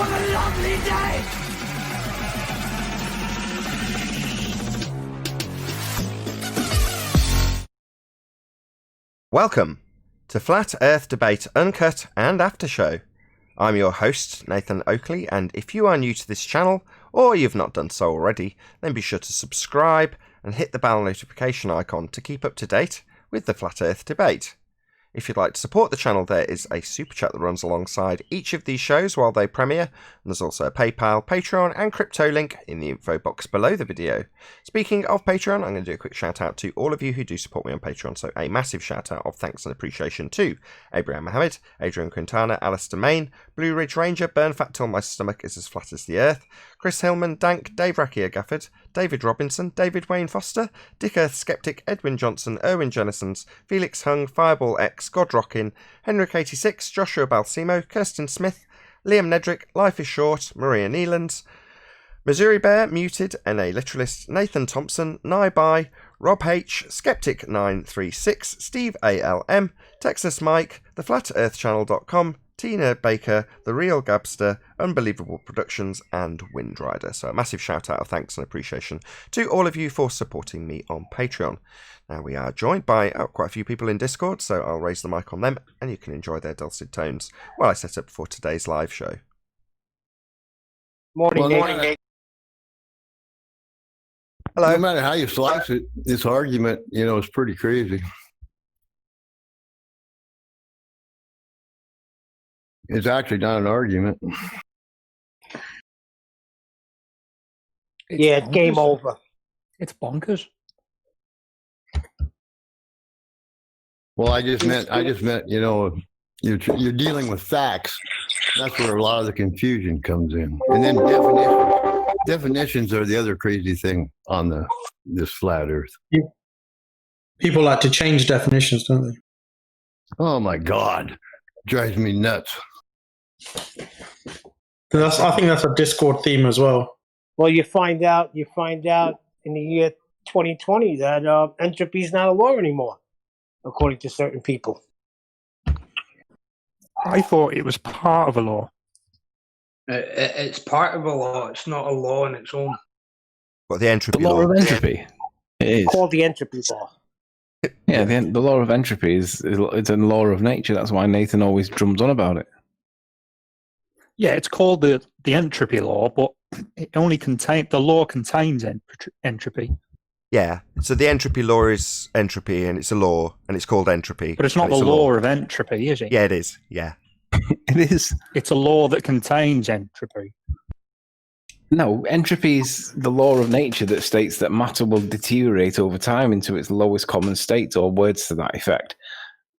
What a lovely day! Welcome to Flat Earth Debate Uncut and After Show. I'm your host, Nathan Oakley, and if you are new to this channel, or you've not done so already, then be sure to subscribe and hit the bell notification icon to keep up to date with the Flat Earth Debate. If you'd like to support the channel, there is a super chat that runs alongside each of these shows while they premiere, and there's also a PayPal, Patreon and crypto link in the info box below the video. Speaking of Patreon, I'm going to do a quick shout out to all of you who do support me on Patreon, so a massive shout out of thanks and appreciation to Abraham Mohammed, Adrian Quintana, Alistair Main, Blue Ridge Ranger, Burn Fat Till My Stomach Is As Flat As the Earth, Chris Hillman, Dank, Dave Rakia Gafford, David Robinson, David Wayne Foster, Dick Earth Skeptic, Edwin Johnson, Erwin Jennisons, Felix Hung, Fireball X, Godrockin, Henrik86, Joshua Balsimo, Kirsten Smith, Liam Nedrick, Life is Short, Maria Neelands, Missouri Bear, Muted, NA Literalist, Nathan Thompson, Naibai, Rob H, Skeptic936, Steve ALM, Texas Mike, TheFlatEarthChannel.com, Tina Baker, The Real Gabster, Unbelievable Productions, and Windrider. So a massive shout out of thanks and appreciation to all of you for supporting me on Patreon. Now we are joined by quite a few people in Discord, so I'll raise the mic on them and you can enjoy their dulcet tones while I set up for today's live show. Morning, Nate. Hello. No matter how you slice it, this argument, is pretty crazy. It's actually not an argument. Yeah, it's game over. It's bonkers. Well, I just meant, you're dealing with facts. That's where a lot of the confusion comes in. And then definitions are the other crazy thing on this flat Earth. People like to change definitions, don't they? Oh my God, drives me nuts. I think that's a Discord theme as well. Well, you find out in the year 2020 that entropy is not a law anymore, according to certain people. I thought it was part of a law. It's part of a law. It's not a law on its own. What, the entropy The law of entropy. It is. It's called the entropy law. Yeah, the law of entropy is it's a law of nature. That's why Nathan always drums on about it. Yeah, it's called the entropy law, but the law contains entropy. Yeah, so the entropy law is entropy and it's a law and it's called entropy. But it's not the law of entropy, is it? Yeah, it is. Yeah. It is. It's a law that contains entropy. No, entropy is the law of nature that states that matter will deteriorate over time into its lowest common state, or words to that effect.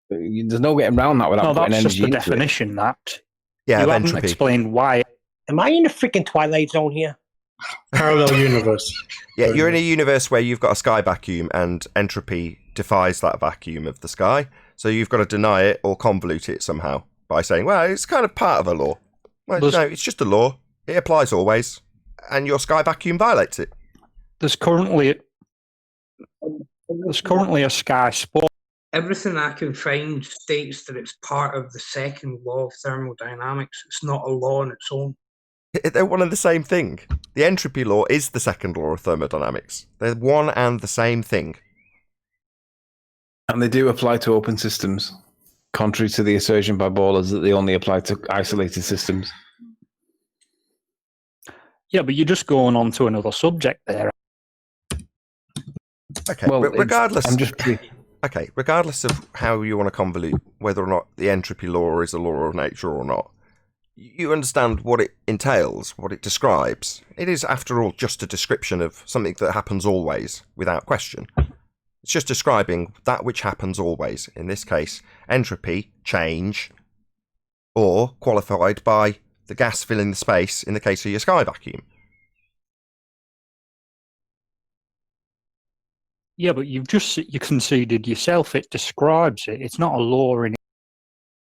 There's no getting around that without putting energy into it. That's just the definition, that. Yeah, you of haven't entropy. explained why. Am I in the freaking Twilight Zone here? Parallel universe. Yeah, you're in a universe where you've got a sky vacuum and entropy defies that vacuum of the sky. So you've got to deny it or convolute it somehow by saying, well, it's kind of part of a law. Well, no, it's just a law. It applies always. And your sky vacuum violates it. There's currently a sky spot. Everything I can find states that it's part of the second law of thermodynamics. It's not a law on its own. They're one and the same thing. The entropy law is the second law of thermodynamics. They're one and the same thing. And they do apply to open systems, contrary to the assertion by ballers that they only apply to isolated systems. Yeah, but you're just going on to another subject there. Okay, Well, regardless... Okay, regardless of how you want to convolute whether or not the entropy law is a law of nature or not, you understand what it entails, what it describes. It is, after all, just a description of something that happens always, without question. It's just describing that which happens always. In this case, entropy, change, or qualified by the gas filling the space in the case of your sky vacuum. Yeah, but you conceded yourself. It describes it. It's not a law in it.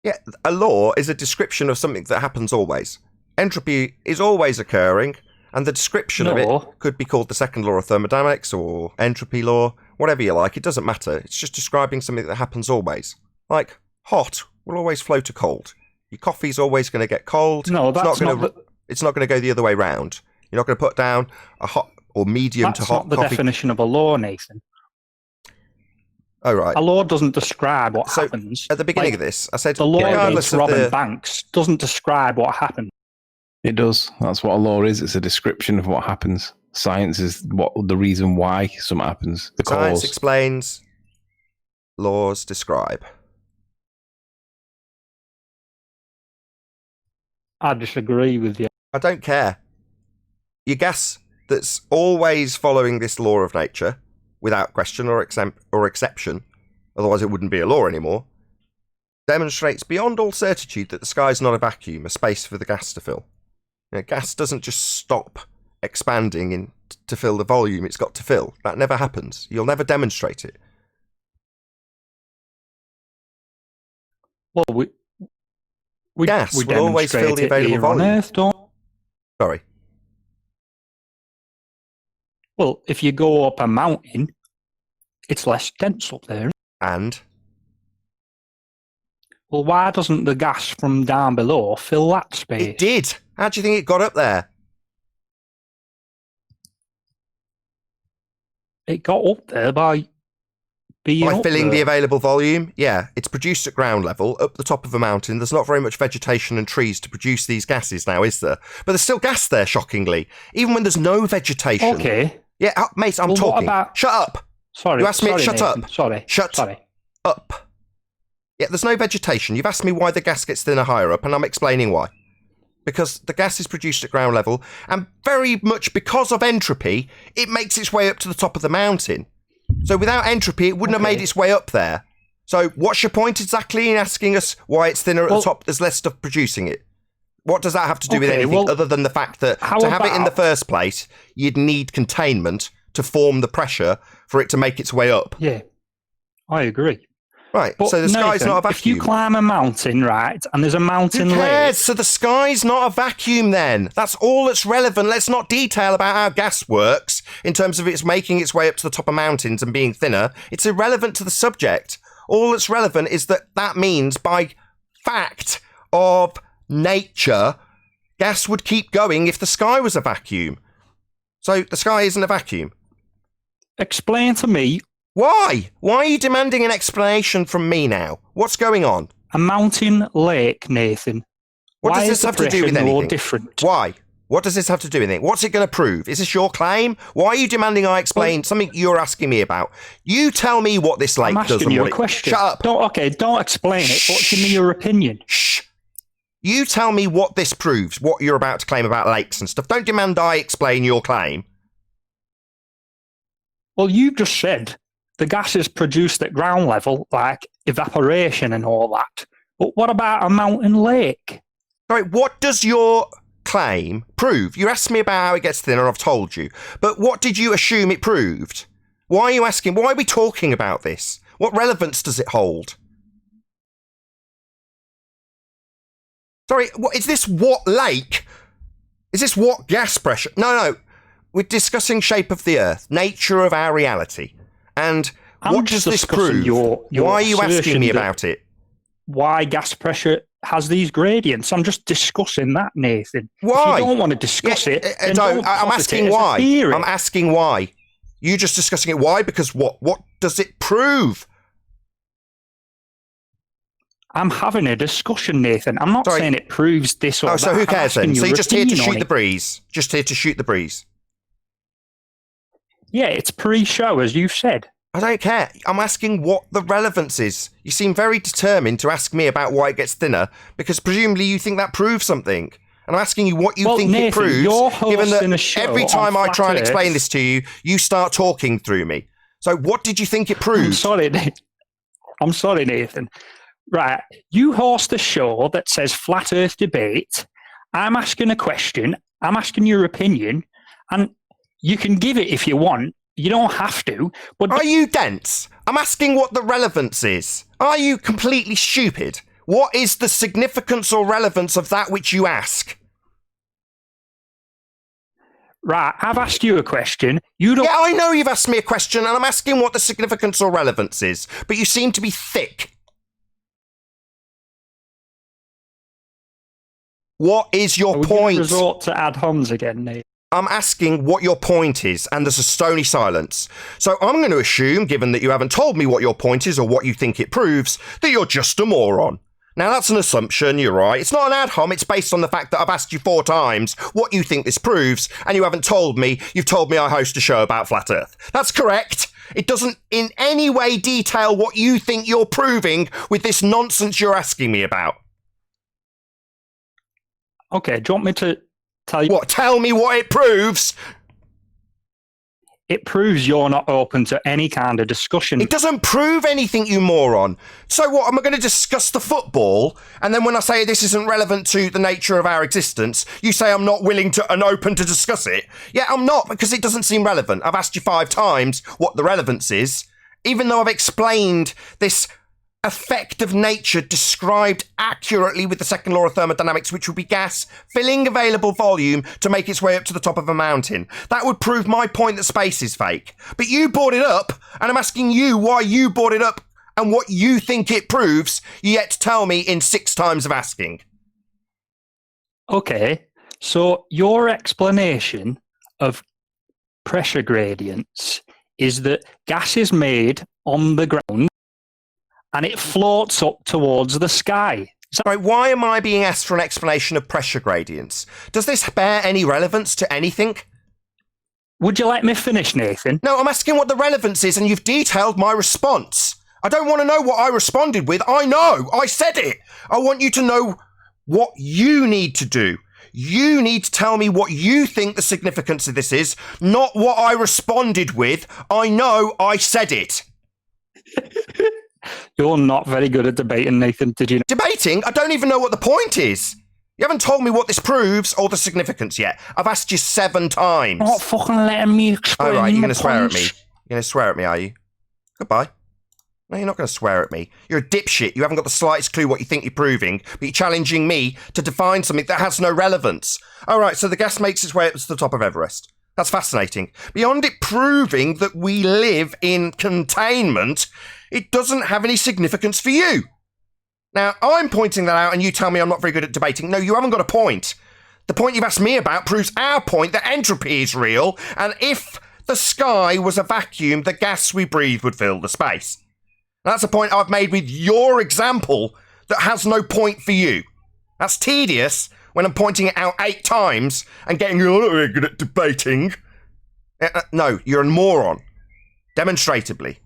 Yeah, a law is a description of something that happens always. Entropy is always occurring, and the description of it could be called the second law of thermodynamics or entropy law, whatever you like. It doesn't matter. It's just describing something that happens always. Like, hot will always flow to cold. Your coffee's always going to get cold. No, that's It's not going to go the other way round. You're not going to put down a hot or medium to hot That's not the coffee. definition of a law, Nathan. Oh, right. A law doesn't describe what So, happens. At the beginning of this, I said, The law regardless against of robbing the... banks doesn't describe what happened. It does. That's what a law is. It's a description of what happens. Science is what the reason why something happens. The Science cause. explains, laws describe. I disagree with you. I don't care. Your gas that's always following this law of nature, without question or exception, otherwise it wouldn't be a law anymore, demonstrates beyond all certitude that the sky is not a vacuum, a space for the gas to fill. You know, gas doesn't just stop expanding to fill the volume it's got to fill. That never happens. You'll never demonstrate it. Well, we Gas we will always fill the demonstrate it available here on volume. Earth, don't? Sorry. Well, if you go up a mountain, it's less dense up there. And Well, why doesn't the gas from down below fill that space? it did. How do you think it got up there? It got up there by being By up filling there. the available volume? Yeah, it's produced at ground level, up the top of a mountain. There's not very much vegetation and trees to produce these gases now, is there? But there's still gas there, shockingly, even when there's no vegetation. Okay. Yeah, mate, I'm Well, what talking. about- Shut up. Sorry. You asked me- sorry, shut Nathan. up. Sorry. Shut Sorry. up. Yeah, there's no vegetation. You've asked me why the gas gets thinner higher up, and I'm explaining why. Because the gas is produced at ground level, and very much because of entropy, it makes its way up to the top of the mountain. So without entropy, it wouldn't have made its way up there. So what's your point exactly in asking us why it's thinner at the top? There's less stuff producing it. What does that have to do with Okay, anything well, other than the fact that how to have it in the about- first place, you'd need containment to form the pressure for it to make its way up? Yeah. I agree. Right, But so the sky's Nathan, not a if you vacuum. climb a mountain, right, and there's a mountain Who cares? lake, So the sky's not a vacuum then. That's all that's relevant. Let's not detail about how gas works in terms of it's making its way up to the top of mountains and being thinner. It's irrelevant to the subject. All that's relevant is that means by fact of nature, gas would keep going if the sky was a vacuum. So the sky isn't a vacuum. explain to me Why? Why are you demanding an explanation from me now? What's going on? a mountain lake, Nathan. What Why does is this the have to do pressure with no anything? different? Why? What does this have to do with anything? What's it going to prove? Is this your claim? Why are you demanding I explain something you're asking me about? You tell me what this lake I'm does asking and you what a it... question. Shut up. Don't explain it, but give me your opinion. Shh. You tell me what this proves, what you're about to claim about lakes and stuff. Don't demand I explain your claim. Well, you just said the gas is produced at ground level, like evaporation and all that. But what about a mountain lake? Sorry, what does your claim prove? You asked me about how it gets thinner, I've told you. But what did you assume it proved? Why are you asking? Why are we talking about this? What relevance does it hold? Sorry, is this what lake? Is this what gas pressure? No. We're discussing shape of the Earth, nature of our reality. And I'm what does just this discussing prove? your Why are you asking assertion me that- about it? Why gas pressure has these gradients? I'm just discussing that, Nathan. Why? If you don't want to discuss it, then don't I'm posit asking it as a why. theory. I'm asking why. You just discussing it. Why? Because what? What does it prove? I'm having a discussion, Nathan. I'm not Sorry. saying it proves this or Oh, that. so who I'm cares asking then? So your you're just here to opinion on shoot the it. breeze. Just here to shoot the breeze. Yeah, it's pre-show, as you've said. I don't care. I'm asking what the relevance is. You seem very determined to ask me about why it gets thinner, because presumably you think that proves something. And I'm asking you what you Well, think Nathan, it proves, you're given hosting that a show every on time I Flat try and explain Earth. this to you, you start talking through me. So what did you think it I'm proved? sorry, I'm sorry, Nathan. Right, you host a show that says Flat Earth Debate. I'm asking a question. I'm asking your opinion, and you can give it if you want. You don't have to. But Are you dense? I'm asking what the relevance is. Are you completely stupid? What is the significance or relevance of that which you ask? right, I've asked you a question. You don't. Yeah, I know you've asked me a question, and I'm asking what the significance or relevance is, but you seem to be thick. What is your Are we point? gonna resort to ad homs again, Nate? I'm asking what your point is, and there's a stony silence. So I'm going to assume, given that you haven't told me what your point is or what you think it proves, that you're just a moron. Now, that's an assumption, you're right. It's not an ad hom, it's based on the fact that I've asked you 4 times what you think this proves, and you haven't told me. You've told me I host a show about Flat Earth. That's correct. It doesn't in any way detail what you think you're proving with this nonsense you're asking me about. Okay, do you want me to tell you? What? Tell me what it proves. It proves you're not open to any kind of discussion. It doesn't prove anything, you moron. So what, am I going to discuss the football? And then when I say this isn't relevant to the nature of our existence, you say I'm not willing to and open to discuss it? Yeah, I'm not, because it doesn't seem relevant. I've asked you 5 times what the relevance is, even though I've explained this effect of nature described accurately with the second law of thermodynamics, which would be gas filling available volume to make its way up to the top of a mountain. That would prove my point that space is fake. But you brought it up, and I'm asking you why you brought it up and what you think it proves, yet to tell me in 6 times of asking. Okay, so your explanation of pressure gradients is that gas is made on the ground and it floats up towards the sky. Right, why am I being asked for an explanation of pressure gradients? Does this bear any relevance to anything? Would you let me finish, Nathan? No, I'm asking what the relevance is, and you've detailed my response. I don't want to know what I responded with. I know. I said it. I want you to know what you need to do. You need to tell me what you think the significance of this is, not what I responded with. I know I said it. You're not very good at debating, Nathan, did you know? Debating? I don't even know what the point is. You haven't told me what this proves or the significance yet. I've asked you 7 times. You're not fucking letting me explain. Oh, right, you're going to my swear at points. me. You're going to swear at me, are you? Goodbye. No, you're not going to swear at me. You're a dipshit. You haven't got the slightest clue what you think you're proving, but you're challenging me to define something that has no relevance. All right, so the gas makes its way up to the top of Everest. That's fascinating. Beyond it proving that we live in containment, it doesn't have any significance for you. Now, I'm pointing that out and you tell me I'm not very good at debating. No, you haven't got a point. The point you've asked me about proves our point that entropy is real, and if the sky was a vacuum, the gas we breathe would fill the space. That's a point I've made with your example that has no point for you. That's tedious when I'm pointing it out 8 times and getting you not very good at debating. No, you're a moron. Demonstratably.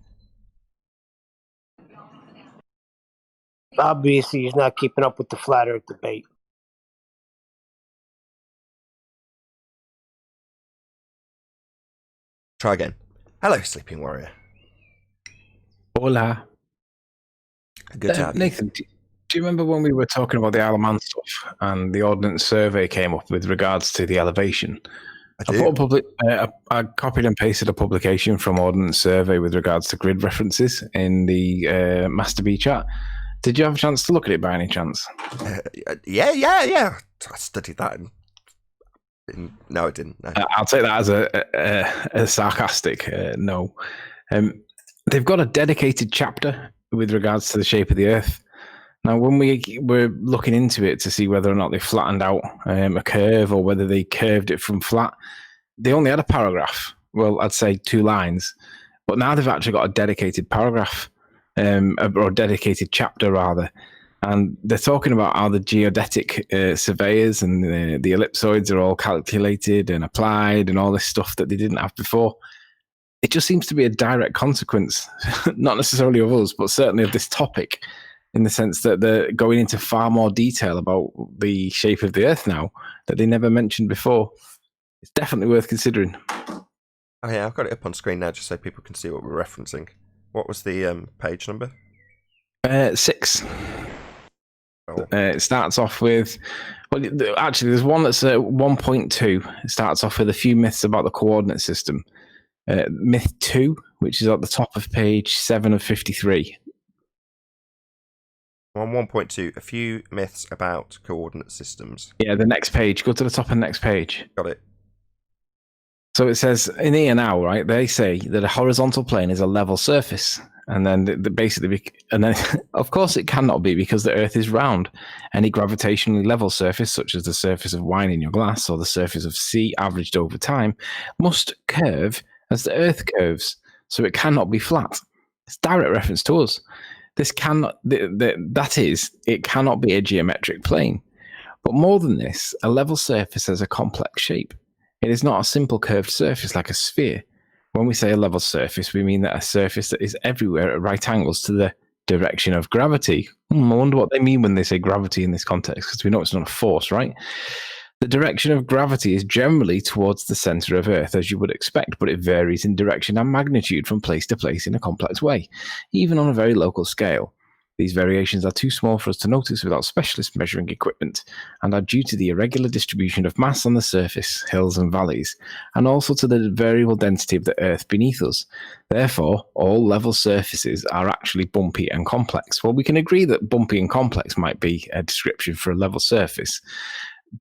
Obviously, he's not keeping up with the flat earth debate. Try again. Hello, Sleeping Warrior. Hola. Good to have you. Nathan, do you remember when we were talking about the Isle of Man stuff and the Ordnance Survey came up with regards to the elevation? I do. I copied and pasted a publication from Ordnance Survey with regards to grid references in the Master B chat. Did you have a chance to look at it by any chance? Yeah. I studied that. No, I didn't. No. I'll take that as a sarcastic no. They've got a dedicated chapter with regards to the shape of the Earth. Now, when we were looking into it to see whether or not they flattened out a curve or whether they curved it from flat, they only had a paragraph. Well, I'd say 2 lines. But now they've actually got a dedicated paragraph, or a dedicated chapter, rather. And they're talking about how the geodetic surveyors and the ellipsoids are all calculated and applied and all this stuff that they didn't have before. It just seems to be a direct consequence, not necessarily of us, but certainly of this topic, in the sense that they're going into far more detail about the shape of the Earth now that they never mentioned before. It's definitely worth considering. Oh yeah, I've got it up on screen now just so people can see what we're referencing. What was the page number? 6. Oh. It starts off with... Well, actually, there's one that's 1.2. It starts off with a few myths about the coordinate system. Myth 2, which is at the top of page 7 of 53. On 1.2, a few myths about coordinate systems. Yeah, the next page. Go to the top of the next page. Got it. So it says, in here now, right, they say that a horizontal plane is a level surface, And then of course it cannot be because the Earth is round. Any gravitationally level surface, such as the surface of wine in your glass or the surface of sea averaged over time, must curve as the Earth curves. So it cannot be flat. It's direct reference to us. This cannot, that is, it cannot be a geometric plane. But more than this, a level surface has a complex shape. It is not a simple curved surface like a sphere. When we say a level surface, we mean that a surface that is everywhere at right angles to the direction of gravity. I wonder what they mean when they say gravity in this context, because we know it's not a force, right? The direction of gravity is generally towards the center of Earth, as you would expect, but it varies in direction and magnitude from place to place in a complex way, even on a very local scale. These variations are too small for us to notice without specialist measuring equipment, and are due to the irregular distribution of mass on the surface, hills and valleys, and also to the variable density of the Earth beneath us. Therefore, all level surfaces are actually bumpy and complex. Well, we can agree that bumpy and complex might be a description for a level surface,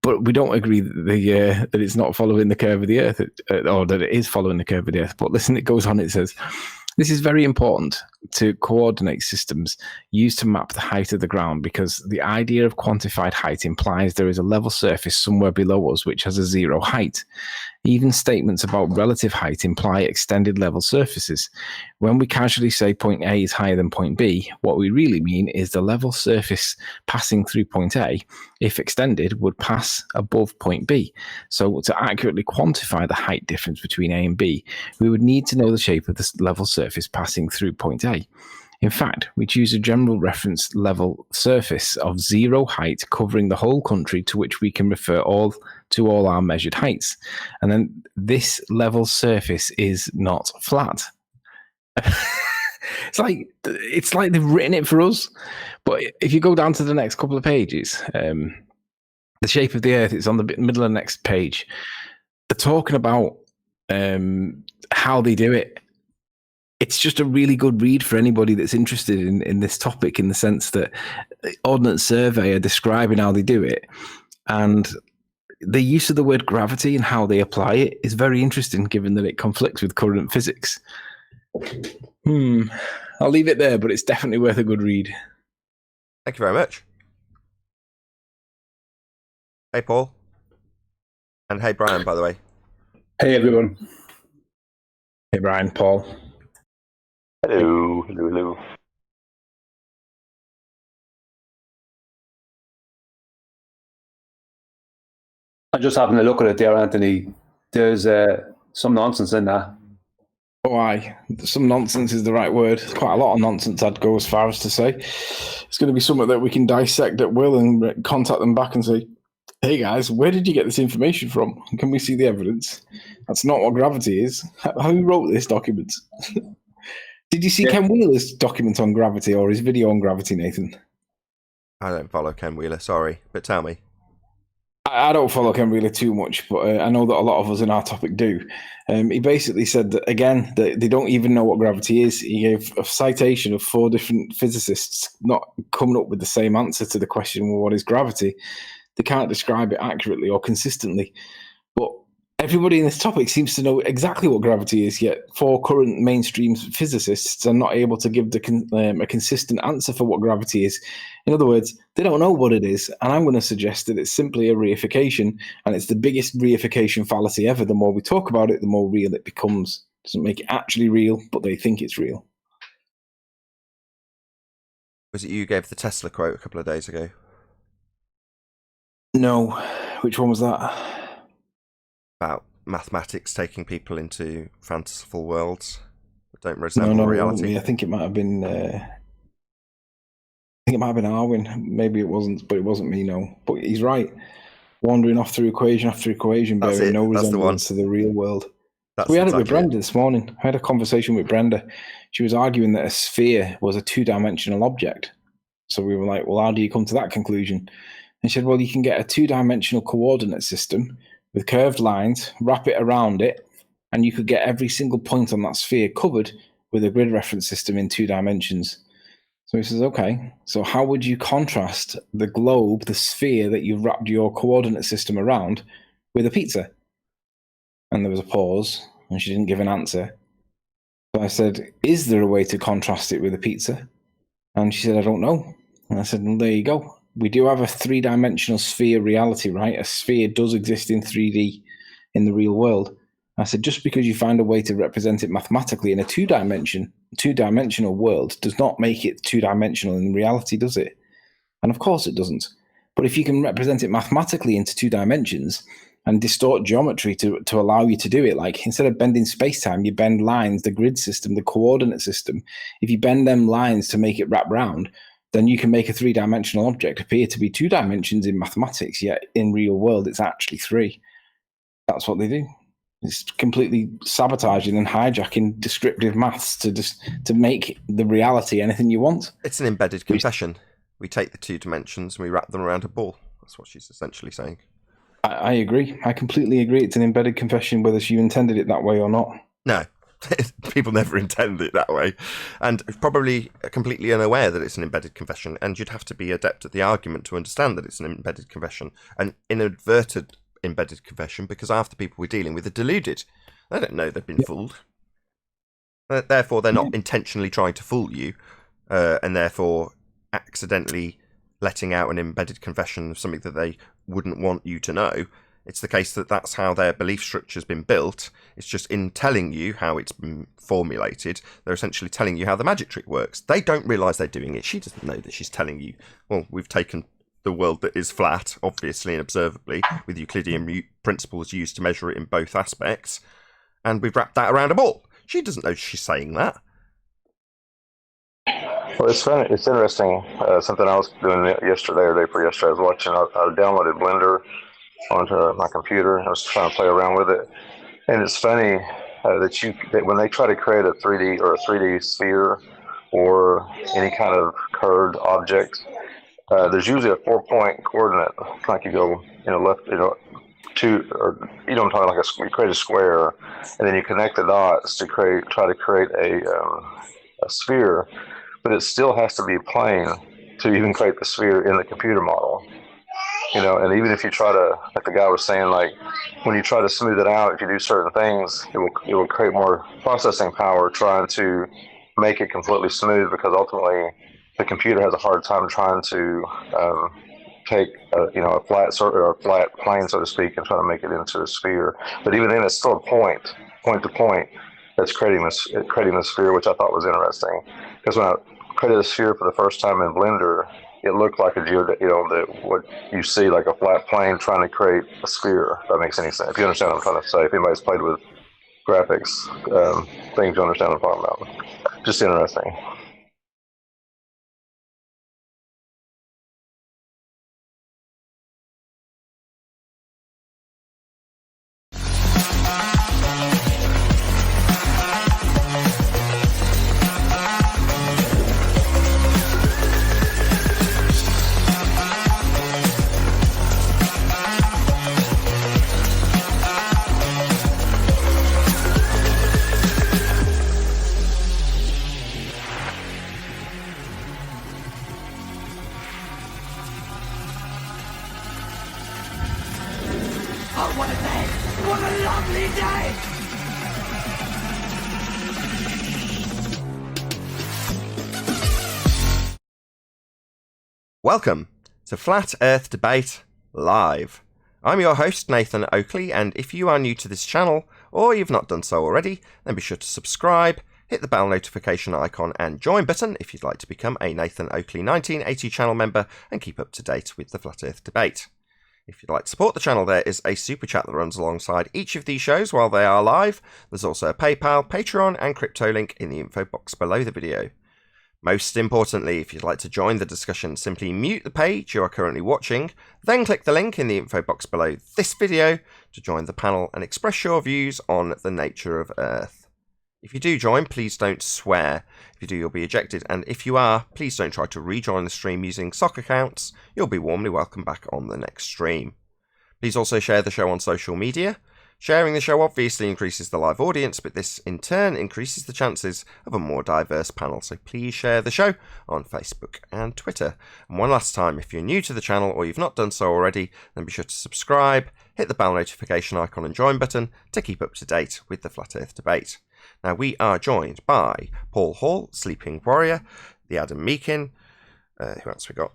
but we don't agree that that it's not following the curve of the Earth, or that it is following the curve of the Earth. But listen, it goes on, it says, this is very important to coordinate systems used to map the height of the ground, because the idea of quantified height implies there is a level surface somewhere below us which has a zero height. Even statements about relative height imply extended level surfaces. When we casually say point A is higher than point B, what we really mean is the level surface passing through point A, if extended, would pass above point B. So to accurately quantify the height difference between A and B, we would need to know the shape of the level surface passing through point A. In fact, we choose a general reference level surface of zero height covering the whole country, to which we can refer all our measured heights. And then this level surface is not flat. It's like they've written it for us. But if you go down to the next couple of pages, the shape of the Earth is on the middle of the next page. They're talking about how they do it. It's just a really good read for anybody that's interested in this topic, in the sense that Ordnance Survey are describing how they do it. And the use of the word gravity and how they apply it is very interesting, given that it conflicts with current physics. I'll leave it there, but it's definitely worth a good read. Thank you very much. Hey, Paul. And hey, Brian, by the way. Hey, everyone. Hey, Brian, Paul. Hello, hello, hello. I'm just having a look at it there, Anthony. There's some nonsense in that. Oh, aye. Some nonsense is the right word. Quite a lot of nonsense, I'd go as far as to say. It's going to be something that we can dissect at will and contact them back and say, hey guys, where did you get this information from? Can we see the evidence? That's not what gravity is. Who wrote this document? Did you see Ken Wheeler's document on gravity, or his video on gravity, Nathan? I don't follow Ken Wheeler, sorry, but tell me. I don't follow Ken Wheeler too much, but I know that a lot of us in our topic do. He basically said that, again, that they don't even know what gravity is. He gave a citation of 4 different physicists not coming up with the same answer to the question, well, what is gravity? They can't describe it accurately or consistently. But everybody in this topic seems to know exactly what gravity is, yet 4 current mainstream physicists are not able to give a consistent answer for what gravity is. In other words, they don't know what it is, and I'm going to suggest that it's simply a reification, and it's the biggest reification fallacy ever. The more we talk about it, the more real it becomes. It doesn't make it actually real, but they think it's real. Was it you who gave the Tesla quote a couple of days ago? No. Which one was that? About mathematics taking people into fanciful worlds that don't resemble reality. I think it might have been. I think it might have been Arwin. Maybe it wasn't, but it wasn't me. No, but he's right. Wandering off through equation after equation, bearing no resemblance to the real world. We had it with Brenda this morning. I had a conversation with Brenda. She was arguing that a sphere was a 2-dimensional object. So we were like, well, how do you come to that conclusion? And she said, well, you can get a 2-dimensional coordinate system with curved lines, wrap it around it, and you could get every single point on that sphere covered with a grid reference system in 2 dimensions. So he says, okay, so how would you contrast the globe, the sphere that you've wrapped your coordinate system around, with a pizza? And there was a pause, and she didn't give an answer. So I said, is there a way to contrast it with a pizza? And she said, I don't know. And I said, well, there you go. We do have a three-dimensional sphere reality, right? A sphere does exist in 3D in the real world. I said, just because you find a way to represent it mathematically in a two-dimensional world does not make it two-dimensional in reality, does it? And of course it doesn't. But if you can represent it mathematically into 2 dimensions and distort geometry to allow you to do it, like instead of bending space-time, you bend lines, the grid system, the coordinate system. If you bend them lines to make it wrap round, then you can make a 3-dimensional object appear to be 2 dimensions in mathematics, yet in real world it's actually 3. That's what they do. It's completely sabotaging and hijacking descriptive maths to make the reality anything you want. It's an embedded confession. We take the 2 dimensions and we wrap them around a ball. That's what she's essentially saying. I agree. I completely agree. It's an embedded confession, whether you intended it that way or not. No, people never intend it that way. And probably completely unaware that it's an embedded confession. And you'd have to be adept at the argument to understand that it's an embedded confession. An inadvertent embedded confession, because half the people we're dealing with are deluded. They don't know they've been fooled. Therefore, they're not intentionally trying to fool you. And therefore accidentally letting out an embedded confession of something that they wouldn't want you to know. It's the case that that's how their belief structure has been built. It's just in telling you how it's been formulated, they're essentially telling you how the magic trick works. They don't realise they're doing it. She doesn't know that she's telling you, well, we've taken the world that is flat, obviously and observably, with Euclidean principles used to measure it in both aspects, and we've wrapped that around a ball. She doesn't know she's saying that. Well, it's funny. It's interesting. Something I was doing yesterday or day before yesterday. I was watching. I downloaded Blender onto my computer. I was trying to play around with it, and it's funny that when they try to create a 3D or a 3D sphere or any kind of curved object, there's usually a 4-point coordinate. Like you go, left, two, or I'm talking like you create a square, and then you connect the dots to try to create a sphere. But it still has to be plane to even create the sphere in the computer model. And even if you try to, like the guy was saying, like when you try to smooth it out, if you do certain things, it will create more processing power trying to make it completely smooth, because ultimately the computer has a hard time trying to take a flat or a flat plane, so to speak, and try to make it into a sphere. But even then, it's still a point to point that's creating the sphere, which I thought was interesting, because when I created a sphere for the first time in Blender, it looked like what you see, like a flat plane trying to create a sphere. If that makes any sense. If you understand what I'm trying to say. If anybody's played with graphics, things you understand what I'm talking about. Just interesting. Welcome to Flat Earth Debate Live. I'm your host, Nathan Oakley, and if you are new to this channel, or you've not done so already, then be sure to subscribe, hit the bell notification icon and join button if you'd like to become a Nathan Oakley 1980 channel member and keep up to date with the Flat Earth Debate. If you'd like to support the channel, there is a super chat that runs alongside each of these shows while they are live. There's also a PayPal, Patreon and crypto link in the info box below the video. Most importantly, if you'd like to join the discussion, simply mute the page you are currently watching, then click the link in the info box below this video to join the panel and express your views on the nature of Earth. If you do join, please don't swear. If you do, you'll be ejected, and if you are, please don't try to rejoin the stream using sock accounts. You'll be warmly welcome back on the next stream. Please also share the show on social media. Sharing the show obviously increases the live audience, but this in turn increases the chances of a more diverse panel, so please share the show on Facebook and Twitter. And one last time, if you're new to the channel or you've not done so already, then be sure to subscribe, hit the bell notification icon and join button to keep up to date with the Flat Earth Debate. Now, we are joined by Paul Hall, Sleeping Warrior, the Adam Meakin, who else we got?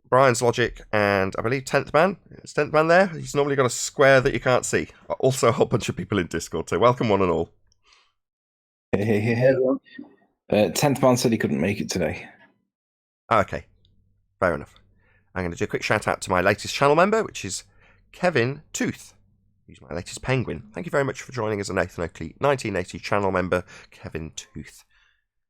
Brian's Logic, and I believe 10th Man. Is 10th Man there? He's normally got a square that you can't see. Also, a whole bunch of people in Discord, so welcome one and all. Hey. 10th Man said he couldn't make it today. Okay, fair enough. I'm going to do a quick shout out to my latest channel member, which is Kevin Tooth. He's my latest penguin. Thank you very much for joining as a Nathan Oakley 1980 channel member, Kevin Tooth.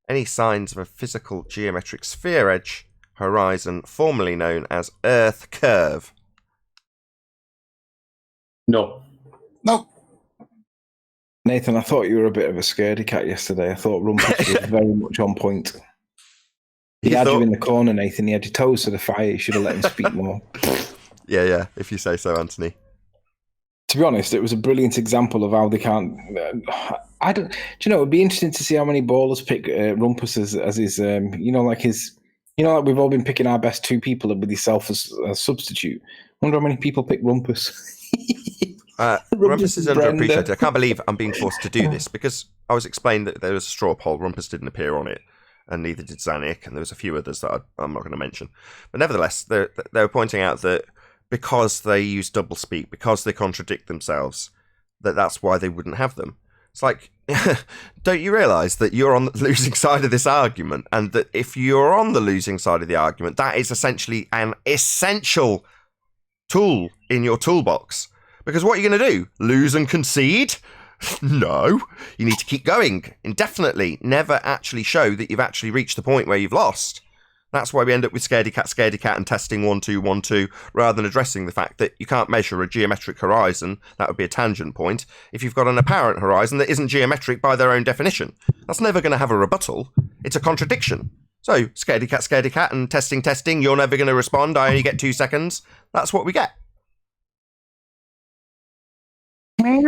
Any signs of a physical geometric sphere edge horizon, formerly known as Earth curve? No. Nathan, I thought you were a bit of a scaredy cat yesterday. I thought Rumpus was very much on point. He had you in the corner, Nathan. He had your toes to the fire. You should have let him speak more. Yeah, if you say so, Anthony. To be honest, it was a brilliant example of how they can't. I don't. Do you know? It'd be interesting to see how many ballers pick Rumpus as his. Like we've all been picking our best two people with himself as a substitute. Wonder how many people pick Rumpus. Rumpus is underappreciated. I can't believe I'm being forced to do this because I was explained that there was a straw poll. Rumpus didn't appear on it, and neither did Zanuck, and there was a few others that I'm not going to mention. But nevertheless, they were pointing out that because they use doublespeak, because they contradict themselves, that's why they wouldn't have them. It's like, don't you realise that you're on the losing side of this argument, and that if you're on the losing side of the argument, that is essentially an essential tool in your toolbox? Because what are you going to do? Lose and concede? No. You need to keep going indefinitely. Never actually show that you've actually reached the point where you've lost. That's why we end up with scaredy cat and testing 1, 2, 1, 2, rather than addressing the fact that you can't measure a geometric horizon. That would be a tangent point. If you've got an apparent horizon that isn't geometric by their own definition, that's never going to have a rebuttal. It's a contradiction. So, scaredy cat and testing, you're never going to respond. I only get 2 seconds. That's what we get. Hey,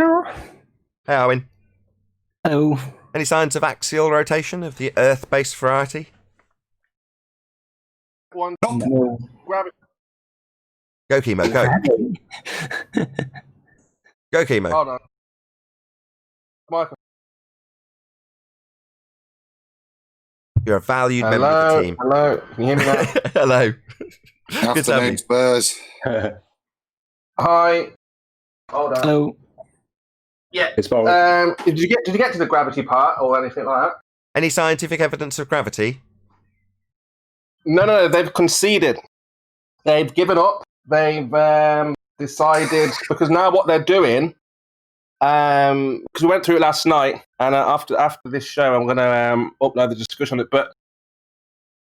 Owen. Hello. Any signs of axial rotation of the Earth-based variety? No. Go, Chemo, go. Go, Chemo. Hold on. Michael. You're a valued member of the team. Hello. Can you hear me now? Hello. Afternoon, Spurs. Hi. Hold on. Hello. Yeah. It's about Did you get to the gravity part or anything like that? Any scientific evidence of gravity? No. They've conceded. They've given up. They've decided because now what they're doing. Because we went through it last night, and after this show, I'm going to upload the discussion on it. But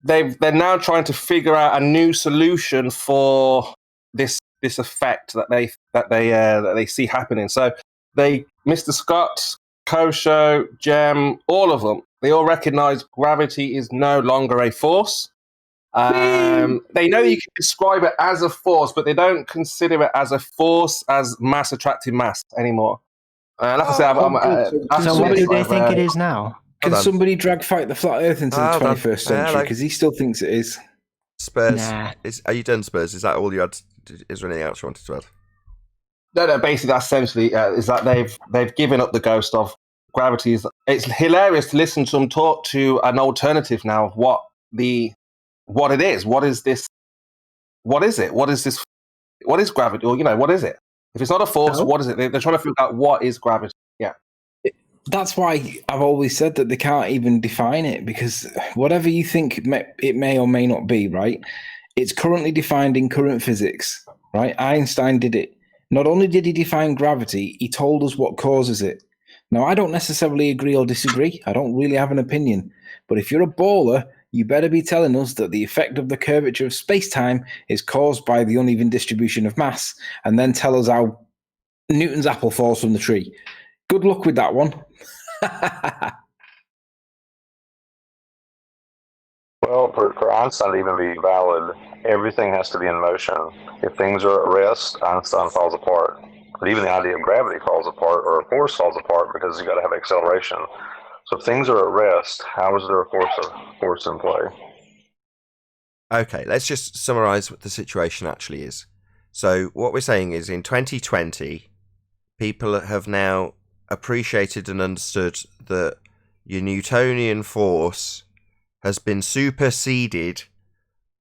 they're now trying to figure out a new solution for this effect that they see happening. So Mr. Scott, Kosho, Jem, all of them, they all recognise gravity is no longer a force. They know you can describe it as a force, but they don't consider it as a force as mass attracting mass anymore. Like I said, so what do they think it is now? Can somebody drag fight the flat Earth into the 21st century? Because he still thinks it is. Spurs, Nah. Are you done, Spurs? Is that all you had? Is there anything else you wanted to add? No. Basically, that's essentially is that they've given up the ghost of gravity. It's hilarious to listen to them talk to an alternative now of what it is. What is this? What is it? What is this? What is gravity? Or what is it? If it's not a force, what is it? They're trying to figure out what is gravity. Yeah. That's why I've always said that they can't even define it, because whatever you think it may or may not be, right? It's currently defined in current physics, right? Einstein did it. Not only did he define gravity, he told us what causes it. Now, I don't necessarily agree or disagree. I don't really have an opinion. But if you're a baller, you better be telling us that the effect of the curvature of space-time is caused by the uneven distribution of mass, and then tell us how Newton's apple falls from the tree. Good luck with that one. Well, for Einstein to even be valid, everything has to be in motion. If things are at rest, Einstein falls apart. But even the idea of gravity falls apart, or a force falls apart, because you got to have acceleration. So if things are at rest, how is there a force in play? Okay, let's just summarise what the situation actually is. So what we're saying is in 2020, people have now appreciated and understood that your Newtonian force has been superseded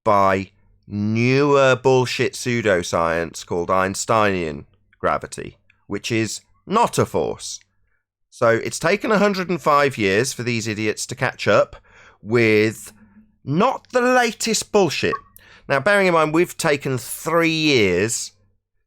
by newer bullshit pseudoscience called Einsteinian gravity, which is not a force. So it's taken 105 years for these idiots to catch up with not the latest bullshit. Now, bearing in mind, we've taken 3 years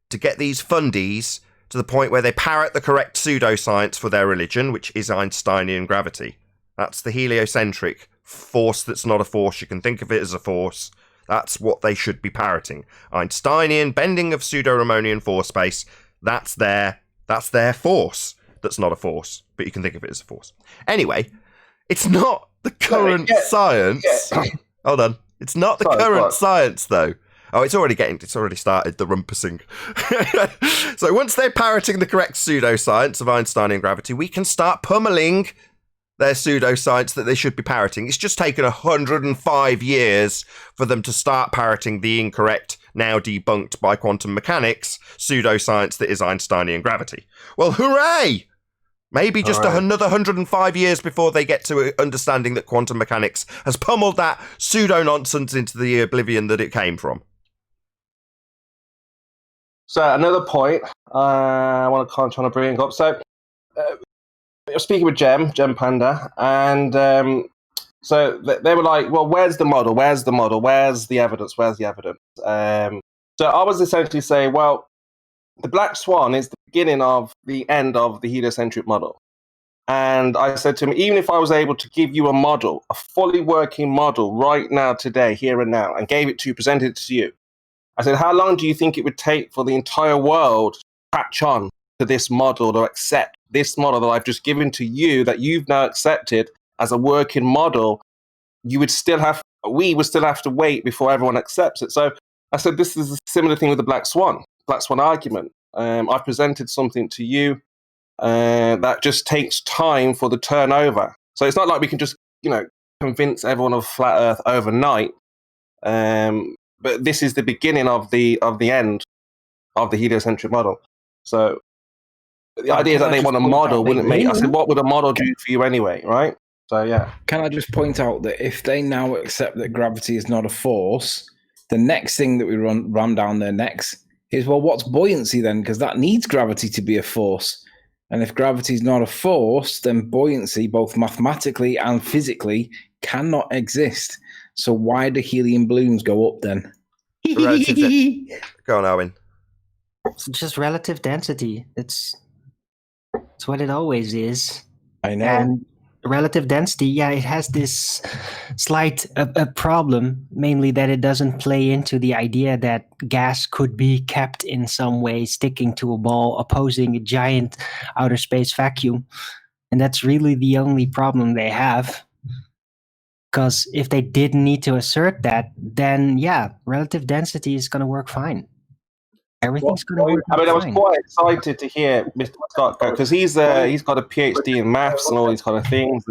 to get these fundies to the point where they parrot the correct pseudoscience for their religion, which is Einsteinian gravity. That's the heliocentric force that's not a force. You can think of it as a force. That's what they should be parroting. Einsteinian bending of pseudo-Ramonian force space. That's their force. That's not a force, but you can think of it as a force. Anyway, it's not the current science. Hold on. It's not the current science, though. Oh, it's already started, the rumpusing. So once they're parroting the correct pseudoscience of Einsteinian gravity, we can start pummeling their pseudoscience that they should be parroting. It's just taken 105 years for them to start parroting the incorrect, now debunked by quantum mechanics, pseudoscience that is Einsteinian gravity. Well, hooray! Maybe just another 105 years before they get to understanding that quantum mechanics has pummeled that pseudo-nonsense into the oblivion that it came from. So another point I want to try to bring up. So I was speaking with Gem Panda, and so they were like, well, where's the model? Where's the model? Where's the evidence? Where's the evidence? So I was essentially saying, well, the black swan is the beginning of the end of the heliocentric model. And I said to him, even if I was able to give you a model, a fully working model right now, today, here and now, and gave it to you, presented it to you, I said, how long do you think it would take for the entire world to catch on to this model or accept this model that I've just given to you, that you've now accepted as a working model? We would still have to wait before everyone accepts it. So I said, this is a similar thing with the black swan argument. I presented something to you that just takes time for the turnover. So it's not like we can just, convince everyone of flat Earth overnight. But this is the beginning of the end of the heliocentric model. So the idea is that they want a model, wouldn't make. I said, what would a model do for you anyway, right? So yeah. Can I just point out that if they now accept that gravity is not a force, the next thing that we ram down their necks is, well, what's buoyancy then? Because that needs gravity to be a force. And if gravity is not a force, then buoyancy, both mathematically and physically, cannot exist. So why do helium balloons go up then? Go on, Owen. It's just relative density. It's what it always is. I know. And relative density, it has this slight a problem, mainly that it doesn't play into the idea that gas could be kept in some way sticking to a ball, opposing a giant outer space vacuum. And that's really the only problem they have. Because if they didn't need to assert that, then relative density is going to work fine. Everything's going to work fine. I was quite excited to hear Mr. Scott go, because he's got a PhD in maths and all these kind of things.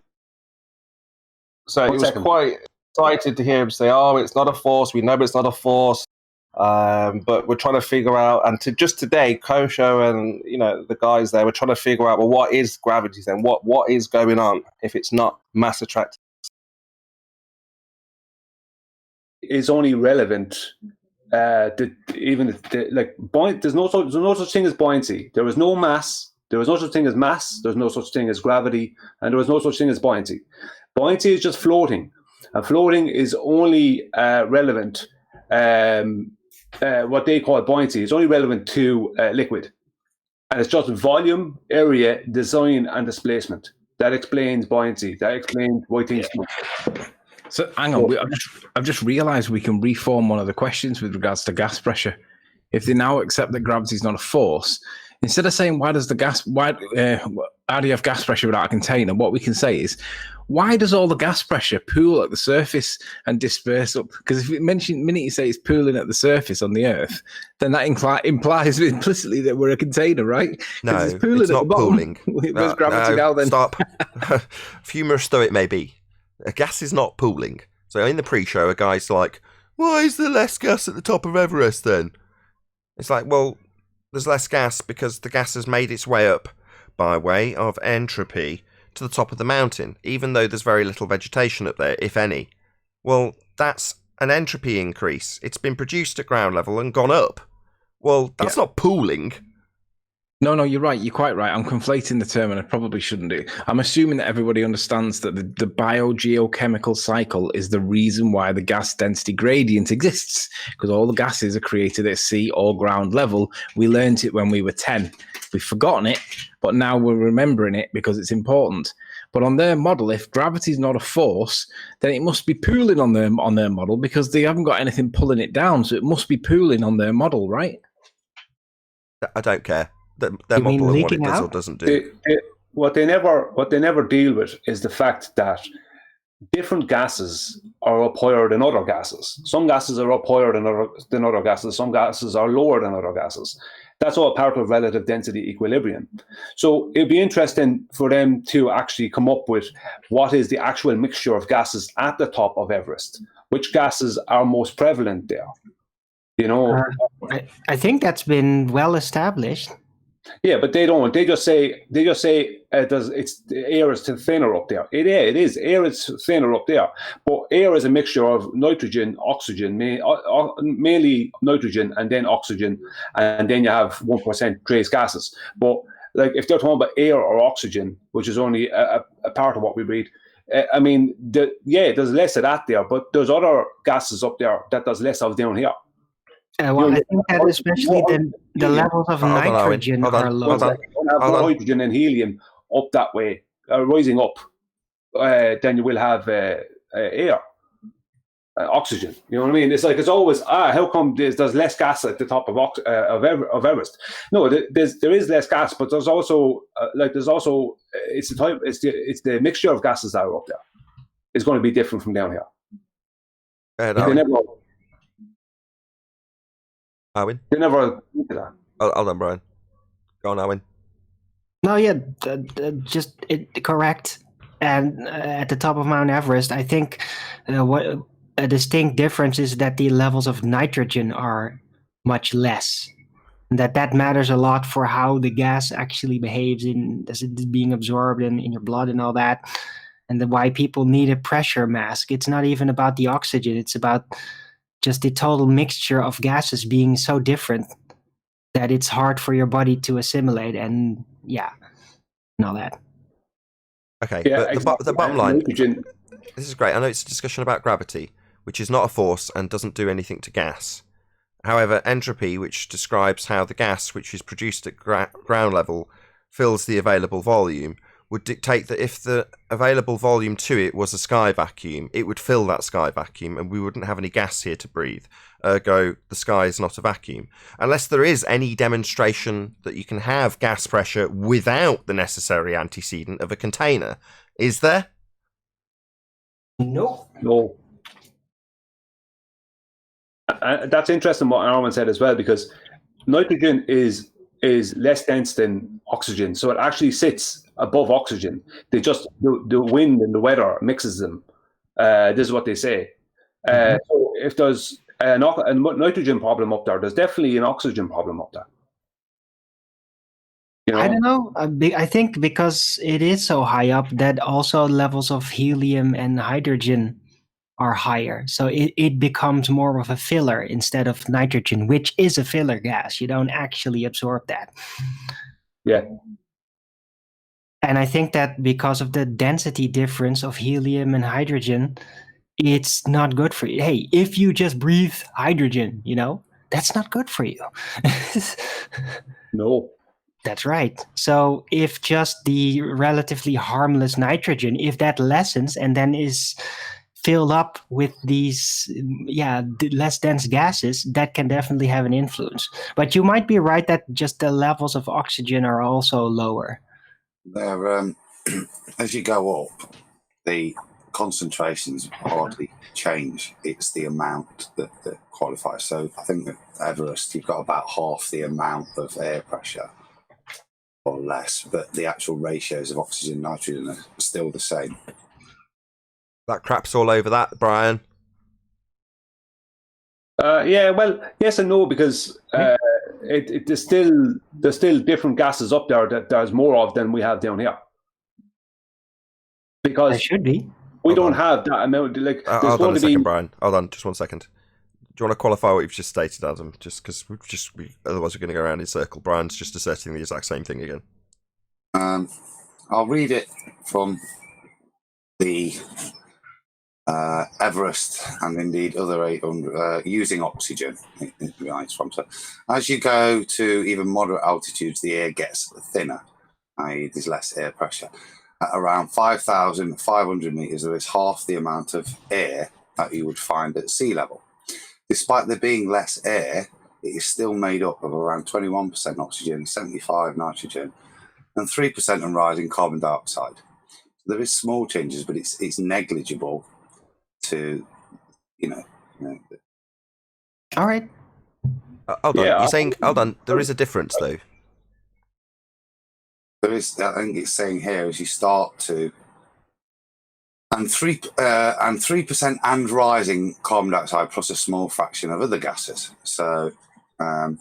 So it was quite excited to hear him say, "Oh, it's not a force. We know it's not a force, but we're trying to figure out." And today, Kosho and the guys there were trying to figure out, well, what is gravity then? What is going on if it's not mass attractive? Is only relevant there's no such thing as buoyancy. There was no mass. There was no such thing as mass. There's no such thing as gravity, and there was no such thing as buoyancy. Buoyancy is just floating, and floating is only relevant. What they call buoyancy is only relevant to liquid, and it's just volume, area, design, and displacement. That explains buoyancy. That explains why things move. So hang on, I've just realised we can reform one of the questions with regards to gas pressure. If they now accept that gravity is not a force, instead of saying how do you have gas pressure without a container, what we can say is, why does all the gas pressure pool at the surface and disperse up? Because if the minute you say it's pooling at the surface on the Earth, then that implies implicitly that we're a container, right? No, it's not pooling. Where's gravity now then? Stop. Humorous though it may be, a gas is not pooling. So in the pre-show, a guy's like, why is there less gas at the top of Everest then? It's like, well, there's less gas because the gas has made its way up by way of entropy to the top of the mountain, even though there's very little vegetation up there, if any. Well, that's an entropy increase. It's been produced at ground level and gone up. Well, that's not pooling. No, you're right. You're quite right. I'm conflating the term, and I probably shouldn't do. I'm assuming that everybody understands that the biogeochemical cycle is the reason why the gas density gradient exists, because all the gases are created at sea or ground level. We learned it when we were 10. We've forgotten it, but now we're remembering it because it's important. But on their model, if gravity is not a force, then it must be pooling on their model, because they haven't got anything pulling it down. So it must be pooling on their model, right? I don't care. Their model and what it does or doesn't do. What they never deal with is the fact that different gases are up higher than other gases. Some gases are up higher than other gases. Some gases are lower than other gases. That's all part of relative density equilibrium. So it'd be interesting for them to actually come up with what is the actual mixture of gases at the top of Everest. Which gases are most prevalent there? You know, I think that's been well established. Yeah, but they don't. They just say it's the air is thinner up there. It is. Air is thinner up there. But air is a mixture of nitrogen, oxygen, mainly nitrogen, and then oxygen, and then you have 1% trace gases. But like if they're talking about air or oxygen, which is only a part of what we breathe, I mean, there's less of that there. But there's other gases up there that there's less of down here. Well, I think that especially the levels of nitrogen are low. Hydrogen and helium up that way, rising up, then you will have air, oxygen. You know what I mean? It's like it's always how come there's less gas at the top of Everest? No, there is less gas, but there's also it's the mixture of gases that are up there. It's going to be different from down here. Owen? They never do that. Hold on, Brian. Go on, Owen. No, yeah, just correct. And at the top of Mount Everest, I think what a distinct difference is that the levels of nitrogen are much less. And that matters a lot for how the gas actually behaves as it's being absorbed in your blood and all that. And why people need a pressure mask. It's not even about the oxygen. It's about just the total mixture of gases being so different that it's hard for your body to assimilate and all that. Okay, but the bottom line, this is great. I know it's a discussion about gravity, which is not a force and doesn't do anything to gas. However, entropy, which describes how the gas, which is produced at ground level, fills the available volume, would dictate that if the available volume to it was a sky vacuum, it would fill that sky vacuum and we wouldn't have any gas here to breathe. Ergo, the sky is not a vacuum. Unless there is any demonstration that you can have gas pressure without the necessary antecedent of a container. Is there? No. That's interesting what Armin said as well, because nitrogen is less dense than oxygen, so it actually sits above oxygen. They just the wind and the weather mixes them. This is what they say. So if there's a nitrogen problem up there, there's definitely an oxygen problem up there. You know? I don't know. I think because it is so high up, that also levels of helium and hydrogen are higher. So it becomes more of a filler instead of nitrogen, which is a filler gas. You don't actually absorb that. Yeah. And I think that because of the density difference of helium and hydrogen, it's not good for you. Hey, if you just breathe hydrogen, that's not good for you. No. That's right. So if just the relatively harmless nitrogen, if that lessens and then is filled up with these less dense gases, that can definitely have an influence. But you might be right that just the levels of oxygen are also lower. As you go up, the concentrations hardly change. It's the amount that qualifies. So I think at Everest, you've got about half the amount of air pressure or less, but the actual ratios of oxygen and nitrogen are still the same. That crap's all over that, Brian. Well, yes and no, because there's still different gases up there that there's more of than we have down here. Because There should be. we don't have that amount. Like, there's Hold on going a to second, be. Brian. Hold on, just 1 second. Do you want to qualify what you've just stated, Adam? Just because otherwise we're going to go around in circle. Brian's just asserting the exact same thing again. I'll read it from the Everest and indeed other 800 using oxygen. From. So, as you go to even moderate altitudes, the air gets thinner, i.e., there's less air pressure. At around 5,500 meters, there is half the amount of air that you would find at sea level. Despite there being less air, it is still made up of around 21% oxygen, 75% nitrogen, and 3% on rising carbon dioxide. There is small changes, but it's negligible to, All right. Hold on, you're saying, hold on, there is a difference though. There is, I think it's saying here, as you start to, and 3% and rising carbon dioxide plus a small fraction of other gases. So, I'm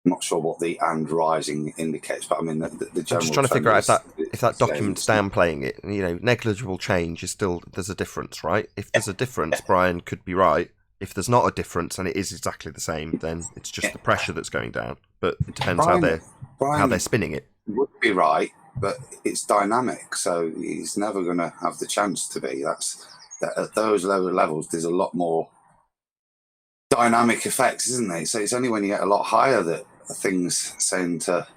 not sure what the and rising indicates, but I mean the general. I'm just trying to figure out if that document's downplaying it. Negligible change is still, there's a difference, right? If there's a difference, Brian could be right. If there's not a difference and it is exactly the same, then it's just the pressure that's going down. But it depends how they're spinning it. Would be right, but it's dynamic, so he's never going to have the chance to be. At those lower levels, there's a lot more dynamic effects, isn't there? So it's only when you get a lot higher that things tend to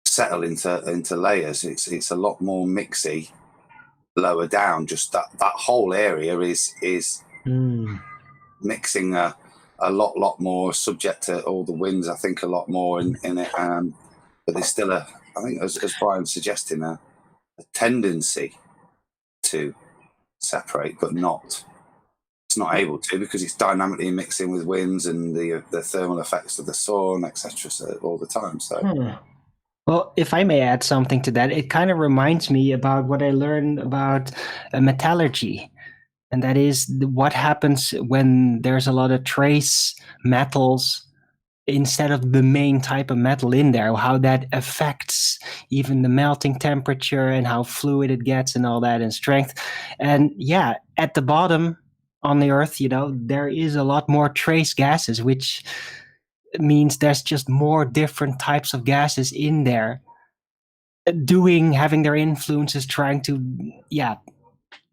settle into layers. It's a lot more mixy lower down. Just that whole area is mixing a lot more, subject to all the winds. I think a lot more in it. But there's still I think as Brian's suggesting, a tendency to separate, but not. It's not able to because it's dynamically mixing with winds and the thermal effects of the sun, etc. So all the time. So. Well, if I may add something to that, it kind of reminds me about what I learned about metallurgy. And that is what happens when there's a lot of trace metals instead of the main type of metal in there, how that affects even the melting temperature and how fluid it gets and all that and strength. And yeah, at the bottom on the Earth, there is a lot more trace gases, which means there's just more different types of gases in there having their influences, trying to,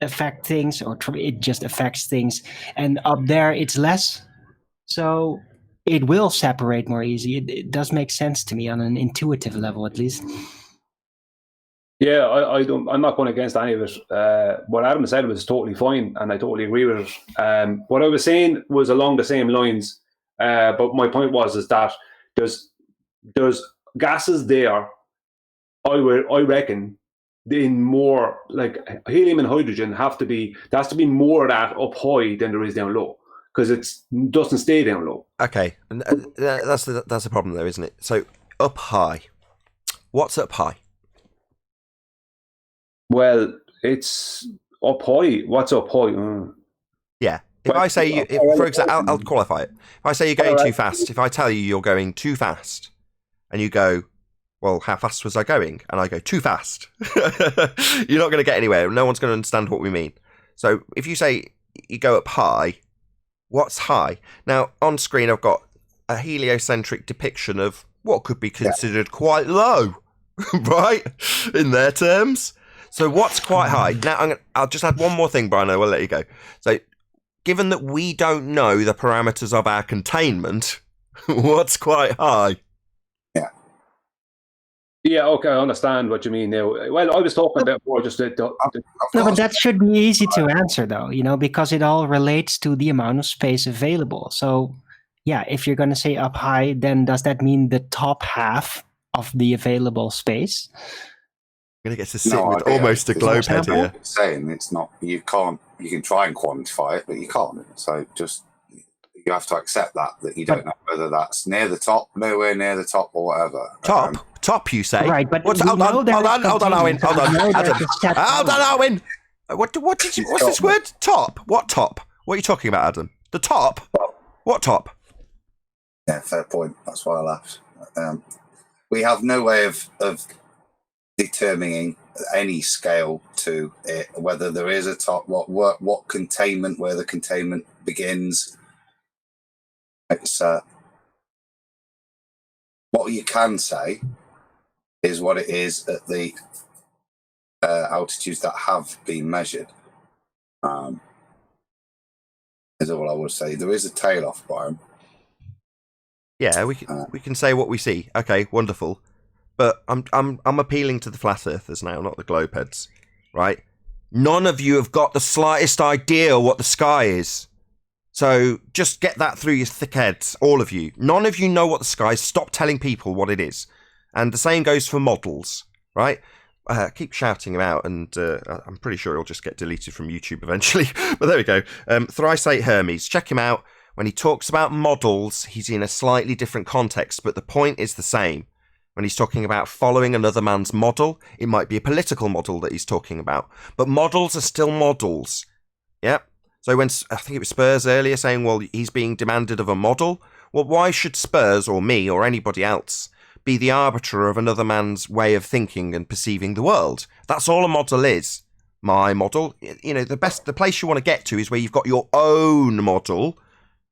affect things, or it just affects things. And up there, it's less. So it will separate more easy. It does make sense to me on an intuitive level, at least. Yeah, I'm not going against any of it. What Adam said was totally fine, and I totally agree with it. What I was saying was along the same lines, but my point is that there's gases there. I reckon in more like helium and hydrogen there has to be more of that up high than there is down low, because it doesn't stay down low. Okay, and that's the problem though, isn't it? So up high, what's up high? Well, it's up high. What's up high? Yeah. If I say, for example, I'll qualify it. If I say you're going too fast, if I tell you you're going too fast, and you go, well, how fast was I going? And I go, too fast. You're not going to get anywhere. No one's going to understand what we mean. So if you say you go up high, what's high? Now, on screen, I've got a heliocentric depiction of what could be considered quite low, right? In their terms. So what's quite high? Now, I'll just add one more thing, Brian, I will let you go. So given that we don't know the parameters of our containment, what's quite high? Yeah, okay, I understand what you mean now. Well, I was talking about more just No, but that should be easy to answer, though, because it all relates to the amount of space available. So, yeah, if you're going to say up high, then does that mean the top half of the available space? I'm going to get to sit with almost a globe head here. Saying it's not, you can try and quantify it, but you can't. So you have to accept that you don't know whether that's near the top, nowhere near the top, or whatever. Top, you say? Right, but hold on, Owen. Hold on, Owen. What's this word? Top. What top? What are you talking about, Adam? The top. What top? Yeah, fair point. That's why I laughed. We have no way of determining any scale to it, whether there is a top, what containment, where the containment begins. It's what you can say is what it is at the altitudes that have been measured. Is all I would say. There is a tail off biome. Yeah, we can say what we see. Okay, wonderful. But I'm appealing to the flat earthers now, not the globe heads, right? None of you have got the slightest idea what the sky is. So just get that through your thick heads, all of you. None of you know what the sky is. Stop telling people what it is. And the same goes for models, right? Keep shouting him out, and I'm pretty sure he'll just get deleted from YouTube eventually. But there we go. Thrice 8 Hermes. Check him out. When he talks about models, he's in a slightly different context, but the point is the same. When he's talking about following another man's model, it might be a political model that he's talking about. But models are still models. Yep. So when, I think it was Spurs earlier saying, well, he's being demanded of a model. Well, why should Spurs or me or anybody else be the arbiter of another man's way of thinking and perceiving the world? That's all a model is. My model, you know, the place you want to get to is where you've got your own model,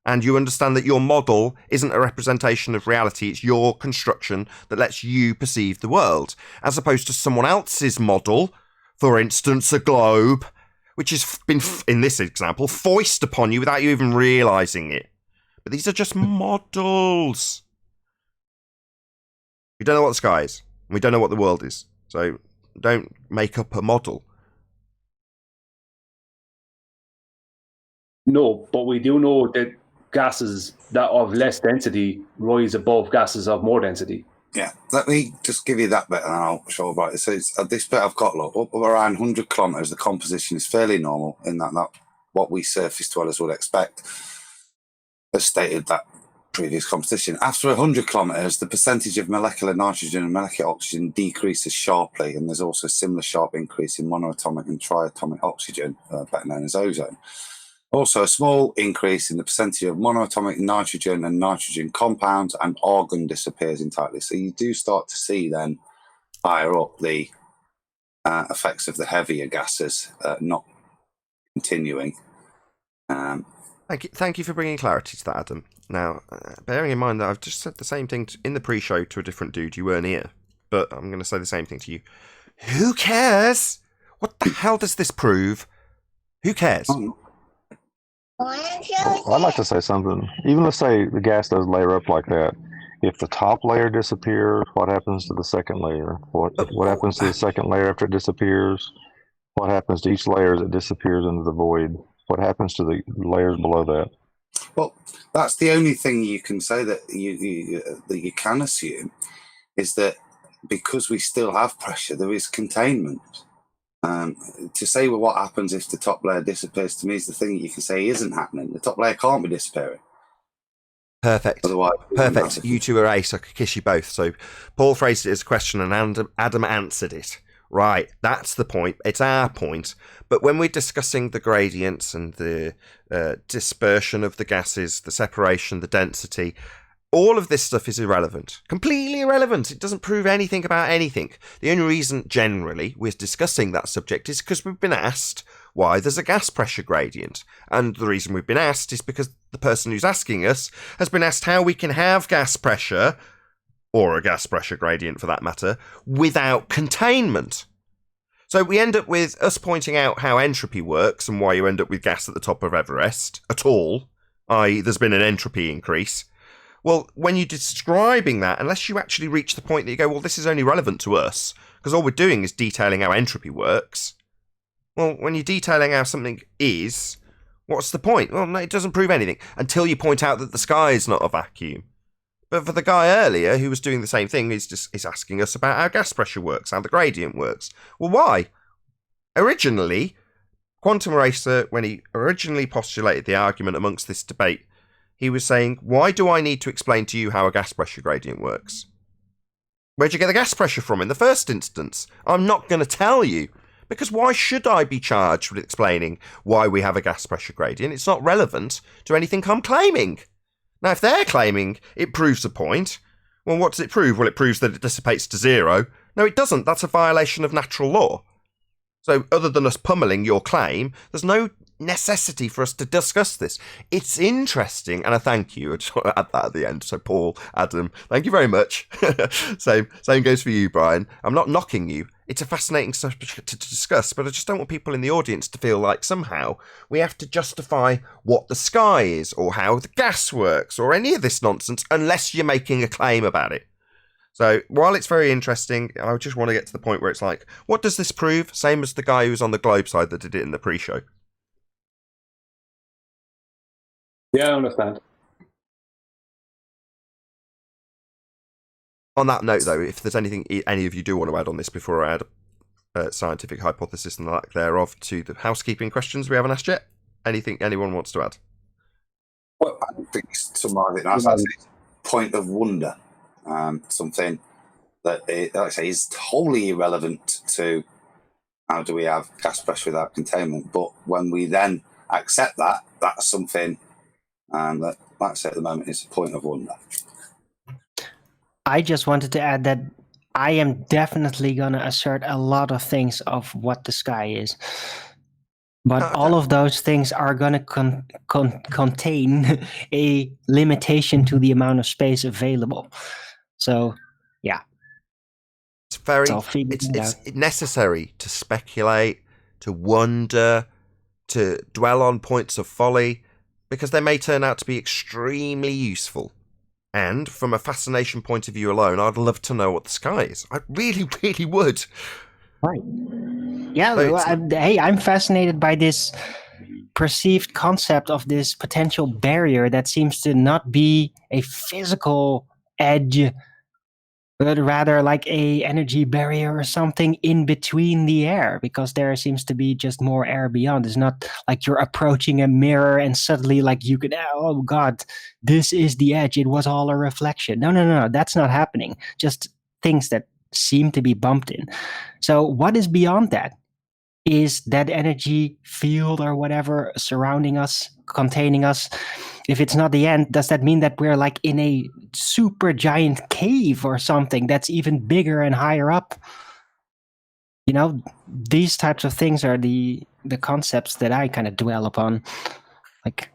and you understand that your model isn't a representation of reality. It's your construction that lets you perceive the world, as opposed to someone else's model, for instance, a globe, which has been, in this example, foisted upon you without you even realising it. But these are just models. We don't know what the sky is. We don't know what the world is. So don't make up a model. No, but we do know that gases that of less density rise above gases of more density. Yeah, let me just give you that bit and I'll show about it. So it's, this bit I've got, look, up around 100 kilometres, the composition is fairly normal in that what we surface dwellers would expect, as stated that previous composition. After 100 kilometres, the percentage of molecular nitrogen and molecular oxygen decreases sharply, and there's also a similar sharp increase in monoatomic and triatomic oxygen, better known as ozone. Also, a small increase in the percentage of monoatomic nitrogen and nitrogen compounds, and argon disappears entirely. So you do start to see then higher up the effects of the heavier gases not continuing. Thank you for bringing clarity to that, Adam. Now, bearing in mind that I've just said the same thing in the pre-show to a different dude, you weren't here, but I'm going to say the same thing to you. Who cares? What the hell does this prove? Who cares? I'd like to say something. Even let's say the gas does layer up like that. If the top layer disappears, what happens to the second layer? What happens to the second layer after it disappears? What happens to each layer as it disappears into the void? What happens to the layers below that? Well, that's the only thing you can say that you can assume is that because we still have pressure, there is containment. To say what happens if the top layer disappears, to me, is the thing that you can say isn't happening. The top layer can't be disappearing. Perfect. Otherwise, perfect. You two are ace. I could kiss you both. So Paul phrased it as a question and Adam answered it. Right, that's the point. It's our point. But when we're discussing the gradients and the dispersion of the gases, the separation, the density, all of this stuff is irrelevant. Completely irrelevant. It doesn't prove anything about anything. The only reason, generally, we're discussing that subject is because we've been asked why there's a gas pressure gradient. And the reason we've been asked is because the person who's asking us has been asked how we can have gas pressure, or a gas pressure gradient for that matter, without containment. So we end up with us pointing out how entropy works and why you end up with gas at the top of Everest at all, i.e. there's been an entropy increase. Well, when you're describing that, unless you actually reach the point that you go, well, this is only relevant to us, because all we're doing is detailing how entropy works. Well, when you're detailing how something is, what's the point? Well, no, it doesn't prove anything, until you point out that the sky is not a vacuum. But for the guy earlier who was doing the same thing, is asking us about how gas pressure works, how the gradient works. Well, why? Originally, Quantum Racer, when he originally postulated the argument amongst this debate, he was saying, why do I need to explain to you how a gas pressure gradient works? Where'd you get the gas pressure from in the first instance? I'm not going to tell you. Because why should I be charged with explaining why we have a gas pressure gradient? It's not relevant to anything I'm claiming. Now, if they're claiming it proves a point, well, what does it prove? Well, it proves that it dissipates to zero. No, it doesn't. That's a violation of natural law. So other than us pummeling your claim, there's no necessity for us to discuss this. It's interesting, and I thank you. I just want to add that at the end. So Paul, Adam, thank you very much. Same goes for you, Brian. I'm not knocking you. It's a fascinating subject to discuss, but I just don't want people in the audience to feel like somehow we have to justify what the sky is or how the gas works or any of this nonsense unless you're making a claim about it. So while it's very interesting, I just want to get to the point where it's like, what does this prove? Same as the guy who was on the Globe side that did it in the pre-show. Yeah, I understand. On that note, though, if there's anything any of you do want to add on this before I add a scientific hypothesis and the lack thereof to the housekeeping questions we haven't asked yet, anything anyone wants to add? Well, I think summarize it nice. That's a point of wonder. Something that, like I say, is totally irrelevant to how do we have gas pressure without containment. But when we then accept that, that's something that, like I say, at the moment, is a point of wonder. I just wanted to add that I am definitely going to assert a lot of things of what the sky is. But all of those things are going to contain a limitation to the amount of space available. So, yeah. It's necessary to speculate, to wonder, to dwell on points of folly, because they may turn out to be extremely useful. And from a fascination point of view alone, I'd love to know what the sky is. I really, really would. Right. Yeah, hey, I'm fascinated by this perceived concept of this potential barrier that seems to not be a physical edge, but rather like a energy barrier or something in between the air, because there seems to be just more air beyond. It's not like you're approaching a mirror and suddenly like you could, oh God, this is the edge. It was all a reflection. No, that's not happening. Just things that seem to be bumped in. So what is beyond that? Is that energy field or whatever surrounding us, containing us? If it's not the end, does that mean that we're like in a super giant cave or something that's even bigger and higher up? You know, these types of things are the concepts that I kind of dwell upon. Like,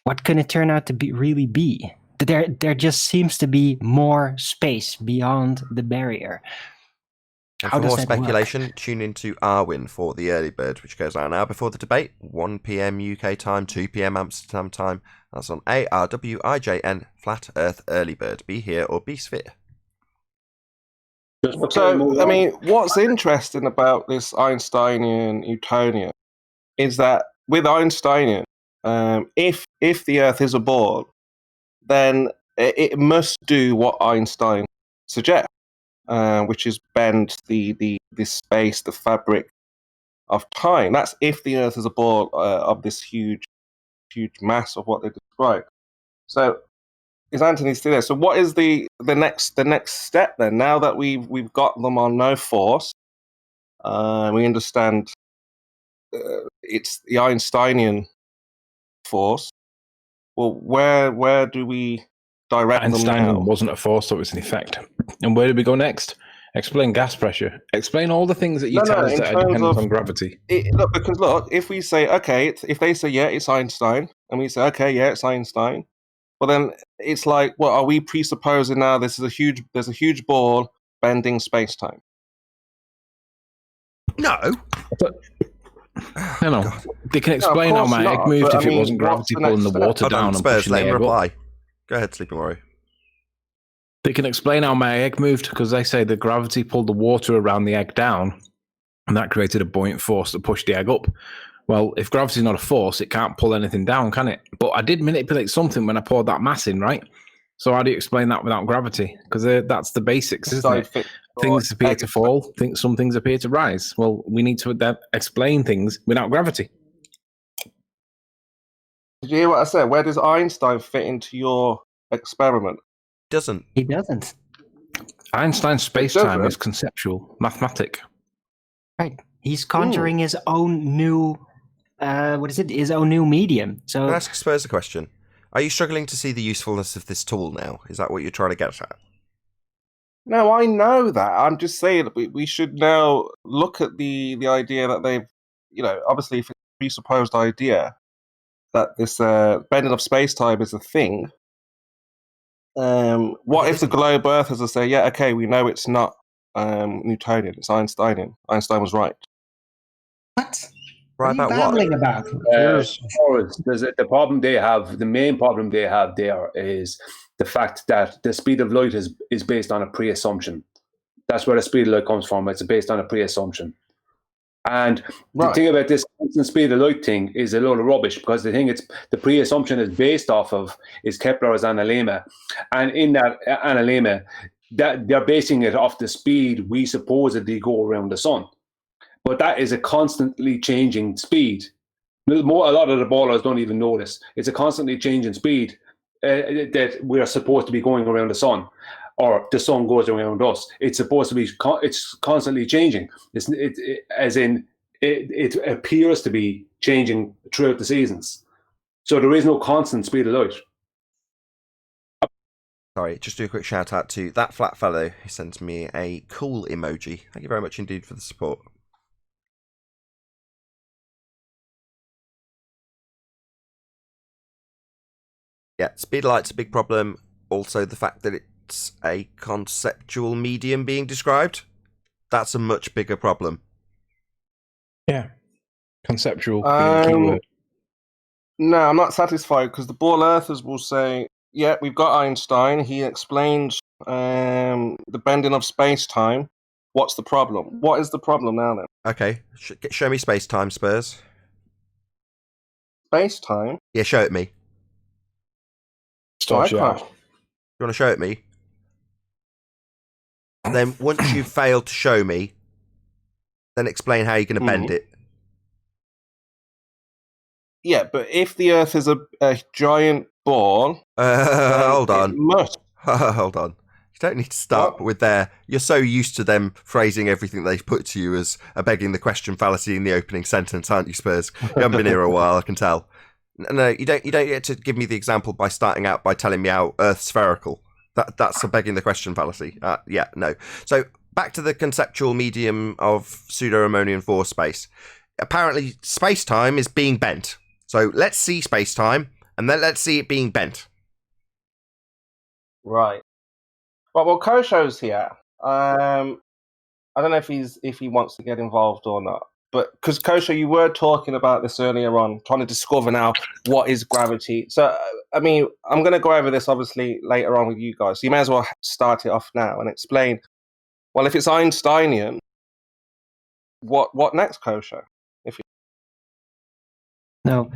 what can it turn out to really be? There just seems to be more space beyond the barrier. And for more speculation, tune into Arwin for the early bird, which goes out an hour before the debate, 1 p.m. UK time, 2 p.m. Amsterdam time. That's on ARWIJN, Flat Earth Early Bird. Be here or be sphere. So, I mean, what's interesting about this Einsteinian Newtonian is that with Einsteinian, if the Earth is a ball, then it must do what Einstein suggests. Which is bend the space, the fabric of time. That's if the Earth is a ball of this huge mass of what they describe. So is Anthony still there? So what is the next step then? Now that we've got them on no force, we understand it's the Einsteinian force. Well, where do we direct Einstein them now? wasn't a force, so it was an effect. And where do we go next? Explain gas pressure. Explain all the things that you tell us that are dependent on gravity. Look, if we say, okay, if they say, yeah, it's Einstein, and we say, okay, yeah, it's Einstein, well, then it's like, well, are we presupposing now there's a huge ball bending space-time? No. No. They can explain how my egg moved if it wasn't gravity pulling the water down and pushing the egg up. Go ahead, Sleeping Warrior. They can explain how my egg moved because they say the gravity pulled the water around the egg down and that created a buoyant force that pushed the egg up. Well, if gravity's not a force, it can't pull anything down, can it? But I did manipulate something when I poured that mass in, right? So how do you explain that without gravity? Because that's the basics, isn't it? Things appear to fall, some things appear to rise. Well, we need to explain things without gravity. Did you hear what I said? Where does Einstein fit into your experiment? He doesn't. Einstein's space-time is conceptual, mathematic. Right. He's conjuring his own new, his own new medium. So Can I ask Spurs a question? Are you struggling to see the usefulness of this tool now? Is that what you're trying to get at? No, I know that. I'm just saying that we should now look at the idea that they've, obviously if it's a presupposed idea that this bending of space-time is a thing, what if the globe earthers will say, yeah, okay, we know it's not Newtonian, it's Einsteinian. Einstein was right. What? Right What are you about babbling about? The problem they have, the main problem they have there is the fact that the speed of light is based on a pre-assumption. That's where the speed of light comes from. It's based on a pre-assumption. And the thing about this constant speed of light thing is a load of rubbish, because the pre-assumption is based off of is Kepler's analemma. And in that analemma, that they're basing it off the speed we supposedly go around the sun. But that is a constantly changing speed. A lot of the ballers don't even know this. It's a constantly changing speed that we're supposed to be going around the sun, or the sun goes around us. It's supposed to be. It's constantly changing. It appears to be changing throughout the seasons. So there is no constant speed of light. Sorry, just do a quick shout out to that flat fellow who sent me a cool emoji. Thank you very much indeed for the support. Yeah, speed of light's a big problem. Also, the fact that it's a conceptual medium being described, that's a much bigger problem. Yeah, conceptual being a keyword. No, I'm not satisfied, because the ball earthers will say, yeah, we've got Einstein. He explains the bending of space-time. What's the problem? What is the problem now, then? Okay, show me space-time, Spurs. Space-time? Yeah, show it me. You want to show it me? Then once you've failed to show me, then explain how you're going to bend it. Yeah, but if the Earth is a giant ball... hold on. Hold on. You don't need to start with there. You're so used to them phrasing everything they've put to you as a begging the question fallacy in the opening sentence, aren't you, Spurs? You haven't been here a while, I can tell. No, you don't get to give me the example by starting out by telling me how Earth's spherical. That's a begging the question fallacy. Yeah, no. So back to the conceptual medium of pseudo-Riemannian force space. Apparently, space-time is being bent. So let's see space-time, and then let's see it being bent. Right. Well, Kosho's here. I don't know if he wants to get involved or not. But because Kosho, you were talking about this earlier on, trying to discover now what is gravity. So, I mean, I'm going to go over this obviously later on with you guys. So you may as well start it off now and explain. Well, if it's Einsteinian, what next, Kosho? No,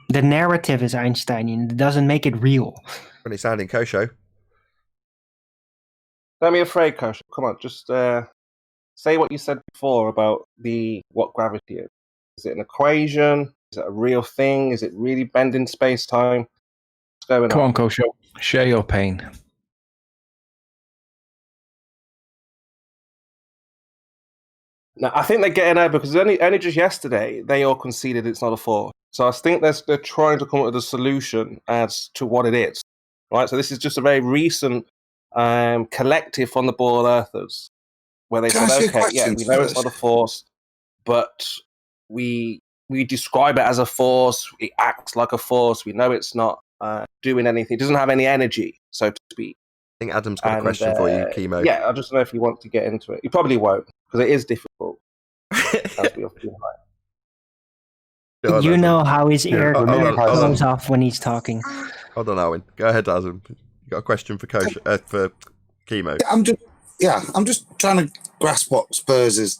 the narrative is Einsteinian. It doesn't make it real. Funny sounding, Kosho. Don't be afraid, Kosho. Come on, just say what you said before about what gravity is. Is it an equation? Is it a real thing? Is it really bending space-time? What's going on? Come on, Kosho. Share your pain. No, I think they're getting out because only just yesterday they all conceded it's not a force. So I think they're trying to come up with a solution as to what it is. Right. So this is just a very recent collective from the ball earthers where they said, okay, yeah, we know it's not a force, but we describe it as a force. It acts like a force. We know it's not doing anything. It doesn't have any energy, so to speak. I think Adam's got a question for you, Chemo. Yeah, I just don't know if he wants to get into it. He probably won't, because it is difficult. As we often You know how his ear goes off when he's talking. Hold on, Owen. Go ahead, Adam. You got a question for for Chemo? I'm just trying to grasp what Spurs is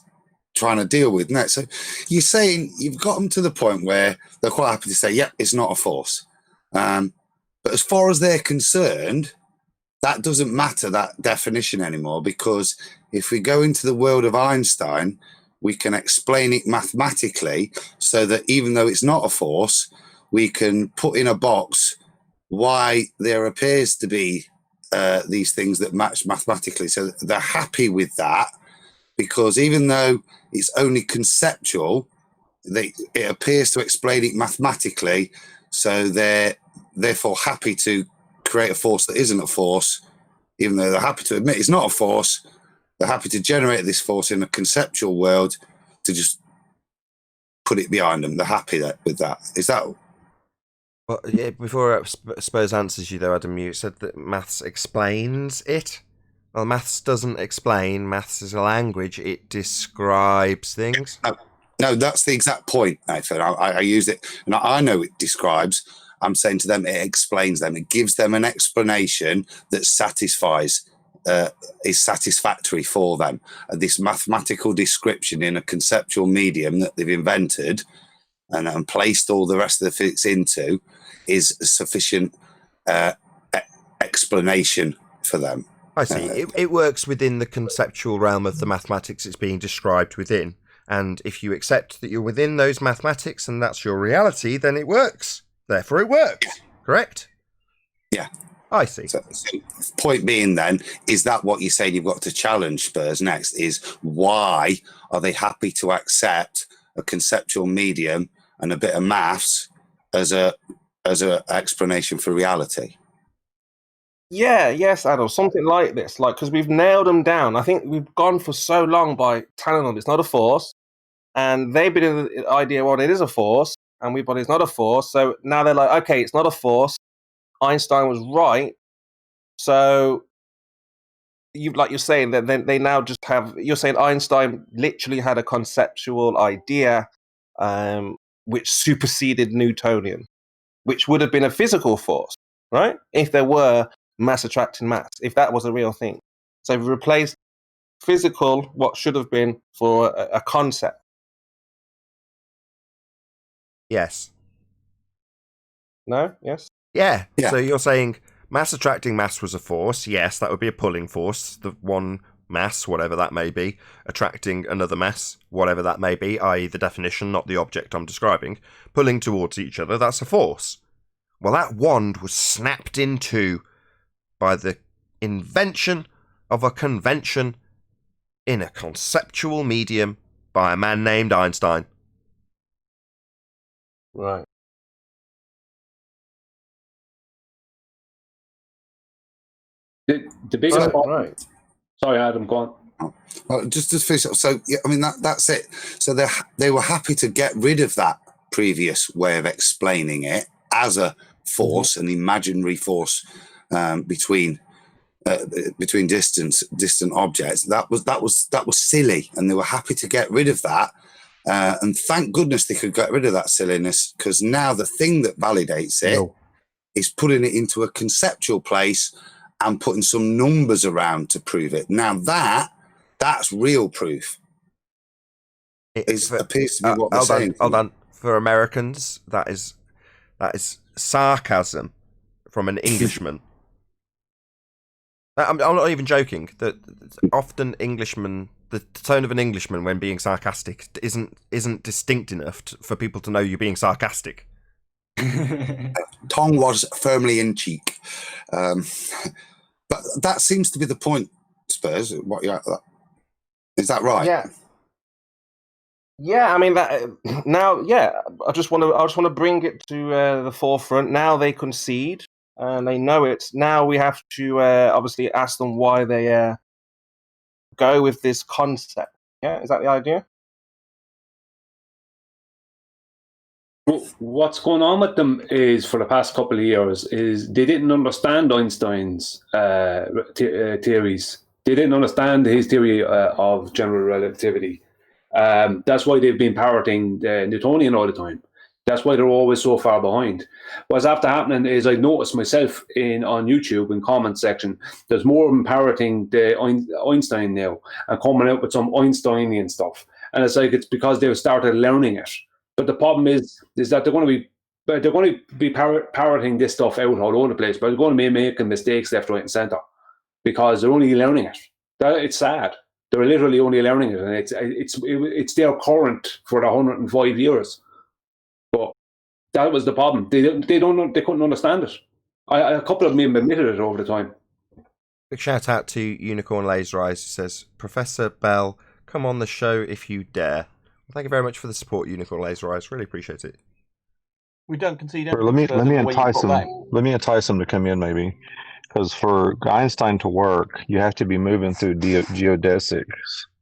trying to deal with next. So you're saying you've got them to the point where they're quite happy to say, "Yep, it's not a force." But as far as they're concerned, that doesn't matter, that definition anymore, because if we go into the world of Einstein, we can explain it mathematically so that even though it's not a force, we can put in a box why there appears to be these things that match mathematically. So they're happy with that, because even though it's only conceptual, it appears to explain it mathematically. So they're therefore happy to create a force that isn't a force, even though they're happy to admit it's not a force. They're happy to generate this force in a conceptual world to just put it behind them. They're happy with that. Is that? Well, yeah, before Spurs answers you, though, Adam, you said that maths explains it. Well, maths doesn't explain. Maths is a language. It describes things. No, that's the exact point, Nathan. I use it, and I know it describes. I'm saying to them, it explains them. It gives them an explanation that satisfies, is satisfactory for them. This mathematical description in a conceptual medium that they've invented and placed all the rest of the physics into is a sufficient explanation for them. I see. It works within the conceptual realm of the mathematics it's being described within. And if you accept that you're within those mathematics and that's your reality, then it works. Therefore, it works. Correct? Yeah. I see. So point being then, is that what you're saying you've got to challenge Spurs next, is why are they happy to accept a conceptual medium and a bit of maths as a explanation for reality? Yeah, yes, Adol, something like this, because we've nailed them down. I think we've gone for so long by telling them it's not a force, and they've been in the idea, well, it is a force, and we've got it's not a force. So now they're like, okay, it's not a force. Einstein was right. So you're saying that they now just have. You're saying Einstein literally had a conceptual idea, which superseded Newtonian, which would have been a physical force, right? If there were mass attracting mass, if that was a real thing. So we've replaced physical, what should have been, for a concept. Yes. No? Yes? Yeah. So you're saying mass attracting mass was a force. Yes, that would be a pulling force. The one mass, whatever that may be, attracting another mass, whatever that may be, i.e. the definition, not the object I'm describing, pulling towards each other, that's a force. Well, that wand was snapped in two by the invention of a convention in a conceptual medium by a man named Einstein. Right. The biggest problem. Right. Sorry, Adam, go on. Just to finish up. So, yeah, I mean, that's it. So they were happy to get rid of that previous way of explaining it as a force, an imaginary force between distant objects. That was silly, and they were happy to get rid of that. And thank goodness they could get rid of that silliness, because now the thing that validates it is putting it into a conceptual place and putting some numbers around to prove it. Now that's real proof. It appears to be what they're saying. Hold on. For Americans, that is sarcasm from an Englishman. I'm not even joking. That often Englishmen, the tone of an Englishman when being sarcastic isn't distinct enough for people to know you're being sarcastic. Tongue was firmly in cheek. But that seems to be the point, Spurs. What you're at that. Is that right? Yeah. Yeah, I mean that now. Yeah, I just want to bring it to the forefront. Now they concede, and they know it. Now we have to obviously ask them why they go with this concept. Yeah, is that the idea? What's going on with them is, for the past couple of years, is they didn't understand Einstein's theories. They didn't understand his theory of general relativity. That's why they've been parroting the Newtonian all the time. That's why they're always so far behind. What's after happening is, I noticed myself on YouTube in comment section, there's more of them parroting the Einstein now and coming out with some Einsteinian stuff. And it's like it's because they've started learning it. But the problem is that they're going to be parroting this stuff out all over the place, but they're going to be making mistakes left, right, and centre because they're only learning it. It's sad. They're literally only learning it, and it's their current for the 105 years. But that was the problem. They couldn't understand it. A couple of them admitted it over the time. Big shout out to Unicorn Laser Eyes, who says, Professor Bell, come on the show if you dare. Thank you very much for the support, Unicorn Laser Eyes. Really appreciate it. We don't concede Or anything. let me further than the way you entice put them. that. Let me entice them to come in, maybe, because for Einstein to work, you have to be moving through geodesics.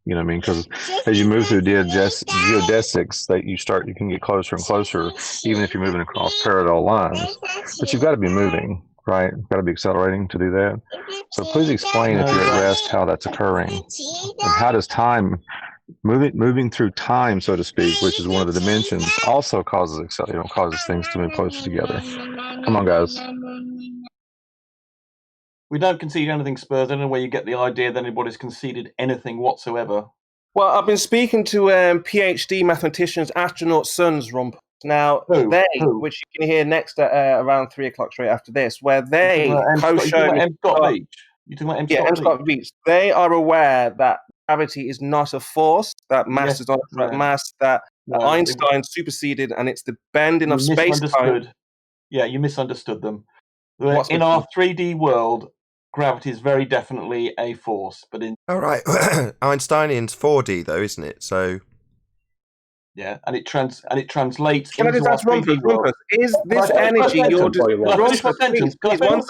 You know what I mean? Because as you move through geodesics, that you can get closer and closer, even if you're moving across parallel lines. But you've got to be moving, right? You've got to be accelerating to do that. So please explain, if you're at rest, how that's occurring, and how does time moving through time, so to speak, which is one of the dimensions, also causes things to move closer together. Come on, guys. We don't concede anything, Spurs. I don't know where you get the idea that anybody's conceded anything whatsoever. Well, I've been speaking to PhD mathematicians, astronaut sons, Rump. Now, Who? Which you can hear next at around 3 o'clock straight after this, where they You're talking co-show... about M. Scott Beach? You're talking about M. Scott M. Scott Beach. They are aware that gravity is not a force, that mass is not a direct mass, that Einstein superseded, and it's the bending of space-time. Yeah, you misunderstood them. In our 3D world, gravity is very definitely a force, but in all right, Einsteinian's 4D though, isn't it? So yeah, and it translates. Can I just ask Rumpus? Is this energy you're just... Can I finish my sentence? One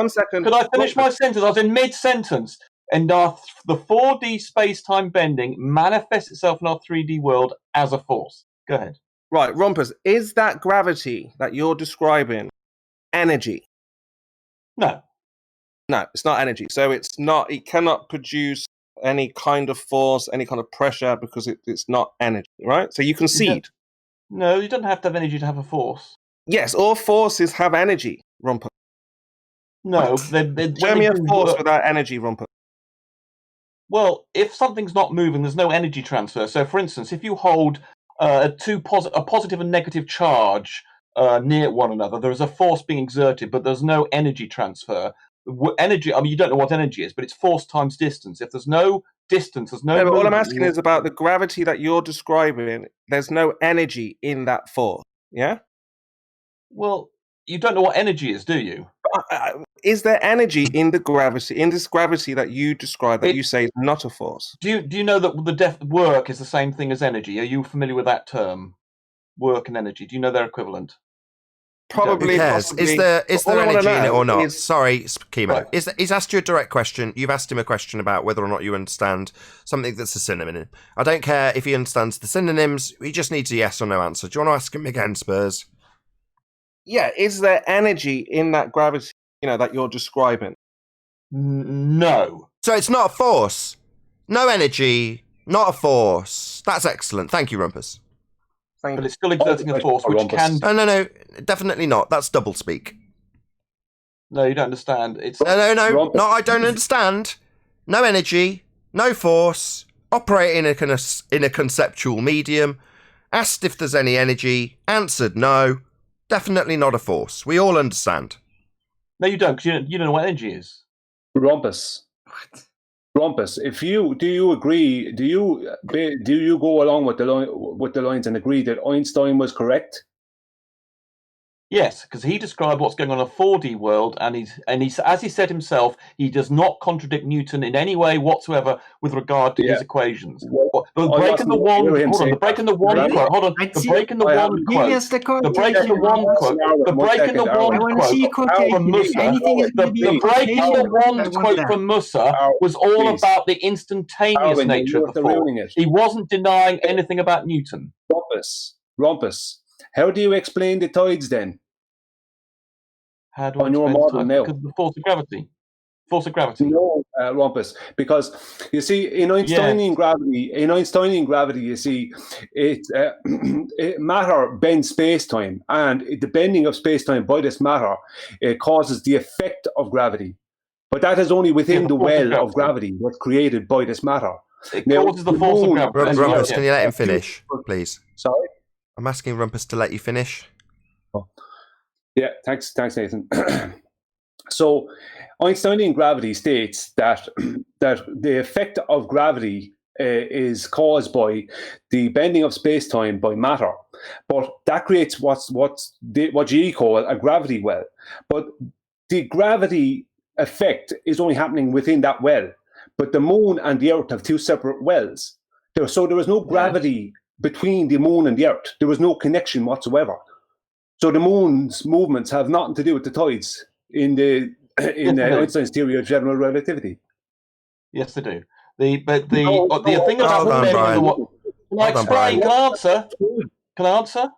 second. Could I finish my sentence? I was in mid-sentence. And the 4D space-time bending manifests itself in our 3D world as a force. Go ahead. Right, Rumpus, is that gravity that you're describing energy? No. No, it's not energy. So it cannot produce any kind of force, any kind of pressure, because it's not energy, right? So you concede. No, you don't have to have energy to have a force. Yes, all forces have energy, Rumpus. No. Show me a force without energy, Rumpus. Well, if something's not moving, there's no energy transfer. So, for instance, if you hold a positive and negative charge near one another, there is a force being exerted, but there's no energy transfer. Energy, I mean, you don't know what energy is, but it's force times distance. If there's no distance, there's no... No, but all I'm asking is about the gravity that you're describing. There's no energy in that force, yeah? Well, you don't know what energy is, do you? Is there energy in this gravity that you describe, that you say is not a force? Do you know that work is the same thing as energy? Are you familiar with that term? Work and energy. Do you know their equivalent? Probably. Who cares? Possibly. Is there energy in it or not? Sorry, Chemo. Right. He's asked you a direct question. You've asked him a question about whether or not you understand something that's a synonym. I don't care if he understands the synonyms. He just needs a yes or no answer. Do you want to ask him again, Spurs? Yeah, is there energy in that gravity, that you're describing? No. So it's not a force. No energy, not a force. That's excellent. Thank you, Rumpus. But it's still exerting a force, which can... No, definitely not. That's doublespeak. No, you don't understand. It's No, I don't understand. No energy, no force, operating in a conceptual medium, asked if there's any energy, answered no. Definitely not a force. We all understand. No, you don't, because you don't know what energy is. Rumpus. Rumpus, do you agree? Do you go along with the lines and agree that Einstein was correct? Yes, because he described what's going on in a 4D world, and he's as he said himself, he does not contradict Newton in any way whatsoever with regard to his equations. The breaking the wand quote. The breaking the wand quote from Musa was all about the instantaneous nature of the force. He wasn't denying anything about Newton. Rumpus. How do you explain the tides then? How do I on your model now? Because of the force of gravity. Force of gravity. No, Rumpus. Because you see, in Einsteinian gravity, you see, matter bends space-time, and the bending of space-time by this matter causes the effect of gravity. But that is only within the well of gravity that's created by this matter. It causes the force of gravity. Rumpus, can you let him finish, please? Sorry? I'm asking Rumpus to let you finish. Oh. Yeah, thanks, Nathan. So, Einsteinian gravity states that the effect of gravity is caused by the bending of space-time by matter, but that creates what you call a gravity well. But the gravity effect is only happening within that well. But the moon and the Earth have two separate wells. So there is no gravity between the moon and the Earth. There was no connection whatsoever. So the moon's movements have nothing to do with the tides in Einstein's theory of general relativity. Yes, they do. The thing about bending the wand. Can I explain? Can I answer? Can I answer?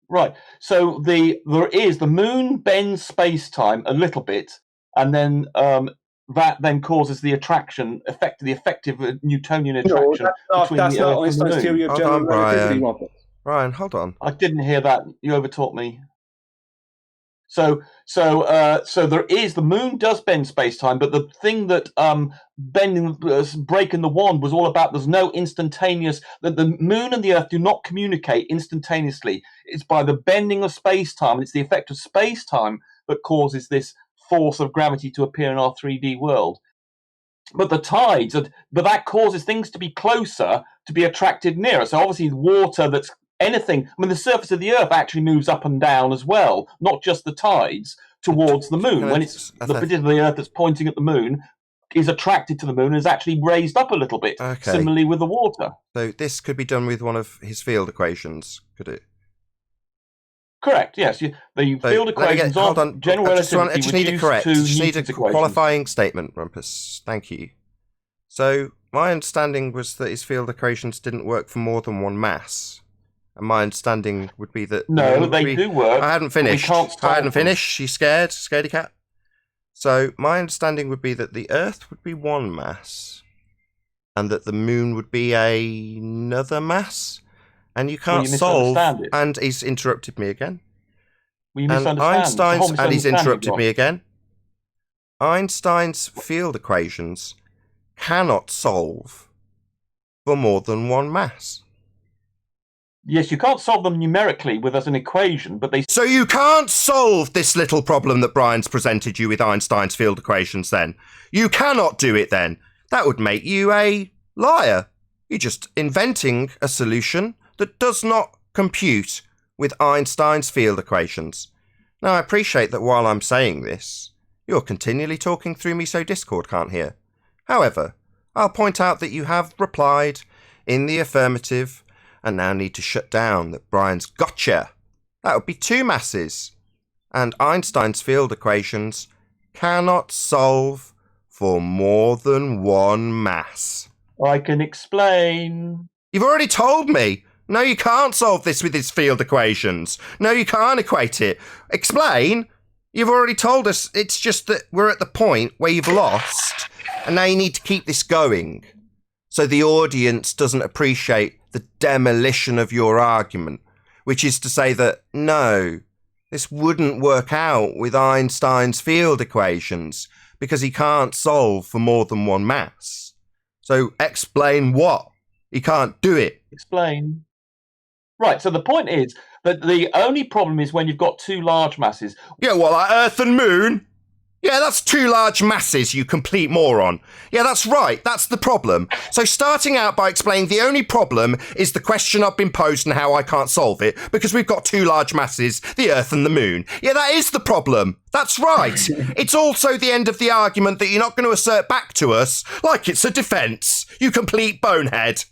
Right. So the moon bends space-time a little bit, and then that then causes the attraction, the effective Newtonian attraction between the Earth and the moon. Einstein's theory of general relativity. Ryan, hold on. I didn't hear that. You overtaught me. So the moon does bend space-time, but the thing that breaking the wand was all about, there's no instantaneous, that the moon and the Earth do not communicate instantaneously. It's by the bending of space-time, and it's the effect of space-time that causes this force of gravity to appear in our 3D world. But the tides, but that causes things to be closer, to be attracted nearer. So obviously water that's anything, I mean, the surface of the Earth actually moves up and down as well, not just the tides, towards the moon. When it's the bit of the Earth that's pointing at the moon is attracted to the moon and is actually raised up a little bit, similarly with the water. So this could be done with one of his field equations, could it? Correct, yes. The field equations of general relativity I just need a correct. Just need a qualifying statement, Rumpus. Thank you. So my understanding was that his field equations didn't work for more than one mass. And my understanding would be that... No, they do work. I hadn't finished. She's scared. Scaredy cat. So my understanding would be that the Earth would be one mass. And that the moon would be another mass. And you can't solve... And he's interrupted me again. Well, you misunderstand. And he's interrupted me again. Einstein's field equations cannot solve for more than one mass. Yes, you can't solve them numerically as an equation, but they... So you can't solve this little problem that Brian's presented you with Einstein's field equations then? You cannot do it then? That would make you a liar. You're just inventing a solution that does not compute with Einstein's field equations. Now, I appreciate that while I'm saying this, you're continually talking through me so Discord can't hear. However, I'll point out that you have replied in the affirmative and now need to shut down that Brian's gotcha. That would be two masses. And Einstein's field equations cannot solve for more than one mass. I can explain. You've already told me. No, you can't solve this with his field equations. No, you can't equate it. Explain. You've already told us. It's just that we're at the point where you've lost, and now you need to keep this going so the audience doesn't appreciate the demolition of your argument, which is to say that, no, this wouldn't work out with Einstein's field equations because he can't solve for more than one mass. So explain what? He can't do it. Explain. Right, so the point is that the only problem is when you've got two large masses. Yeah, well, like Earth and Moon? Yeah, that's two large masses, you complete moron. Yeah, that's right, that's the problem. So starting out by explaining the only problem is the question I've been posed and how I can't solve it, because we've got two large masses, the Earth and the Moon. Yeah, that is the problem. That's right. It's also the end of the argument that you're not going to assert back to us like it's a defence, you complete bonehead.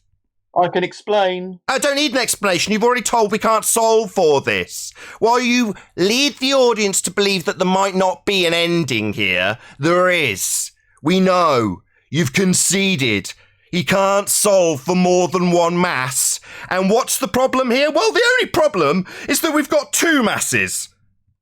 I can explain. I don't need an explanation. You've already told we can't solve for this. While you lead the audience to believe that there might not be an ending here, there is. We know. You've conceded. He can't solve for more than one mass. And what's the problem here? Well, the only problem is that we've got two masses.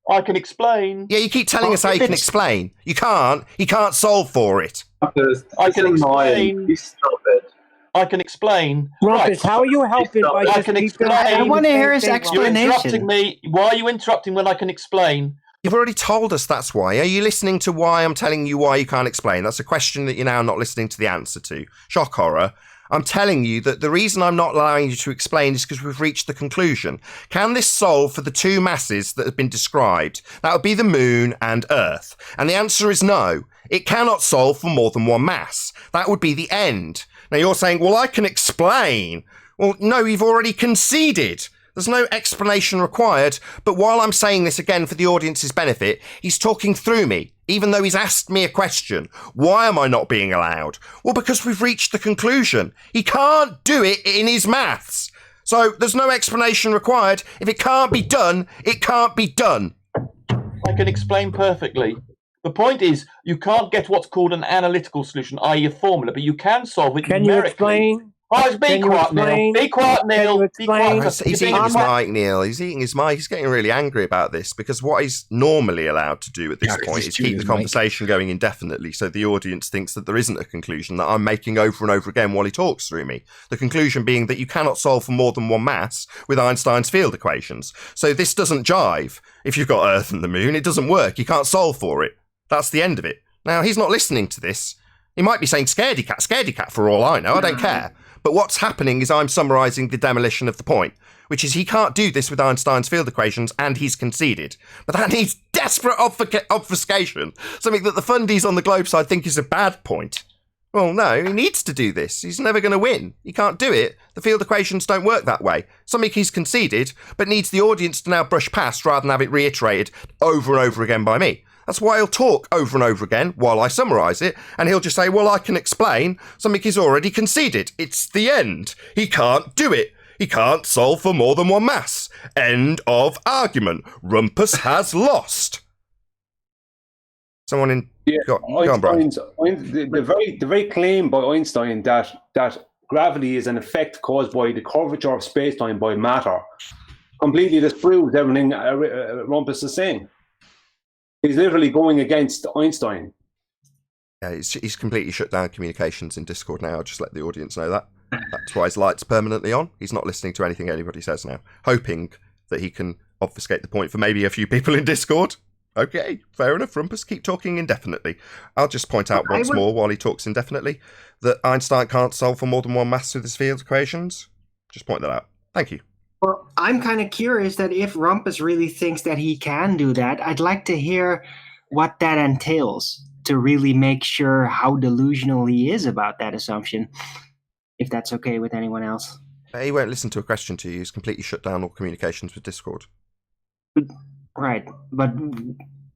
I can explain. Yeah, you keep telling us how you can explain. You can't. He can't solve for it. I can explain. Stop it. I can explain. Rumpus, how are you helping by I just can keeping explain. saying I want to the hear same his thing? You're explanation. interrupting me. Why are you interrupting when I can explain? You've already told us that's why. Are you listening to why I'm telling you why you can't explain? That's a question that you're now not listening to the answer to. Shock horror. I'm telling you that the reason I'm not allowing you to explain is because we've reached the conclusion. Can this solve for the two masses that have been described? That would be the Moon and Earth. And the answer is no. It cannot solve for more than one mass. That would be the end. Now you're saying, well, I can explain. Well, no, you've already conceded. There's no explanation required. But while I'm saying this again for the audience's benefit, he's talking through me, even though he's asked me a question. Why am I not being allowed? Well, because we've reached the conclusion. He can't do it in his maths. So there's no explanation required. If it can't be done, it can't be done. I can explain perfectly. The point is, you can't get what's called an analytical solution, i.e. a formula, but you can solve it Can you numerically. explain? Oh, be quiet, Neil. Be quiet, Neil. Be quiet. He's eating his mic, Neil. He's eating his mic. He's getting really angry about this because what he's normally allowed to do at this point is keep the conversation going indefinitely so the audience thinks that there isn't a conclusion that I'm making over and over again while he talks through me. The conclusion being that you cannot solve for more than one mass with Einstein's field equations. So this doesn't jive. If you've got Earth and the Moon, it doesn't work. You can't solve for it. That's the end of it. Now, he's not listening to this. He might be saying scaredy cat for all I know. I don't care. But what's happening is I'm summarising the demolition of the point, which is he can't do this with Einstein's field equations, and he's conceded. But that needs desperate obfuscation, something that the fundies on the globe side think is a bad point. Well, no, he needs to do this. He's never going to win. He can't do it. The field equations don't work that way. Something he's conceded, but needs the audience to now brush past rather than have it reiterated over and over again by me. That's why he'll talk over and over again while I summarise it, and he'll just say, well, I can explain something he's already conceded. It's the end. He can't do it. He can't solve for more than one mass. End of argument. Rumpus has lost. Someone in... Yeah, go on, Brian. The very claim by Einstein that gravity is an effect caused by the curvature of space-time by matter completely disproves everything Rumpus is saying. He's literally going against Einstein. Yeah, he's completely shut down communications in Discord now. I'll just let the audience know that. That's why his light's permanently on. He's not listening to anything anybody says now, hoping that he can obfuscate the point for maybe a few people in Discord. Okay, fair enough, Rumpus. Keep talking indefinitely. I'll just point out once more while he talks indefinitely that Einstein can't solve for more than one mass with his field equations. Just point that out. Thank you. Well, I'm kind of curious that if Rumpus really thinks that he can do that, I'd like to hear what that entails to really make sure how delusional he is about that assumption, if that's okay with anyone else. He won't listen to a question to you. He's completely shut down all communications with Discord. Right, but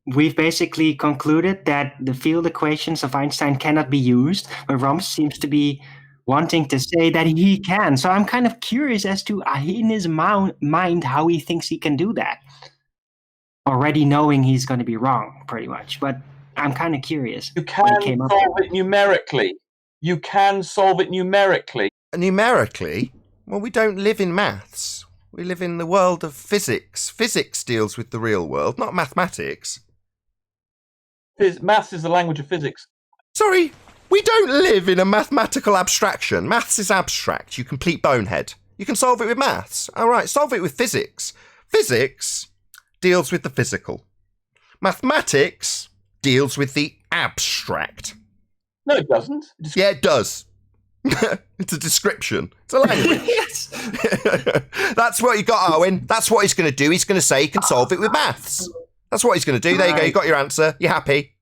we've basically concluded that the field equations of Einstein cannot be used, but Rumpus seems to be wanting to say that he can. So I'm kind of curious as to, in his mind, how he thinks he can do that. Already knowing he's going to be wrong, pretty much. But I'm kind of curious. You can solve it numerically. You can solve it numerically. Numerically? Well, we don't live in maths. We live in the world of physics. Physics deals with the real world, not mathematics. Maths is the language of physics. Sorry, we don't live in a mathematical abstraction. Maths is abstract, you complete bonehead. You can solve it with maths. All right, solve it with physics. Physics deals with the physical. Mathematics deals with the abstract. No, it doesn't. Yeah, it does. It's a description. It's a language. Yes. That's what you got, Owen. That's what he's going to do. He's going to say he can solve it with maths. That's what he's going to do. There you go. You got your answer. You're happy.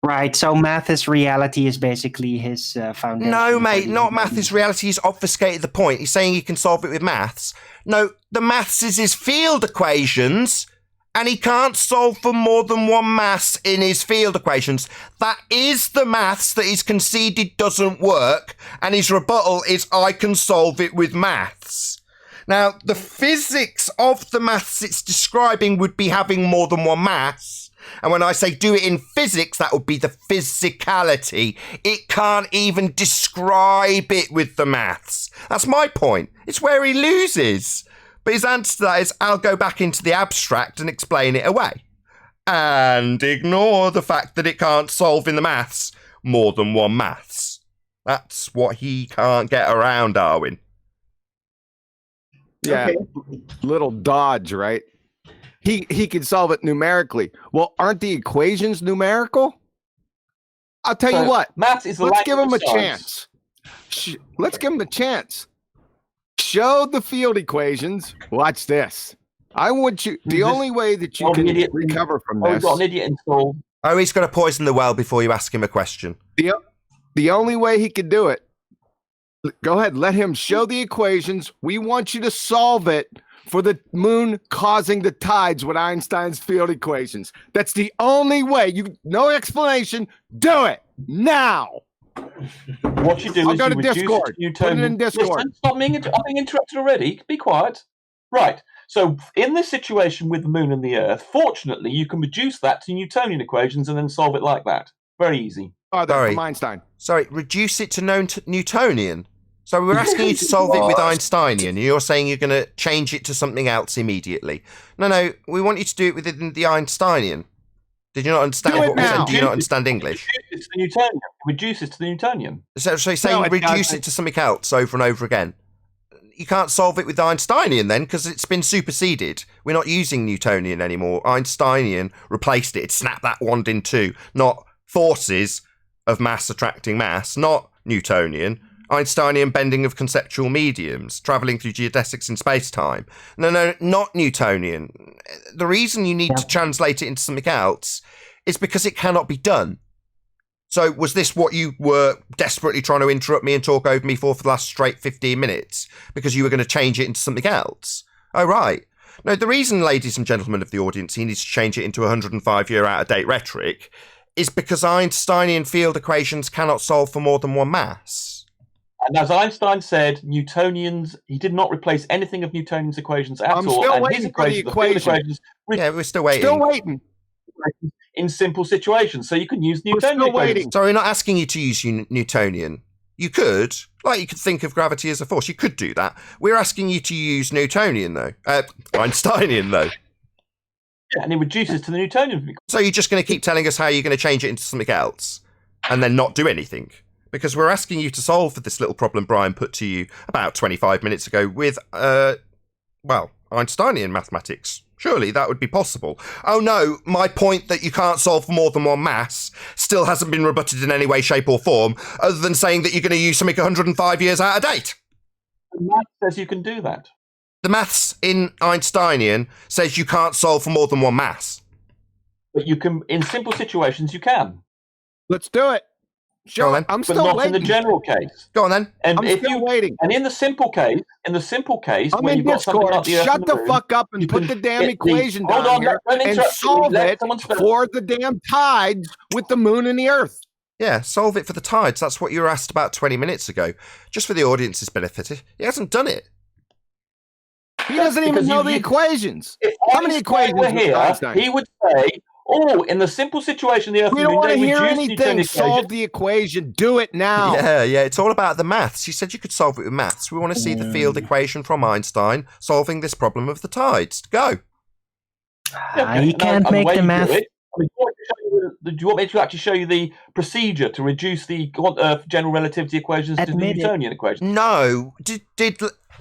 Right, so math is reality is basically his foundation. No, mate, not math is reality. He's obfuscated the point. He's saying he can solve it with maths. No, the maths is his field equations, and he can't solve for more than one mass in his field equations. That is the maths that he's conceded doesn't work, and his rebuttal is, I can solve it with maths. Now, the physics of the maths it's describing would be having more than one mass. And when I say do it in physics, that would be the physicality. It can't even describe it with the maths. That's my point. It's where he loses. But his answer to that is, I'll go back into the abstract and explain it away. And ignore the fact that it can't solve in the maths more than one maths. That's what he can't get around, Darwin. Yeah, okay. Little dodge, right? He can solve it numerically. Well, aren't the equations numerical? I'll tell you what. Maths is let's give him a chance. Let's give him a chance. Show the field equations. Watch this. I want you. The only way that you can recover from this. We've got an idiot installed. Oh, he's got to poison the well before you ask him a question. The only way he can do it. Go ahead. Let him show the equations. We want you to solve it for the moon causing the tides with Einstein's field equations. That's the only way. No explanation. Do it now. What you do I'll is go you to reduce Discord. it to Put it in Newtonian. Discord. Listen, stop being, I'm being interrupted already. Be quiet. Right. So in this situation with the moon and the Earth, fortunately, you can reduce that to Newtonian equations and then solve it like that. Very easy. Oh, that's Sorry. from Einstein. Sorry, reduce it to Newtonian. So we're asking you to solve it with Einsteinian. You're saying you're going to change it to something else immediately. No, we want you to do it within the Einsteinian. Did you not understand what we said? Do you not understand English? Reduce it to the Newtonian. Reduce it to the Newtonian. So say reduce it to something else over and over again. You can't solve it with Einsteinian then, because it's been superseded. We're not using Newtonian anymore. Einsteinian replaced it. It snapped that wand in two. Not forces of mass attracting mass, not Newtonian. Einsteinian bending of conceptual mediums, travelling through geodesics in space-time. No, not Newtonian. The reason you need to translate it into something else is because it cannot be done. So was this what you were desperately trying to interrupt me and talk over me for the last straight 15 minutes? Because you were going to change it into something else? Oh, right. No, the reason, ladies and gentlemen of the audience, he needs to change it into 105-year out-of-date rhetoric is because Einsteinian field equations cannot solve for more than one mass. And as Einstein said, Newtonians, he did not replace anything of Newtonian's equations at all. Still and waiting his for the field equation. equations Yeah, we're still waiting. Still waiting. in simple situations. So you can use Newtonian still equations. waiting. So we're not asking you to use Newtonian. You could, like you could think of gravity as a force. You could do that. We're asking you to use Newtonian, though. Einsteinian, though. Yeah, and it reduces to the Newtonian. So you're just going to keep telling us how you're going to change it into something else and then not do anything? Because we're asking you to solve for this little problem Brian put to you about 25 minutes ago with, Einsteinian mathematics. Surely that would be possible. Oh no, my point that you can't solve for more than one mass still hasn't been rebutted in any way, shape or form, other than saying that you're going to use something 105 years out of date. The math says you can do that. The maths in Einsteinian says you can't solve for more than one mass. But you can, in simple situations, you can. Let's do it. Go on then. I'm But still not waiting. in the general case. Go on then. And I'm if still you waiting. and in the simple case, I'm when in you've got something Discord. like the Earth Shut and the Moon, fuck up and you put can the damn get equation hold down on, here don't and interrupt me. solve Let it someone finish. for the damn tides with the moon and the earth. Yeah, solve it for the tides. That's what you were asked about 20 minutes ago. Just for the audience's benefit, he hasn't done it. He doesn't even Because know the you- equations. If How many Einstein equations were does here, Einstein? he would say, "Oh, in the simple situation, the Earth We and don't Moon want to don't hear reduce anything. Newtonian Solve equation." the equation. Do it now. Yeah, it's all about the maths. You said you could solve it with maths. We want to see the field equation from Einstein solving this problem of the tides. Go. You can't make the math. Do you want me to actually show you the procedure to reduce the general relativity equations to the Admit it. Newtonian equation? No. Did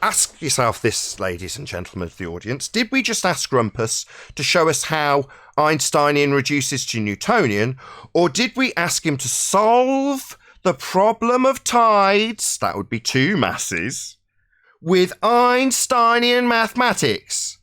ask yourself this, ladies and gentlemen of the audience. Did we just ask Rumpus to show us how Einsteinian reduces to Newtonian, or did we ask him to solve the problem of tides, that would be two masses, with Einsteinian mathematics?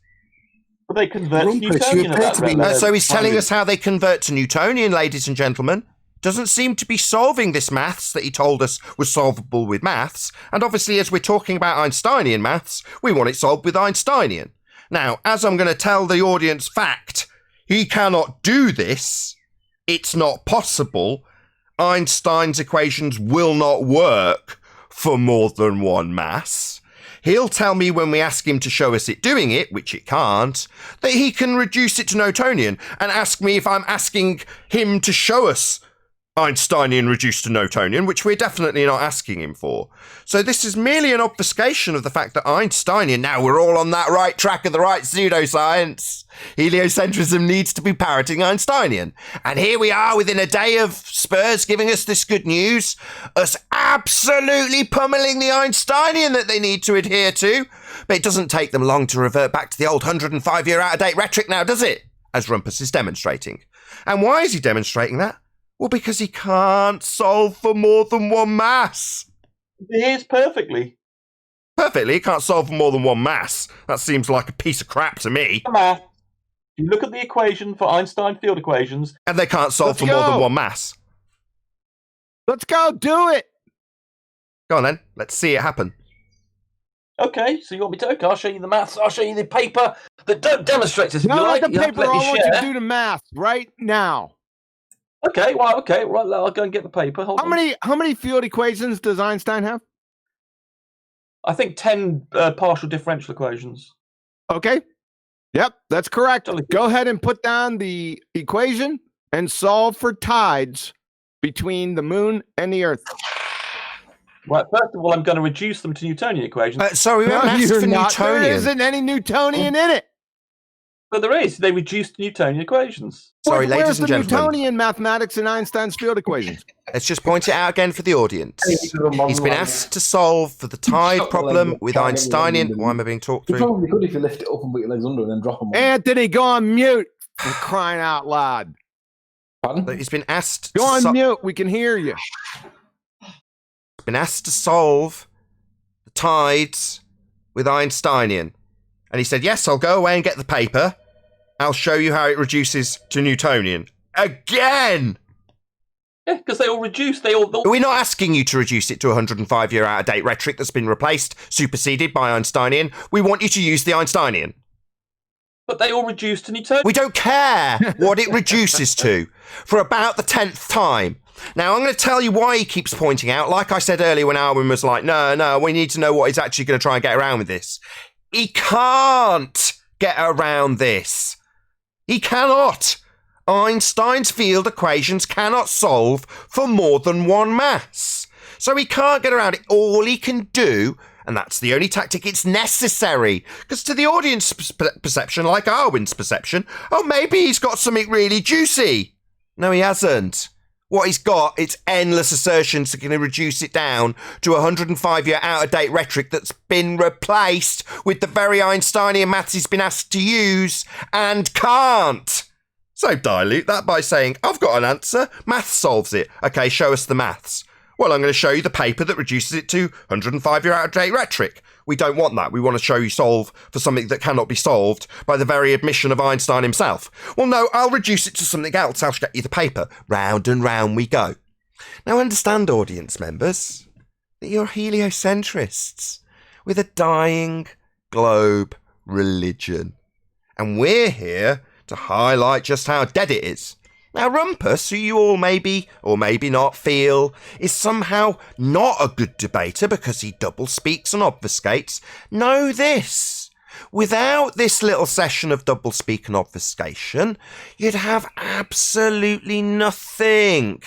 But they convert to Rumpus, you Newtonian appear at to that be level. So he's telling Fine. us how they convert to Newtonian, ladies and gentlemen. Doesn't seem to be solving this maths that he told us was solvable with maths. And obviously, as we're talking about Einsteinian maths, we want it solved with Einsteinian. Now, as I'm going to tell the audience fact, he cannot do this. It's not possible. Einstein's equations will not work for more than one mass. He'll tell me when we ask him to show us it doing it, which it can't, that he can reduce it to Newtonian and ask me if I'm asking him to show us Einsteinian reduced to Newtonian, which we're definitely not asking him for. So this is merely an obfuscation of the fact that Einsteinian, now we're all on that right track of the right pseudoscience, heliocentrism needs to be parroting Einsteinian. And here we are within a day of Spurs giving us this good news, us absolutely pummeling the Einsteinian that they need to adhere to. But it doesn't take them long to revert back to the old 105-year out-of-date rhetoric now, does it? As Rumpus is demonstrating. And why is he demonstrating that? Well, because he can't solve for more than one mass. It is perfectly. Perfectly, he can't solve for more than one mass. That seems like a piece of crap to me. Math. You look at the equation for Einstein field equations. And they can't solve for more than one mass. Let's go. Do it. Go on then. Let's see it happen. Okay, so you want me to? Okay, I'll show you the maths. I'll show you the paper that demonstrates this. If No, you not like, the you have to paper. let me I want you to share. do the math right now. Okay, well, I'll go and get the paper. Hold on. How many field equations does Einstein have? I think 10 partial differential equations. Okay. Yep, that's correct. Go ahead and put down the equation and solve for tides between the moon and the Earth. Right, first of all, I'm going to reduce them to Newtonian equations. Sorry, we haven't asked for Newtonian. There isn't any Newtonian in it. But there is. They reduced to Newtonian equations. Sorry, ladies Where's and the gentlemen. Newtonian mathematics in Einstein's field equations? Let's just point it out again for the audience. He's been asked to solve for the tide problem with Einsteinian. Why am I being talked You through? probably could if you lift it up and put your legs under and then drop them. Anthony, go on mute. For crying out loud. Pardon? He's been asked Go on mute. We can hear you. He's been asked to solve the tides with Einsteinian. And he said, yes, I'll go away and get the paper. I'll show you how it reduces to Newtonian. Again! Yeah, because they all reduce. We're not asking you to reduce it to 105-year out-of-date rhetoric that's been replaced, superseded by Einsteinian. We want you to use the Einsteinian. But they all reduce to Newtonian. We don't care what it reduces to for about the 10th time. Now, I'm going to tell you why he keeps pointing out, like I said earlier when Alwyn was like, no, we need to know what he's actually going to try and get around with this. He can't get around this. He cannot. Einstein's field equations cannot solve for more than one mass. So he can't get around it. All he can do, and that's the only tactic, it's necessary. Because to the audience perception, like Arwen's perception, maybe he's got something really juicy. No, he hasn't. What he's got, it's endless assertions that are going to reduce it down to 105-year out-of-date rhetoric that's been replaced with the very Einsteinian maths he's been asked to use and can't. So dilute that by saying, I've got an answer, maths solves it. Okay, show us the maths. Well, I'm going to show you the paper that reduces it to 105-year out-of-date rhetoric. We don't want that. We want to show you solve for something that cannot be solved by the very admission of Einstein himself. Well, no, I'll reduce it to something else. I'll get you the paper. Round and round we go. Now, understand, audience members, that you're heliocentrists with a dying globe religion. And we're here to highlight just how dead it is. Now, Rumpus, who you all maybe or maybe not feel is somehow not a good debater because he double speaks and obfuscates, know this. Without this little session of double speak and obfuscation, you'd have absolutely nothing.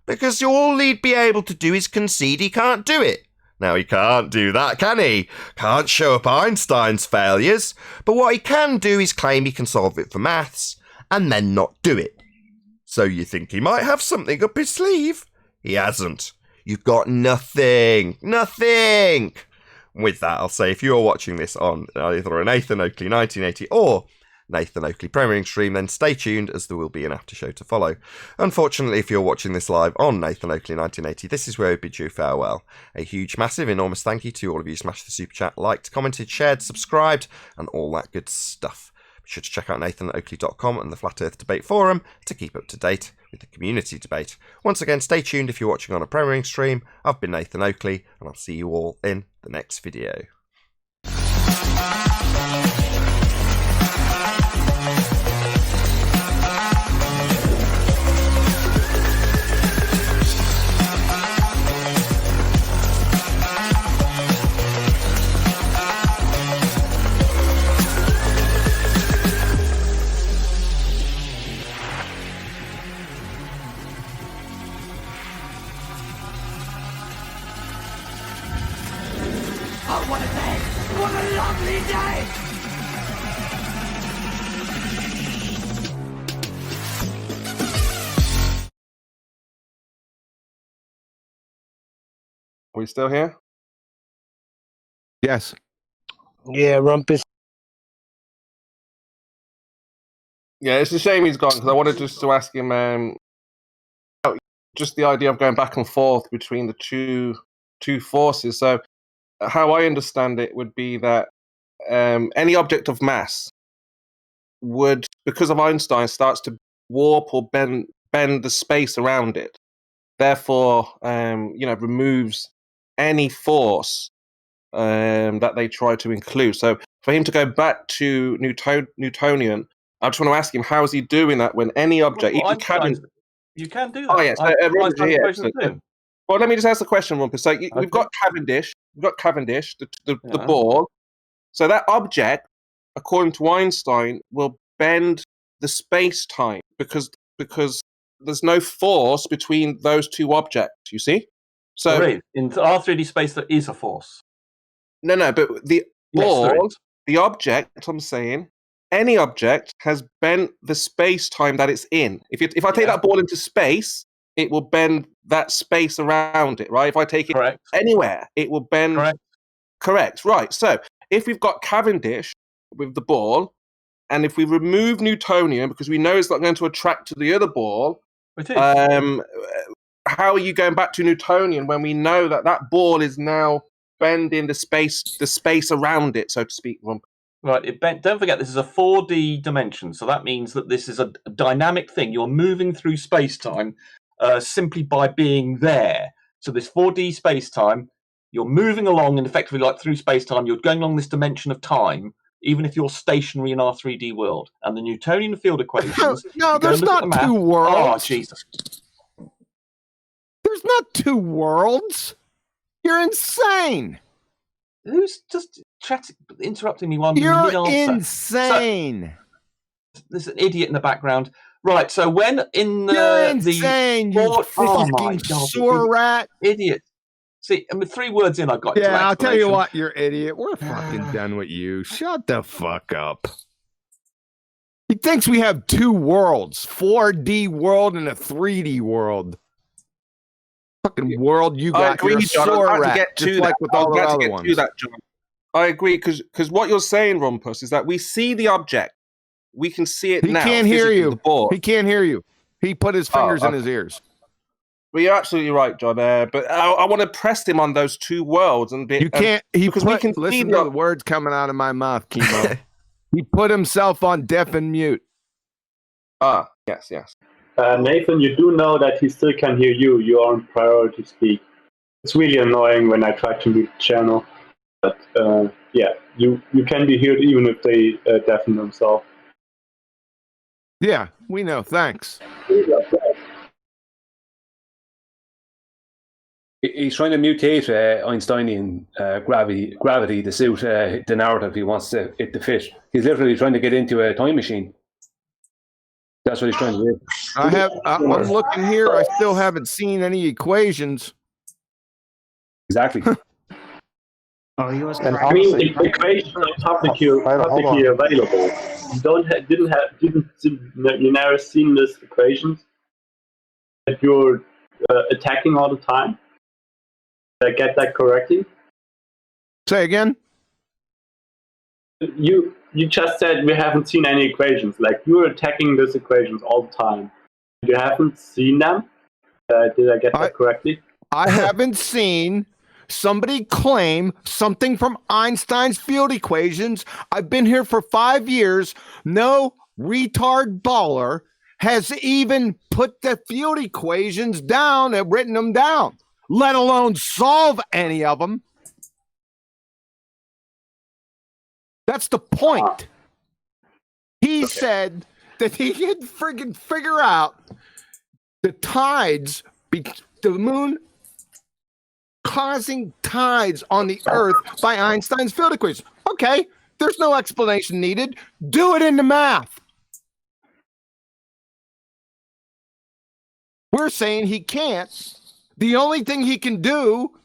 Because all he'd be able to do is concede he can't do it. Now, he can't do that, can he? Can't show up Einstein's failures. But what he can do is claim he can solve it for maths and then not do it. So you think he might have something up his sleeve? He hasn't. You've got nothing. Nothing. With that, I'll say if you're watching this on either a Nathan Oakley 1980 or Nathan Oakley premiering stream, then stay tuned as there will be an after show to follow. Unfortunately, if you're watching this live on Nathan Oakley 1980, this is where we bid you farewell. A huge, massive, enormous thank you to all of you who smashed the super chat, liked, commented, shared, subscribed, and all that good stuff. Be sure to check out nathanoakley.com and the Flat Earth Debate Forum to keep up to date with the community debate. Once again, stay tuned if you're watching on a premiering stream. I've been Nathan Oakley, and I'll see you all in the next video. Oh, what a day! What a lovely day! Are we still here? Yes. Yeah, Rumpus. Yeah, it's a shame he's gone because I wanted just to ask him just the idea of going back and forth between the two forces. So how I understand it would be that any object of mass would, because of Einstein, starts to warp or bend the space around it. Therefore, removes any force that they try to include. So for him to go back to Newtonian, I just want to ask him, how is he doing that when any object, even You can do that. Oh yes, Einstein's yeah. equations So, too. well, let me just ask the question, Rumpus. So we've got Cavendish. We've got Cavendish, the ball. So that object, according to Einstein, will bend the space-time because there's no force between those two objects. You see? So there is. In our 3D space, there is a force. No, but the ball, the object, I'm saying, any object has bent the space-time that it's in. If I take that ball into space, it will bend that space around it, right? If I take it anywhere, it will bend. Correct, right. So if we've got Cavendish with the ball, and if we remove Newtonian, because we know it's not going to attract to the other ball, how are you going back to Newtonian when we know that that ball is now bending the space around it, so to speak? Right. Don't forget, this is a 4D dimension, so that means that this is a dynamic thing. You're moving through space-time simply by being there. So this 4D space-time, you're moving along, and effectively, like through space-time, you're going along this dimension of time, even if you're stationary in our 3D world. And the Newtonian field equations... No, there's not two worlds. Oh, Jesus. There's not two worlds. You're insane. Who's just interrupting me while I'm You're mid-answer? insane. So, there's an idiot in the background. Right, so when in the... You're insane, you fucking sewer rat. Idiot. See, I mean, 3 words in, I got into Yeah, I'll tell you explanation. what, you're idiot. We're fucking done with you. Shut the fuck up. He thinks we have two worlds, 4D world and a 3D world. Fucking world you got. I agree, John. Sewer I'd like rat, to get just to like that. with all the I'd like to other get ones. to that, John. I agree, because what you're saying, Rumpus, is that we see the object. We can see it He now. can't hear physically, you. The ball. He can't hear you. He put his fingers in okay. his ears. Well, you're absolutely right, John. But I want to press him on those two worlds, and You can't. because we can see listen to the words coming out of my mouth, Kimo. He put himself on deaf and mute. Ah, yes. Nathan, you do know that he still can hear you. You are on priority speak. It's really annoying when I try to mute the channel. But yeah, you can be heard even if they deafen themselves. Yeah, we know. Thanks. He's trying to mutate Einsteinian gravity to suit the narrative he wants it to fit. He's literally trying to get into a time machine. That's what he's trying to do. I'm looking here. I still haven't seen any equations. Exactly. Oh, he was. I mean, the equations are publicly available. You never seen these equations that you're attacking all the time? Did I get that correctly? Say again. You just said we haven't seen any equations. Like, you're attacking these equations all the time. You haven't seen them? Did I get that correctly? I haven't seen somebody claim something from Einstein's field equations. I've been here for 5 years. No retard baller has even put the field equations down and written them down, let alone solve any of them. That's the point. He said that he could friggin' figure out the tides, the moon causing tides on the earth by Einstein's field equations. Okay, there's no explanation needed. Do it in the math. We're saying he can't. The only thing he can do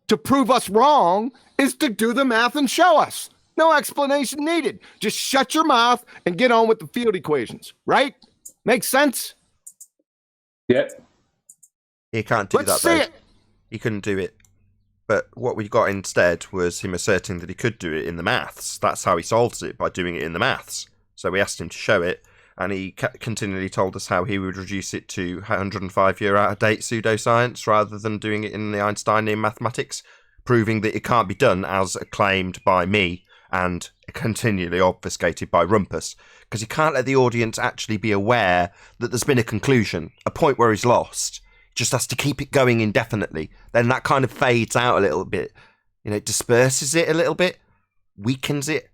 to prove us wrong is to do the math and show us. No explanation needed. Just shut your mouth and get on with the field equations, right? Makes sense? Yeah. He can't do Let's that, see though. it. He couldn't do it. But what we got instead was him asserting that he could do it in the maths. That's how he solves it, by doing it in the maths. So we asked him to show it, and he continually told us how he would reduce it to 105-year out-of-date pseudoscience rather than doing it in the Einsteinian mathematics, proving that it can't be done as claimed by me and continually obfuscated by Rumpus, because he can't let the audience actually be aware that there's been a conclusion, a point where he's lost. He just has to keep it going indefinitely. Then that kind of fades out a little bit. You know, disperses it a little bit, weakens it.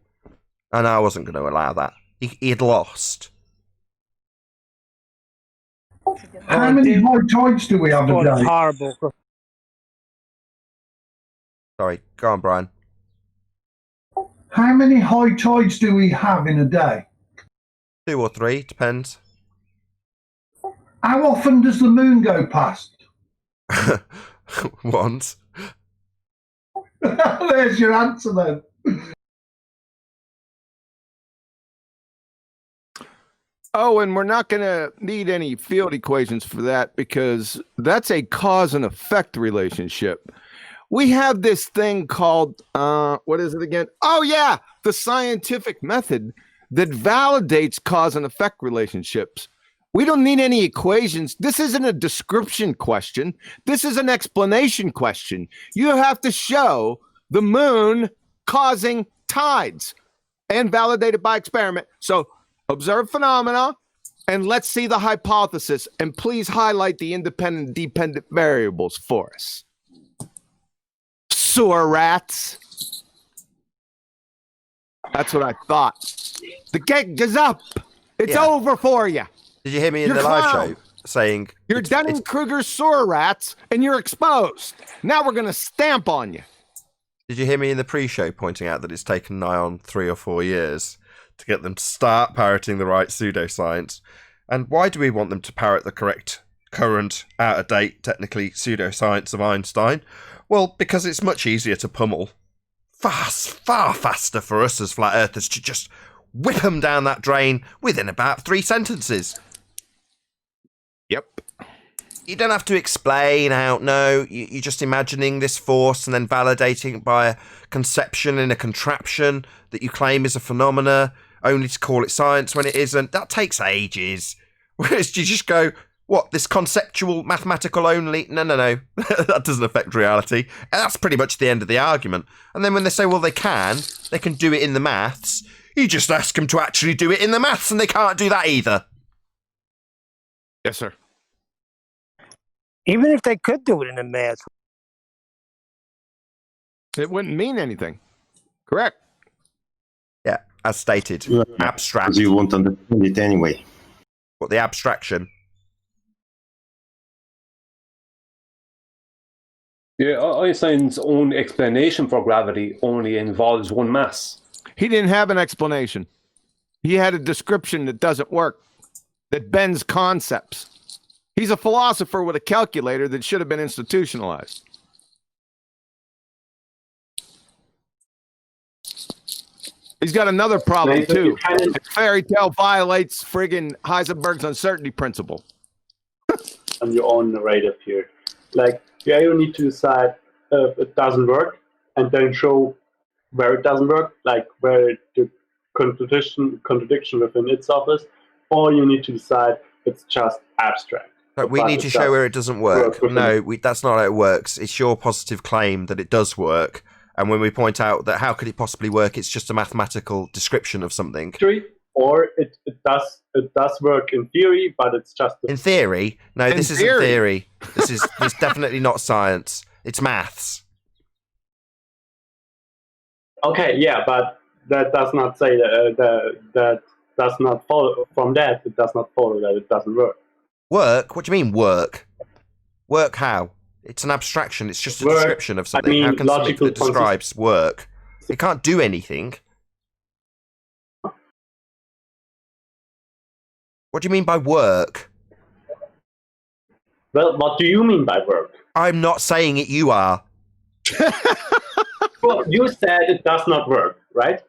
And I wasn't going to allow that. He had lost. How many high tides do we have a day? Horrible. Sorry, go on, Brian. How many high tides do we have in a day? 2 or 3, depends. How often does the moon go past? Once. There's your answer then. Oh, and we're not going to need any field equations for that because that's a cause and effect relationship. We have this thing called, what is it again? Oh, yeah, the scientific method that validates cause and effect relationships. We don't need any equations. This isn't a description question. This is an explanation question. You have to show the moon causing tides and validate it by experiment. So observe phenomena and let's see the hypothesis. And please highlight the independent and dependent variables for us. Sewer rats. That's what I thought. The gig is up. It's over for you. Did you hear me in the live show saying you're Dunning-Kruger sewer rats and you're exposed? Now we're going to stamp on you. Did you hear me in the pre-show pointing out that it's taken nigh on 3 or 4 years to get them to start parroting the right pseudoscience? And why do we want them to parrot the correct, current, out-of-date, technically pseudoscience of Einstein? Well, because it's much easier to pummel. Far faster for us as flat earthers to just whip them down that drain within about 3 sentences. Yep. You don't have to explain how, no, you're just imagining this force and then validating it by a conception in a contraption that you claim is a phenomena, only to call it science when it isn't. That takes ages. Whereas you just go, what, this conceptual, mathematical only? No. That doesn't affect reality. And that's pretty much the end of the argument. And then when they say, well, they can do it in the maths, you just ask them to actually do it in the maths, and they can't do that either. Yes, sir. Even if they could do it in the math, it wouldn't mean anything. Correct. Yeah, as stated. Abstract. You won't understand it anyway. What, the abstraction? Yeah, Einstein's own explanation for gravity only involves one mass. He didn't have an explanation. He had a description that doesn't work, that bends concepts. He's a philosopher with a calculator that should have been institutionalized. He's got another problem, too. Fairy tale violates friggin' Heisenberg's uncertainty principle. On your own narrative here. Like, you need to decide if it doesn't work and then show where it doesn't work, like where the contradiction within itself is, or you need to decide it's just abstract. No, we need to show where it doesn't work. No, that's not how it works. It's your positive claim that it does work. And when we point out that how could it possibly work, it's just a mathematical description of something. Or it does work in theory, but it's just... In theory? No, this isn't theory. This is definitely not science. It's maths. Okay, yeah, but that does not say that does not follow from that. It does not follow that it doesn't work. Work? What do you mean work? Work how? It's an abstraction. It's just a description of something. How can something that describes work? It can't do anything. What do you mean by work? Well, what do you mean by work? I'm not saying it, you are. Well, you said it does not work, right?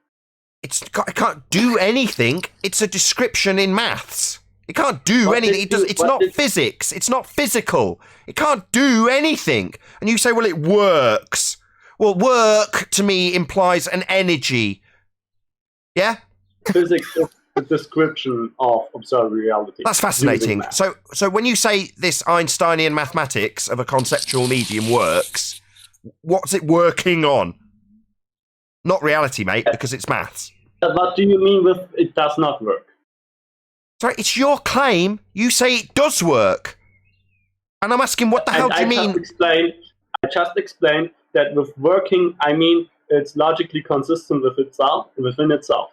It can't do anything. It's a description in maths. It can't do anything. It's not physics. It's not physical. It can't do anything. And you say, well, it works. Well, work to me implies an energy. Yeah? Physics is a description of observed reality. That's fascinating. So when you say this Einsteinian mathematics of a conceptual medium works, what's it working on? Not reality, mate, because it's maths. What do you mean with it does not work? Sorry, it's your claim. You say it does work. And I'm asking, what the hell do you mean? I just explained that with working, I mean it's logically consistent with itself, within itself.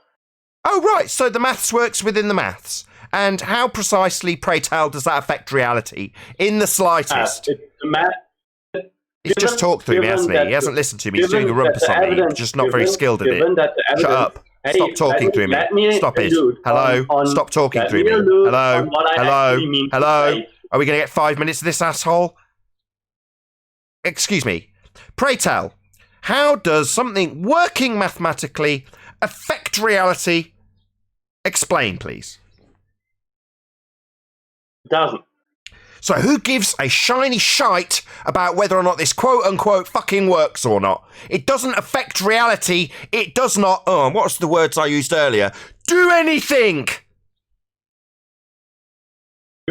Oh, right. So the maths works within the maths. And how precisely, pray tell, does that affect reality? In the slightest. He's just talked through me, hasn't he? He hasn't listened to me. He's doing a rumpus on me. He's just not very skilled at it. Shut up. Stop talking through me. Stop it. Hello? Stop talking through me. Hello? Hello? Hello? Are we going to get 5 minutes of this asshole? Excuse me. Pray tell, how does something working mathematically affect reality? Explain, please. It doesn't. So who gives a shiny shite about whether or not this quote-unquote fucking works or not? It doesn't affect reality. It does not, what's the words I used earlier? Do anything!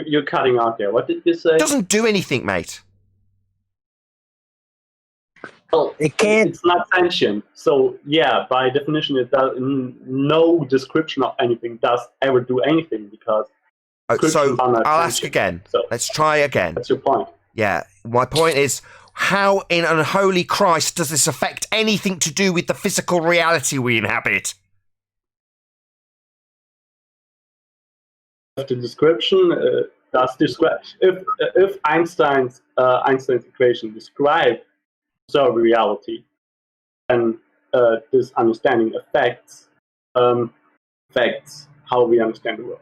You're cutting out there. What did you say? It doesn't do anything, mate. Well, it can't. It's not sentient. So, yeah, by definition, it does. No description of anything does ever do anything because. So I'll ask again. So, let's try again. That's your point. Yeah, my point is, how in unholy Christ does this affect anything to do with the physical reality we inhabit? The description does describe if Einstein's equation describes observed reality, then this understanding affects how we understand the world.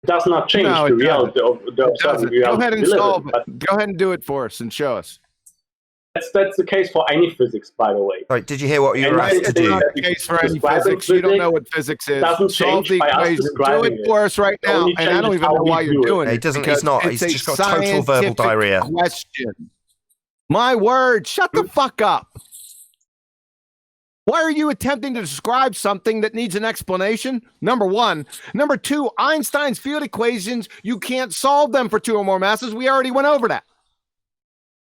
It does not change the reality of the observed reality. Go ahead and solve it. Go ahead and do it for us and show us. That's the case for any physics, by the way. Right, did you hear what you were asked to do? It's not the case for any physics. You don't know what physics is. Solve the equation. Do it for us right now. And I don't even know why you're doing it. He doesn't. He's not. He's just got total verbal diarrhea. Question. My word. Shut the fuck up. Why are you attempting to describe something that needs an explanation? Number one. Number two, Einstein's field equations, you can't solve them for two or more masses. We already went over that.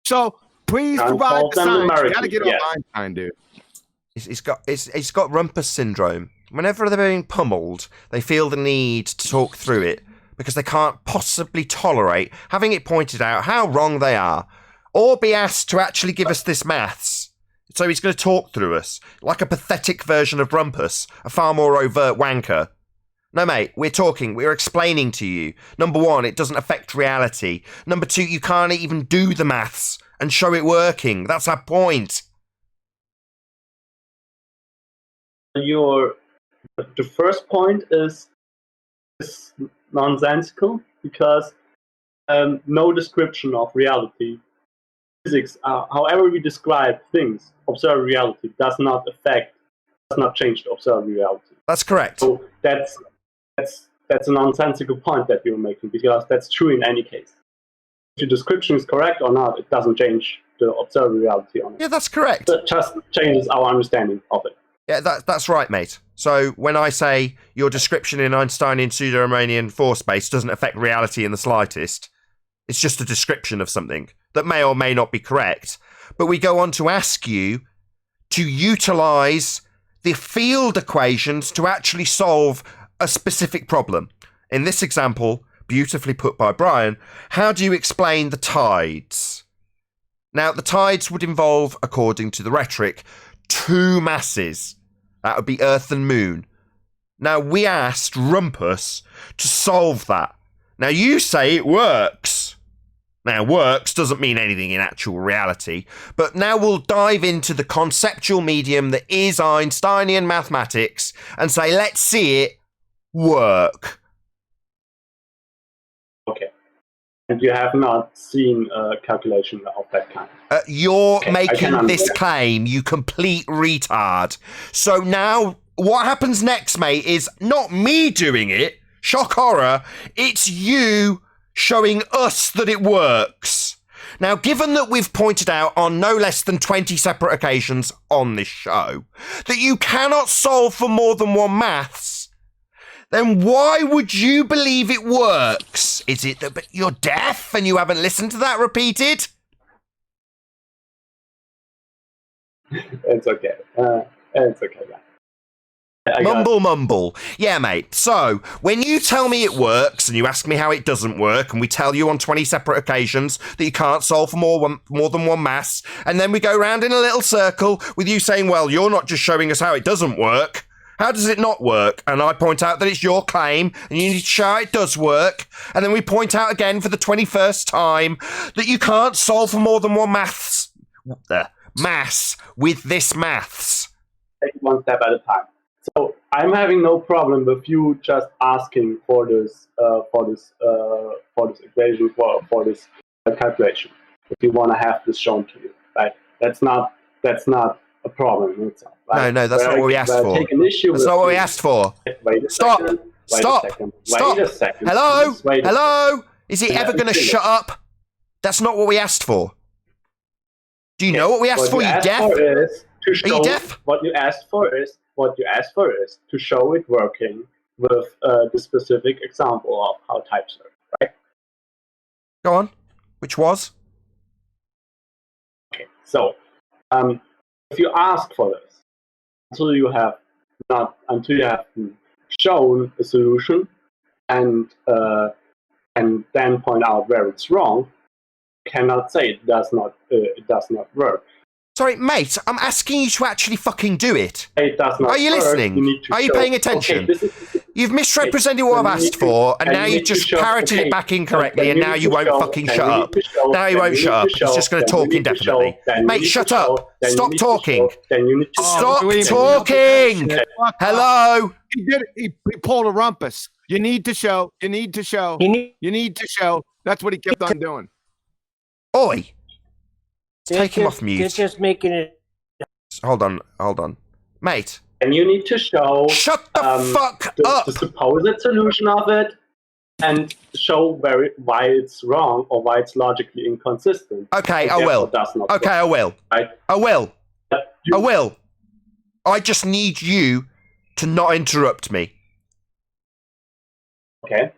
So please provide the science. You gotta get on Einstein, dude. He's got rumpus syndrome. Whenever they're being pummeled, they feel the need to talk through it because they can't possibly tolerate having it pointed out how wrong they are, or be asked to actually give us this maths. So he's going to talk through us, like a pathetic version of Rumpus, a far more overt wanker. No, mate, we're explaining to you. Number one, it doesn't affect reality. Number two, you can't even do the maths and show it working. That's our point. The first point is nonsensical because no description of reality. Physics, however we describe things, observed reality does not change the observed reality. That's correct. So that's a nonsensical point that you're making because that's true in any case. If your description is correct or not, it doesn't change the observed reality on it. Yeah, that's correct. It just changes our understanding of it. Yeah, that's right, mate. So when I say your description in Einsteinian pseudo-Riemannian force space doesn't affect reality in the slightest, it's just a description of something that may or may not be correct. But we go on to ask you to utilize the field equations to actually solve a specific problem. In this example, beautifully put by Brian, how do you explain the tides? Now, the tides would involve, according to the rhetoric, two masses. That would be Earth and Moon. Now, we asked Rumpus to solve that. Now, you say it works. Now, works doesn't mean anything in actual reality, but now we'll dive into the conceptual medium that is Einsteinian mathematics and say, let's see it work. Okay. And you have not seen a calculation of that kind? You're making this claim, you complete retard. So now, what happens next, mate, is not me doing it, shock horror, it's you showing us that it works. Now, given that we've pointed out on no less than 20 separate occasions on this show that you cannot solve for more than one maths, then why would you believe it works? Is it that you're deaf and you haven't listened to that repeated? It's okay. It's okay, yeah. Mumble. Yeah, mate. So, when you tell me it works and you ask me how it doesn't work, and we tell you on 20 separate occasions that you can't solve for more than one mass, and then we go round in a little circle with you saying, well, you're not just showing us how it doesn't work, How does it not work? And I point out that it's your claim, and you need to show it does work. And then we point out again for the 21st time that you can't solve for more than one mass with this maths. Take one step at a time. So I'm having no problem with you just asking for this equation for this calculation. If you want to have this shown to you, right? That's not a problem in itself. Right? No, that's not what we asked for. That's not what we asked for. Stop! Hello? Is he ever going to shut up? That's not what we asked for. Do you know what we asked for? You deaf? Are you deaf? What you asked for is to show it working with the specific example of how types work, right? Go on. Which was? Okay, so if you ask for this until you have shown a solution and then point out where it's wrong, you cannot say it does not work. Sorry, mate, I'm asking you to actually fucking do it. It does not Are you work. listening? Are you paying attention? Okay, You've misrepresented what I've asked for, and now you've just parroted it back incorrectly, and now you won't fucking shut up. Now you won't shut up. He's just going to talk indefinitely. Mate, shut up. Stop talking. Stop talking. Hello. He did it. He pulled a rumpus. You need to show. You need to show. You need to show. That's what he kept on doing. Oi. Take him off mute. You're just making it. Hold on. Mate. And you need to show. Shut the fuck up! The supposed solution of it and show why it's wrong or why it's logically inconsistent. Okay, I will. Okay, I will. Right? I will. I just need you to not interrupt me. Okay.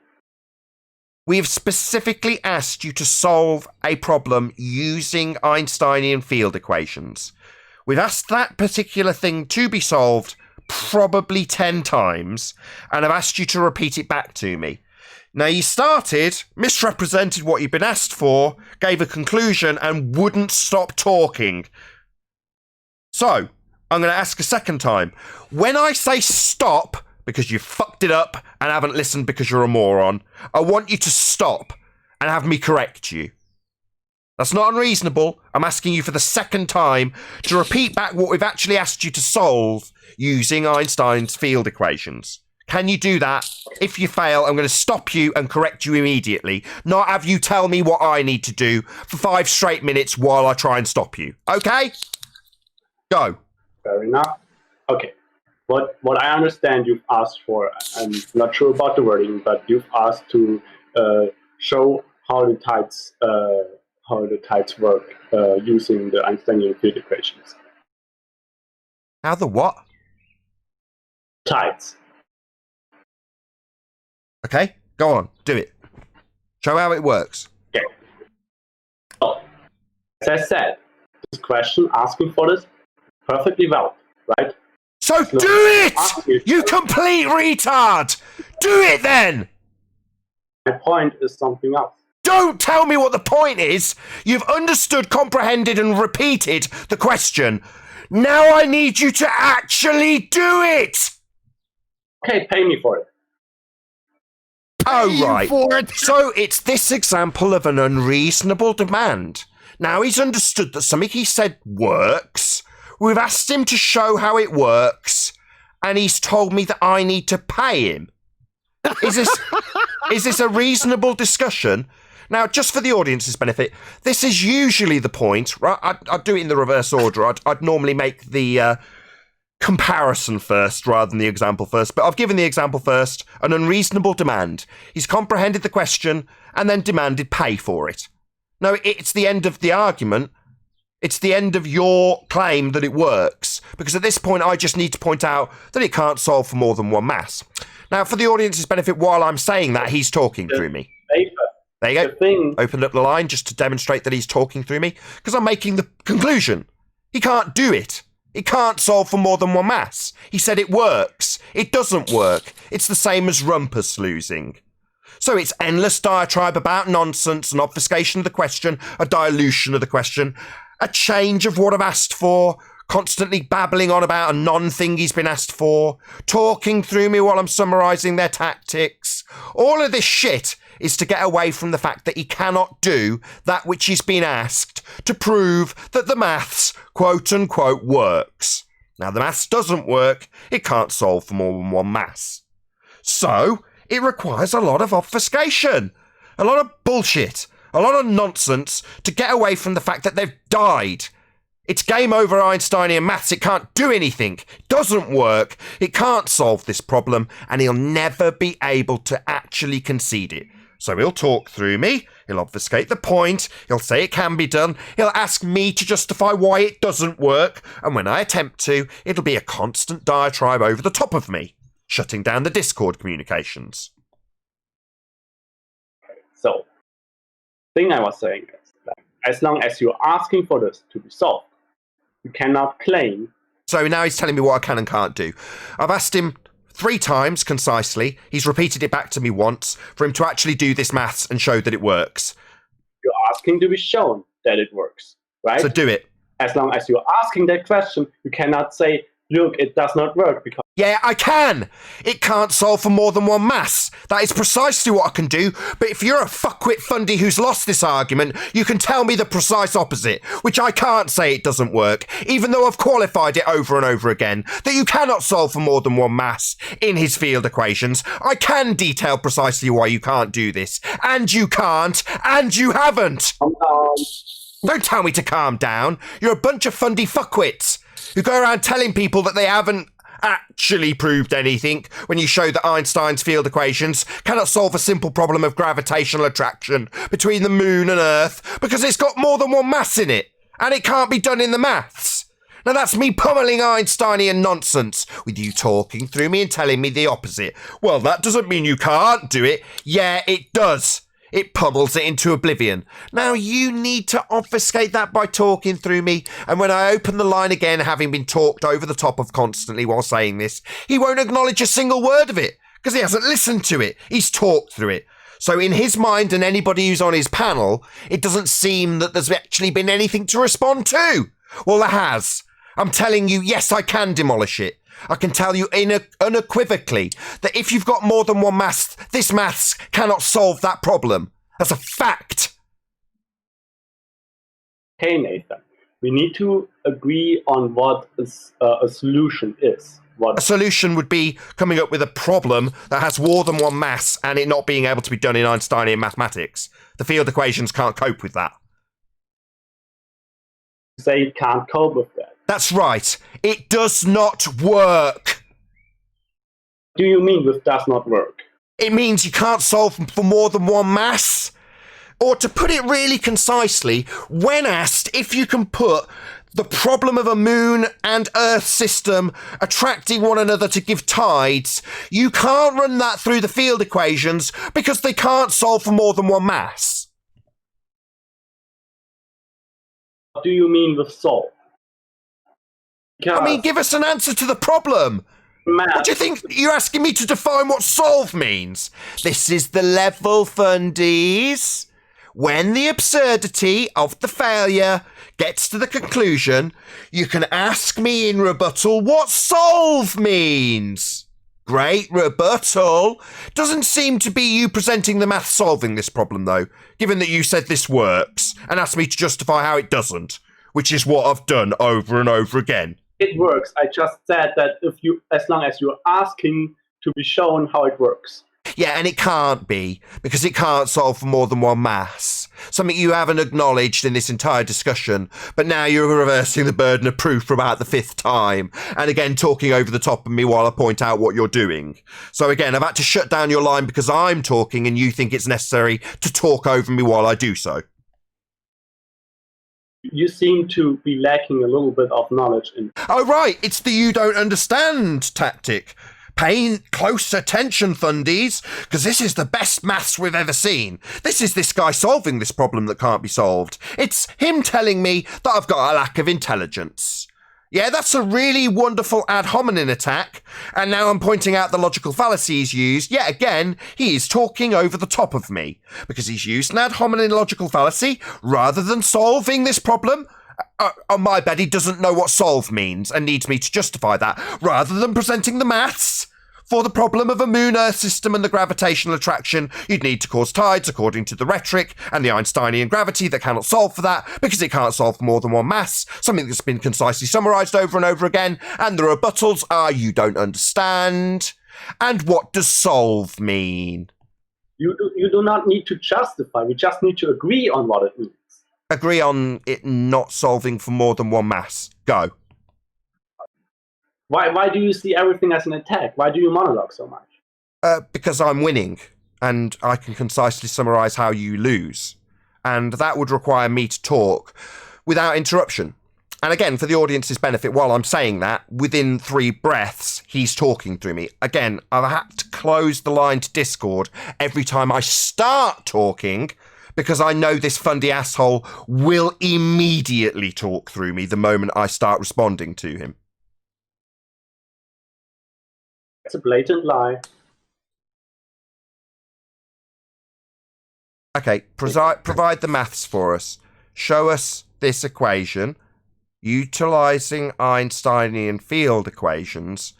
We have specifically asked you to solve a problem using Einsteinian field equations. We've asked that particular thing to be solved probably 10 times, and I've asked you to repeat it back to me. Now, you started, misrepresented what you've been asked for, gave a conclusion, and wouldn't stop talking. So, I'm going to ask a second time. When I say stop, because you fucked it up and haven't listened because you're a moron, I want you to stop and have me correct you. That's not unreasonable. I'm asking you for the second time to repeat back what we've actually asked you to solve using Einstein's field equations. Can you do that? If you fail, I'm going to stop you and correct you immediately, not have you tell me what I need to do for 5 straight minutes while I try and stop you. Okay? Go. Fair enough. Okay. What I understand you've asked for, I'm not sure about the wording, but you've asked to show how the tides work using the Einsteinian field equations. How the what? Tides. Okay, go on, do it. Show how it works. Okay. So, as I said, this question, asking for this, perfectly valid, right? So do it! You complete retard! Do it then! My point is something else. Don't tell me what the point is! You've understood, comprehended, and repeated the question. Now I need you to actually do it! Okay, pay me for it. Oh, right. So it's this example of an unreasonable demand. Now he's understood that something he said works. We've asked him to show how it works, and he's told me that I need to pay him. Is this a reasonable discussion? Now, just for the audience's benefit, this is usually the point, right? I'd do it in the reverse order. I'd normally make the comparison first rather than the example first, but I've given the example first, an unreasonable demand. He's comprehended the question and then demanded pay for it. No, it's the end of the argument. It's the end of your claim that it works, because at this point I just need to point out that it can't solve for more than one mass. Now, for the audience's benefit, while I'm saying that, he's talking through me. There you go. Opened up the line just to demonstrate that he's talking through me, because I'm making the conclusion. He can't do it. It can't solve for more than one mass. He said it works. It doesn't work. It's the same as rumpus losing. So it's endless diatribe about nonsense, an obfuscation of the question, a dilution of the question, a change of what I've asked for, constantly babbling on about a non-thing he's been asked for, talking through me while I'm summarising their tactics. All of this shit is to get away from the fact that he cannot do that which he's been asked to prove that the maths, quote-unquote, works. Now, the maths doesn't work. It can't solve for more than one mass. So, it requires a lot of obfuscation, a lot of bullshit, a lot of nonsense to get away from the fact that they've died. It's game over Einsteinian maths. It can't do anything. It doesn't work. It can't solve this problem, and he'll never be able to actually concede it. So he'll talk through me, he'll obfuscate the point, he'll say it can be done, he'll ask me to justify why it doesn't work, and when I attempt to, it'll be a constant diatribe over the top of me, shutting down the Discord communications. So, thing I was saying is that as long as you're asking for this to be solved, you cannot claim. So now he's telling me what I can and can't do. I've asked him 3 times concisely. He's repeated it back to me once for him to actually do this maths and show that it works. You're asking to be shown that it works, right? So do it. As long as you're asking that question, you cannot say, look, it does not work because... Yeah, I can. It can't solve for more than one mass. That is precisely what I can do. But if you're a fuckwit fundy who's lost this argument, you can tell me the precise opposite, which I can't say it doesn't work, even though I've qualified it over and over again, that you cannot solve for more than one mass in his field equations. I can detail precisely why you can't do this. And you can't. And you haven't. Don't tell me to calm down. You're a bunch of fundy fuckwits who go around telling people that they haven't actually proved anything when you show that Einstein's field equations cannot solve a simple problem of gravitational attraction between the moon and Earth because it's got more than one mass in it and it can't be done in the maths. Now that's me pummeling Einsteinian nonsense with you talking through me and telling me the opposite. Well, that doesn't mean you can't do it. Yeah, it does. It pummels it into oblivion. Now you need to obfuscate that by talking through me, and when I open the line again, having been talked over the top of constantly while saying this, he won't acknowledge a single word of it, because he hasn't listened to it. He's talked through it. So in his mind and anybody who's on his panel, it doesn't seem that there's actually been anything to respond to. Well, there has. I'm telling you, yes, I can demolish it. I can tell you unequivocally that if you've got more than one maths, this maths cannot solve that problem. That's a fact. Hey, Nathan, we need to agree on what a solution is. A solution would be coming up with a problem that has more than one mass and it not being able to be done in Einsteinian mathematics. The field equations can't cope with that. Say it can't cope with that. That's right. It does not work. What do you mean with does not work? It means you can't solve for more than one mass. Or to put it really concisely, when asked if you can put the problem of a moon and Earth system attracting one another to give tides, you can't run that through the field equations because they can't solve for more than one mass. What do you mean with solve? I mean, give us an answer to the problem. What do you think? You're asking me to define what solve means? This is the level, fundies. When the absurdity of the failure gets to the conclusion, you can ask me in rebuttal what solve means. Great rebuttal. Doesn't seem to be you presenting the math solving this problem, though, given that you said this works and asked me to justify how it doesn't, which is what I've done over and over again. It works. I just said that as long as you're asking to be shown how it works. Yeah, and it can't be, because it can't solve for more than one mass. Something you haven't acknowledged in this entire discussion, but now you're reversing the burden of proof for about the 5th time, and again talking over the top of me while I point out what you're doing. So again, I've had to shut down your line because I'm talking and you think it's necessary to talk over me while I do so. You seem to be lacking a little bit of knowledge in... Oh, right, it's the you don't understand tactic. Pay close attention, fundies, because this is the best maths we've ever seen. This is this guy solving this problem that can't be solved. It's him telling me that I've got a lack of intelligence. Yeah, that's a really wonderful ad hominem attack, and now I'm pointing out the logical fallacy he's used. Yet again, he is talking over the top of me, because he's used an ad hominem logical fallacy rather than solving this problem, On my bed, he doesn't know what solve means and needs me to justify that, rather than presenting the maths. For the problem of a moon-Earth system and the gravitational attraction, you'd need to cause tides according to the rhetoric and the Einsteinian gravity that cannot solve for that because it can't solve for more than one mass, something that's been concisely summarised over and over again, and the rebuttals are you don't understand. And what does solve mean? You do not need to justify, we just need to agree on what it means. Agree on it not solving for more than one mass. Go. Why do you see everything as an attack? Why do you monologue so much? Because I'm winning, and I can concisely summarise how you lose. And that would require me to talk without interruption. And again, for the audience's benefit, while I'm saying that, within 3 breaths, he's talking through me. Again, I've had to close the line to Discord every time I start talking, because I know this fundy asshole will immediately talk through me the moment I start responding to him. It's a blatant lie. Okay, provide the maths for us. Show us this equation, utilising Einsteinian field equations,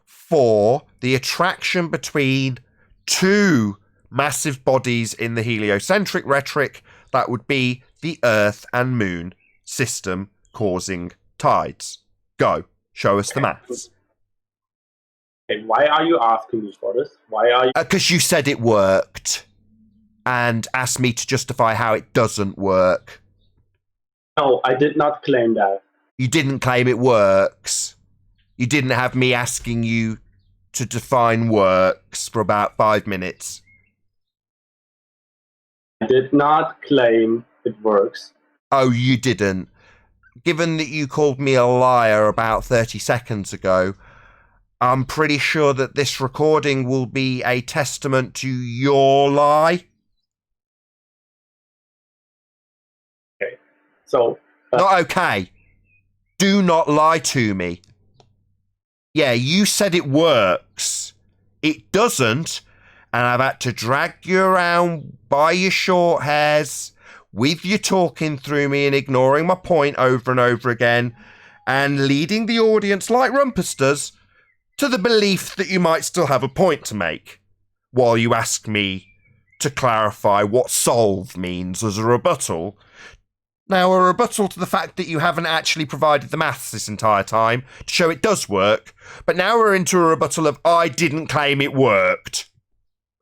for the attraction between 2 massive bodies in the heliocentric rhetoric, that would be the Earth and Moon system causing tides. Go, show us the maths. Okay, why are you asking me for this? Why are you? Because you said it worked, and asked me to justify how it doesn't work. No, I did not claim that. You didn't claim it works. You didn't have me asking you to define works for about 5 minutes. I did not claim it works. Oh, you didn't. Given that you called me a liar about 30 seconds ago, I'm pretty sure that this recording will be a testament to your lie. Okay, so... Not okay. Do not lie to me. Yeah, you said it works. It doesn't, and I've had to drag you around by your short hairs, with you talking through me and ignoring my point over and over again, and leading the audience like Rumpus does to the belief that you might still have a point to make, while you ask me to clarify what solve means as a rebuttal. Now, a rebuttal to the fact that you haven't actually provided the maths this entire time to show it does work, but now we're into a rebuttal of I didn't claim it worked.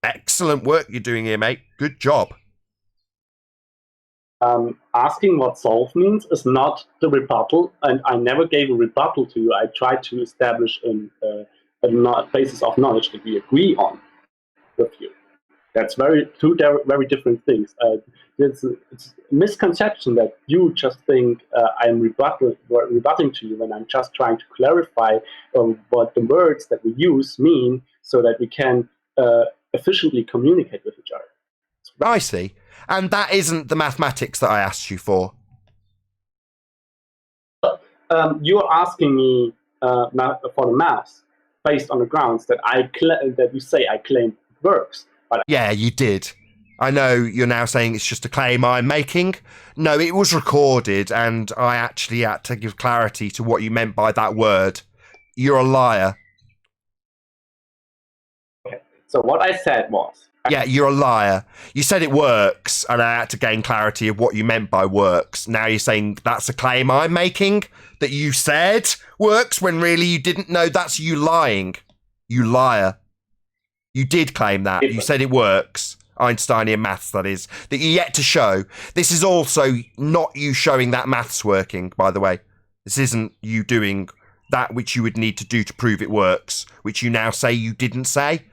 Excellent work you're doing here, mate. Good job. Asking what solve means is not the rebuttal, and I never gave a rebuttal to you. I tried to establish a basis of knowledge that we agree on with you. That's two very different things. It's a misconception that you just think I'm rebutting to you when I'm just trying to clarify what the words that we use mean so that we can efficially communicate with each other. I see. And that isn't the mathematics that I asked you for. You're asking me for the maths based on the grounds that that you say I claim works. But yeah, you did. I know you're now saying it's just a claim I'm making. No, it was recorded, and I actually had to give clarity to what you meant by that word. You're a liar. Okay. So what I said was... Yeah, you're a liar. You said it works, and I had to gain clarity of what you meant by works. Now you're saying that's a claim I'm making, that you said works, when really you didn't know. That's you lying. You liar. You did claim that. You said it works. Einsteinian maths, that is. That you're yet to show. This is also not you showing that maths working, by the way. This isn't you doing that which you would need to do to prove it works, which you now say you didn't say.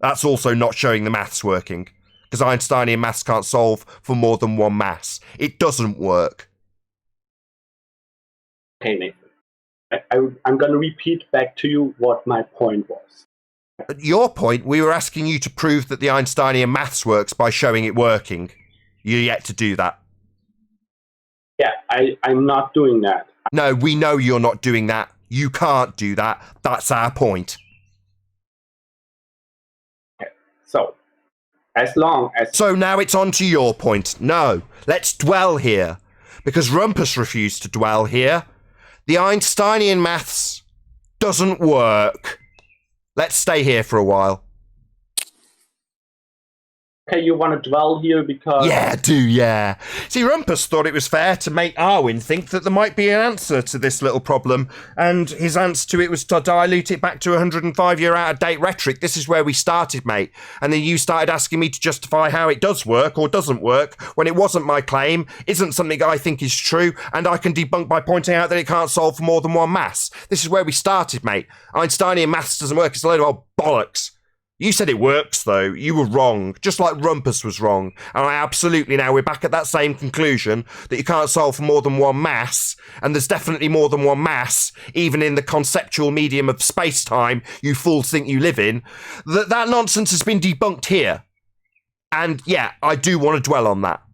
That's also not showing the maths working, because Einsteinian maths can't solve for more than one mass. It doesn't work. Okay, Nathan. I'm going to repeat back to you what my point was. At your point, we were asking you to prove that the Einsteinian maths works by showing it working. You're yet to do that. Yeah, I'm not doing that. No, we know you're not doing that. You can't do that. That's our point. Okay, so, as long as... So now it's on to your point. No, let's dwell here. because Rumpus refused to dwell here. The Einsteinian maths doesn't work. Let's stay here for a while. Okay, you want to dwell here because... Yeah, I do, yeah. See, Rumpus thought it was fair to make Arwen think that there might be an answer to this little problem, and his answer to it was to dilute it back to 105-year out-of-date rhetoric. This is where we started, mate. And then you started asking me to justify how it does work or doesn't work when it wasn't my claim, isn't something I think is true, and I can debunk by pointing out that it can't solve for more than one mass. This is where we started, mate. Einsteinian maths doesn't work. It's a load of old bollocks. You said it works, though. You were wrong, just like Rumpus was wrong. And I absolutely, now we're back at that same conclusion, that you can't solve for more than one mass, and there's definitely more than one mass, even in the conceptual medium of space-time you fools think you live in. That nonsense has been debunked here. And yeah, I do want to dwell on that.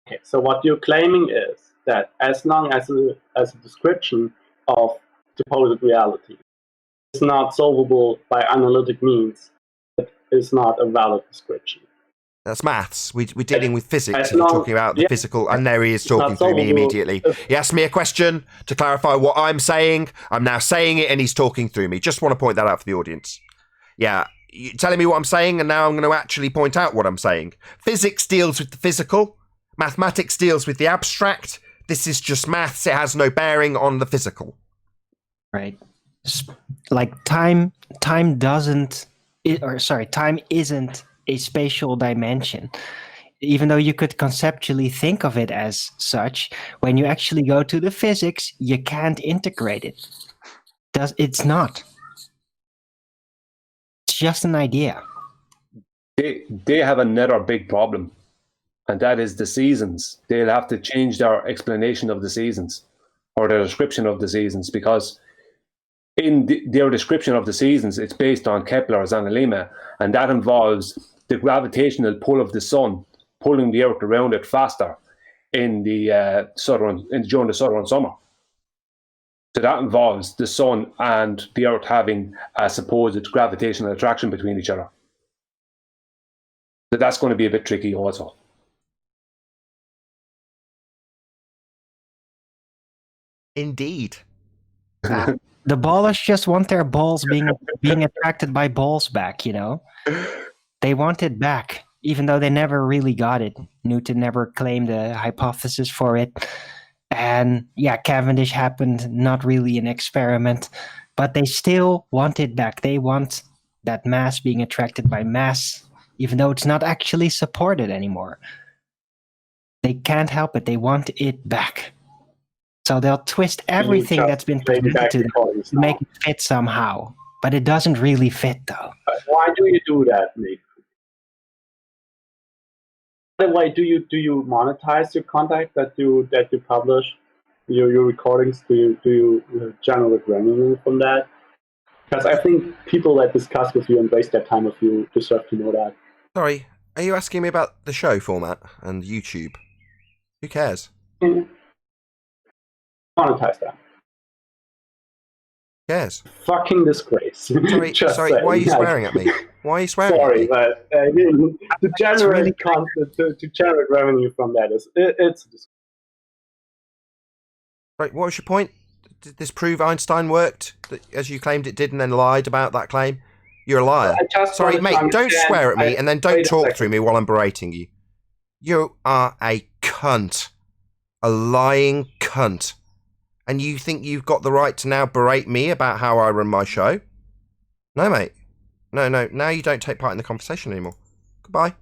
Okay, so what you're claiming is that as long as a description of supposed reality is not solvable by analytic means, it is not a valid description. That's maths. We're dealing with physics. You're talking about the physical, and there he is talking through me immediately. He asked me a question to clarify what I'm saying. I'm now saying it, and he's talking through me. Just want to point that out for the audience. Yeah, you're telling me what I'm saying, and now I'm going to actually point out what I'm saying. Physics deals with the physical. Mathematics deals with the abstract. This is just maths. It has no bearing on the physical. Right. Like time isn't a spatial dimension. Even though you could conceptually think of it as such, when you actually go to the physics, you can't integrate it. It's not. It's just an idea. They have another big problem, and that is the seasons. They'll have to change their explanation of the seasons, or their description of the seasons, because in their description of the seasons, it's based on Kepler's analemma, and that involves the gravitational pull of the sun pulling the Earth around it faster during the southern summer. So that involves the sun and the Earth having a supposed gravitational attraction between each other. So that's going to be a bit tricky also. Indeed. The ballers just want their balls being attracted by balls back, you know? They want it back, even though they never really got it. Newton never claimed a hypothesis for it. And yeah, Cavendish happened, not really an experiment, but they still want it back. They want that mass being attracted by mass, even though it's not actually supported anymore. They can't help it. They want it back. So they'll twist everything that's been presented to them to make it fit somehow. But it doesn't really fit, though. Why do you do that, Nathan? By the way, do you monetize your content that you publish, your recordings? Do you generate revenue from that? Because I think people that discuss with you and waste their time with you deserve to know that. Sorry, are you asking me about the show format and YouTube? Who cares? Monetize that. Who cares? Fucking disgrace. Sorry, why are you swearing at me? Why are you swearing at me? But to generate content, to generate revenue from that it's a disgrace. Right, what was your point? Did this prove Einstein worked, as you claimed it did, and then lied about that claim? You're a liar. Sorry, mate, don't swear at me, and then don't talk through me while I'm berating you. You are a cunt. A lying cunt. And you think you've got the right to now berate me about how I run my show? No, mate. No, now you don't take part in the conversation anymore. Goodbye.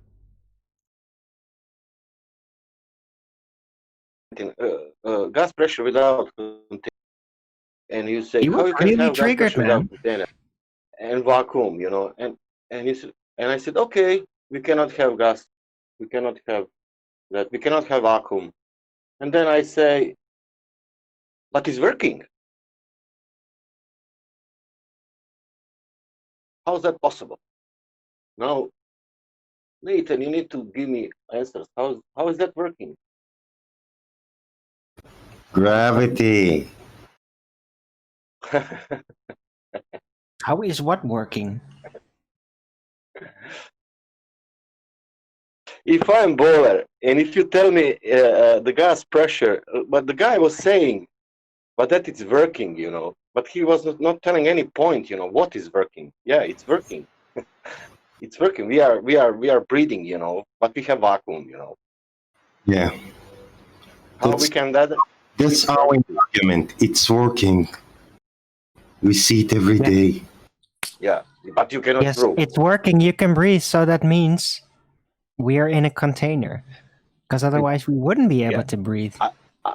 Gas pressure without container, and you say You how were you can really have gas triggered, pressure without man. container and vacuum, you know, and he said, and I said, okay, we cannot have gas, we cannot have that, we cannot have vacuum, and then I say, but it's working. How is that possible? Now, Nathan, you need to give me answers. How is that working? Gravity. How is what working? if I'm Bowler, and if you tell me the gas pressure, but the guy was saying, but that it's working, you know. But he was not telling any point, you know, what is working. Yeah, it's working. It's working. We are breathing, you know, but we have vacuum, you know. Yeah. How we can that? That's our argument. It's working. We see it every day. Yeah, but you cannot Yes, prove. it's working. You can breathe, so that means we are in a container, because otherwise we wouldn't be able to breathe.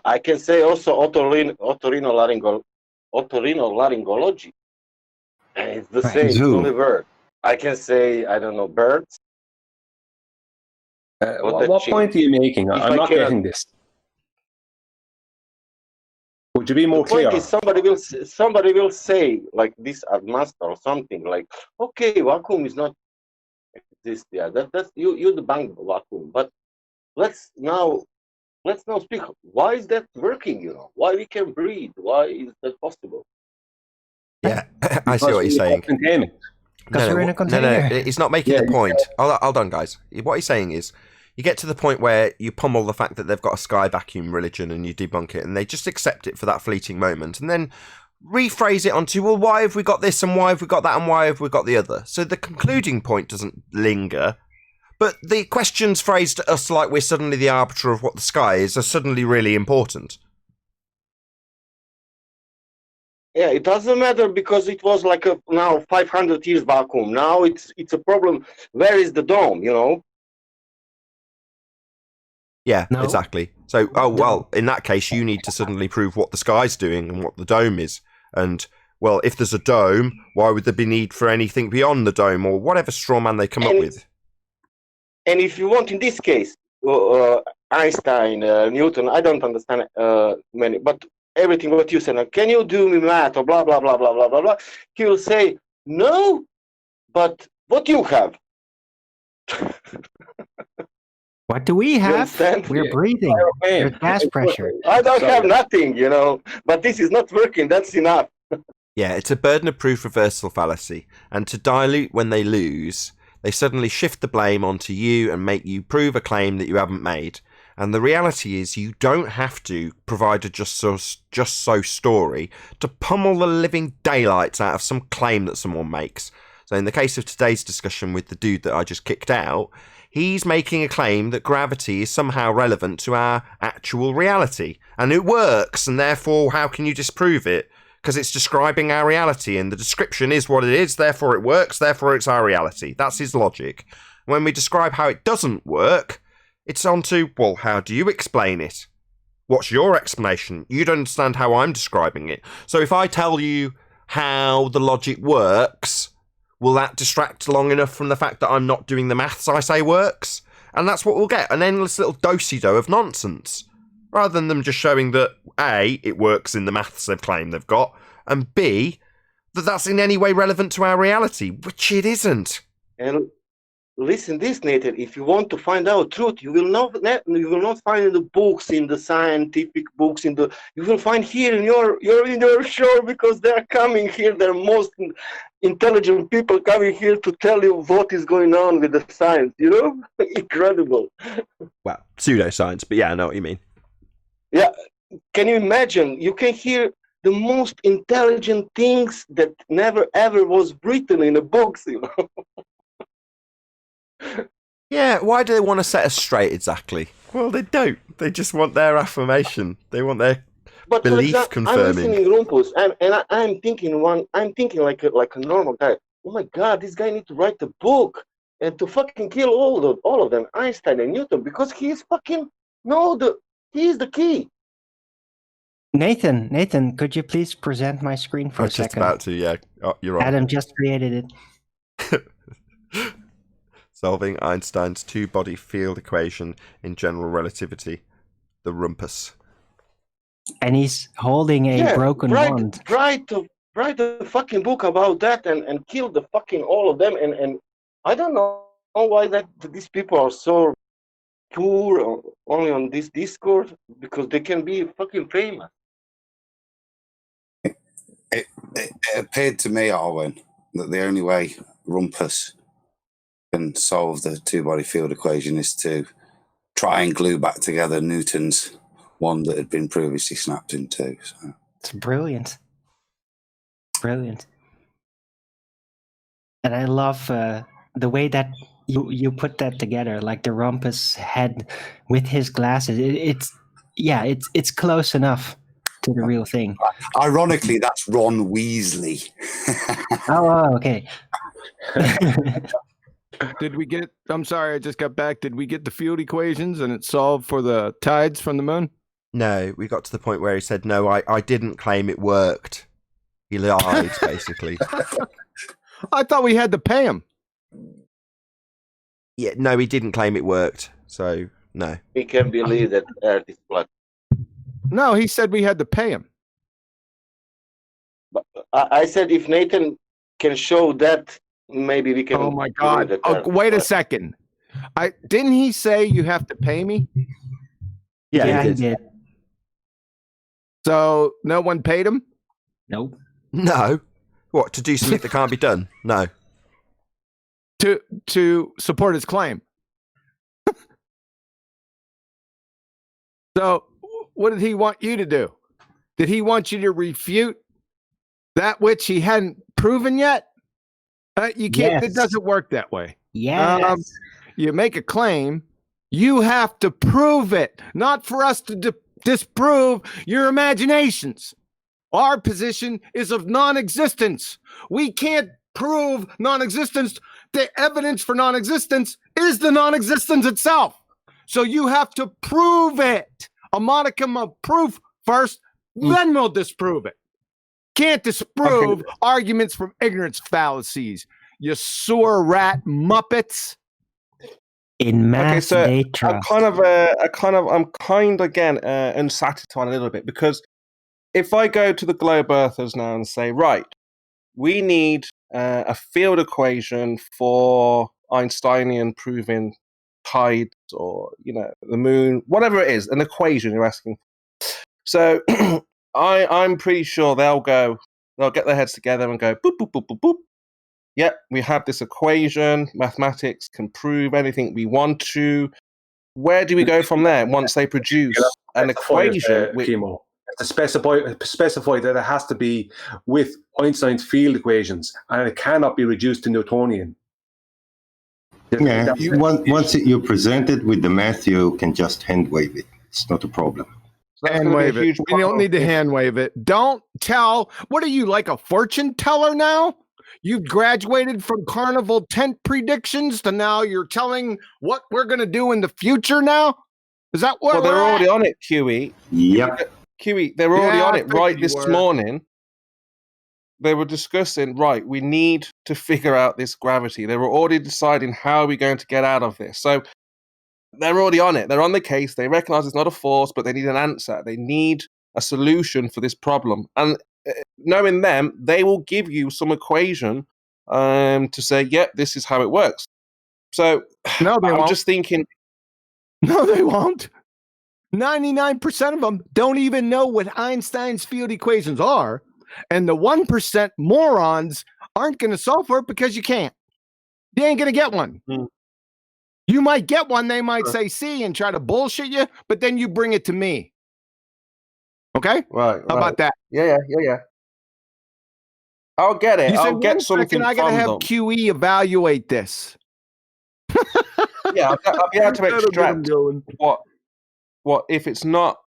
I can say also otorhinolaryngology. And it's the same, it's only word. I can say, I don't know, birds. What point are you making? I'm not getting this. Would you be more The point clear? is somebody will say like this as master or something like, okay, vacuum is not exist. Yeah, that's you the bank vacuum. But let's now speak. Why is that working? You know, why we can breathe? Why is that possible? Yeah, I see what you're saying. Because we're in a container. No, he's not making the point. Hold on, guys. What he's saying is, you get to the point where you pummel the fact that they've got a sky vacuum religion and you debunk it, and they just accept it for that fleeting moment, and then rephrase it onto, well, why have we got this, and why have we got that, and why have we got the other? So the concluding point doesn't linger, but the questions phrased to us like we're suddenly the arbiter of what the sky is are suddenly really important. Yeah, it doesn't matter because it was like now 500 years vacuum. Now it's a problem. Where is the dome? You know. Yeah, exactly. So, well, in that case, you need to suddenly prove what the sky's doing and what the dome is. And, well, if there's a dome, why would there be need for anything beyond the dome or whatever straw man they come up with? And if you want, in this case, Einstein, Newton, I don't understand many, but everything what you said, can you do me math or blah, blah, blah, blah, blah, blah, blah. He will say, no, but what you have? What do we have? We're breathing. There's gas pressure. I don't have nothing, you know, but this is not working. That's enough. Yeah, it's a burden of proof reversal fallacy. And to dilute when they lose, they suddenly shift the blame onto you and make you prove a claim that you haven't made. And the reality is you don't have to provide a just so story to pummel the living daylights out of some claim that someone makes. So in the case of today's discussion with the dude that I just kicked out, he's making a claim that gravity is somehow relevant to our actual reality. And it works, and therefore how can you disprove it? Because it's describing our reality, and the description is what it is, therefore it works, therefore it's our reality. That's his logic. When we describe how it doesn't work, it's on to, well, how do you explain it? What's your explanation? You don't understand how I'm describing it. So if I tell you how the logic works, will that distract long enough from the fact that I'm not doing the maths I say works? And that's what we'll get, an endless little do-si-do of nonsense. Rather than them just showing that, A, it works in the maths they've claimed they've got, and B, that that's in any way relevant to our reality, which it isn't. And listen, this, Nathan, if you want to find out truth, you will not find in the books, in the scientific books, you will find here in your show, because they're coming here, they're most intelligent people coming here to tell you what is going on with the science, you know? Incredible. Well, pseudoscience, but yeah, I know what you mean. Yeah, can you imagine? You can hear the most intelligent things that never ever was written in the books, you know? Yeah, why do they want to set us straight exactly? Well, they don't. They just want their affirmation. They want their belief confirming. I'm listening Rumpus, I'm thinking like a normal guy. Oh my God, this guy needs to write a book and to fucking kill all of them, Einstein and Newton, because he is fucking he is the key. Nathan, could you please present my screen for a second? Just about to, yeah. Oh, you're right. Adam just created it. Solving Einstein's two-body field equation in general relativity, the rumpus. And he's holding a broken wand. Write a fucking book about that and kill the fucking all of them. And I don't know why these people are so poor only on this Discord, because they can be fucking famous. It appeared to me, Arwen, that the only way Rumpus can solve the two-body field equation is to try and glue back together Newton's one that had been previously snapped in two. So. It's brilliant. Brilliant. And I love the way that you put that together, like the rumpus head with his glasses. It's close enough to the real thing. Ironically, that's Ron Weasley. Oh, okay. Did we get? I'm sorry, I just got back. Did we get the field equations and it solved for the tides from the moon? No, we got to the point where he said, "No, I didn't claim it worked." He lied, basically. I thought we had to pay him. Yeah, no, he didn't claim it worked. So no. We can believe that Earth is flat. No, he said we had to pay him. But I said if Nathan can show that, maybe we can. Oh my God! Oh, wait a second. Didn't he say you have to pay me? Yeah, he did. So no one paid him? Nope. No. What, to do something that can't be done? No. To support his claim. So what did he want you to do? Did he want you to refute that which he hadn't proven yet? You can't. Yes. It doesn't work that way. Yeah. You make a claim, you have to prove it, not for us to disprove your imaginations. Our position is of non-existence. We can't prove non-existence. The evidence for non-existence is the non-existence itself. So you have to prove it. A modicum of proof first, then we'll disprove it. Can't disprove arguments from ignorance fallacies. You sewer rat muppets. In math, so they trust. I'm kind again unsatisfied a little bit, because if I go to the globe earthers now and say, right, we need a field equation for Einsteinian proving tides or, the moon, whatever it is, an equation you're asking for. So I'm pretty sure they'll get their heads together and go, boop, boop, boop, boop, boop. Yep, we have this equation. Mathematics can prove anything we want to. Where do we go from there once they produce an equation? To specify that it has to be with Einstein's field equations, and it cannot be reduced to Newtonian. Yeah, once you present it with the math, you can just hand wave it. It's not a problem. Hand wave it. We don't need to hand wave it. Don't tell. What are you, like a fortune teller now? You've graduated from carnival tent predictions to now you're telling what we're going to do in the future now? Is that what? Well, they're already on it, QE. Yep. QE, they're already on it right this morning. They were discussing, right, we need to figure out this gravity. They were already deciding how are we going to get out of this. So they're already on it. They're on the case. They recognize it's not a force, but they need an answer. They need a solution for this problem. And knowing them, they will give you some equation to say, yep, this is how it works. So no, they won't. Just thinking. No, they won't. 99% of them don't even know what Einstein's field equations are. And the 1% morons aren't going to solve for it because you can't. You ain't going to get one. You might get one. They might say C and try to bullshit you, but then you bring it to me. Okay? Right. How about that? Yeah. I'll get it. I'll get something. I got to have QE evaluate this. Yeah, I'll be able to extract what if it's not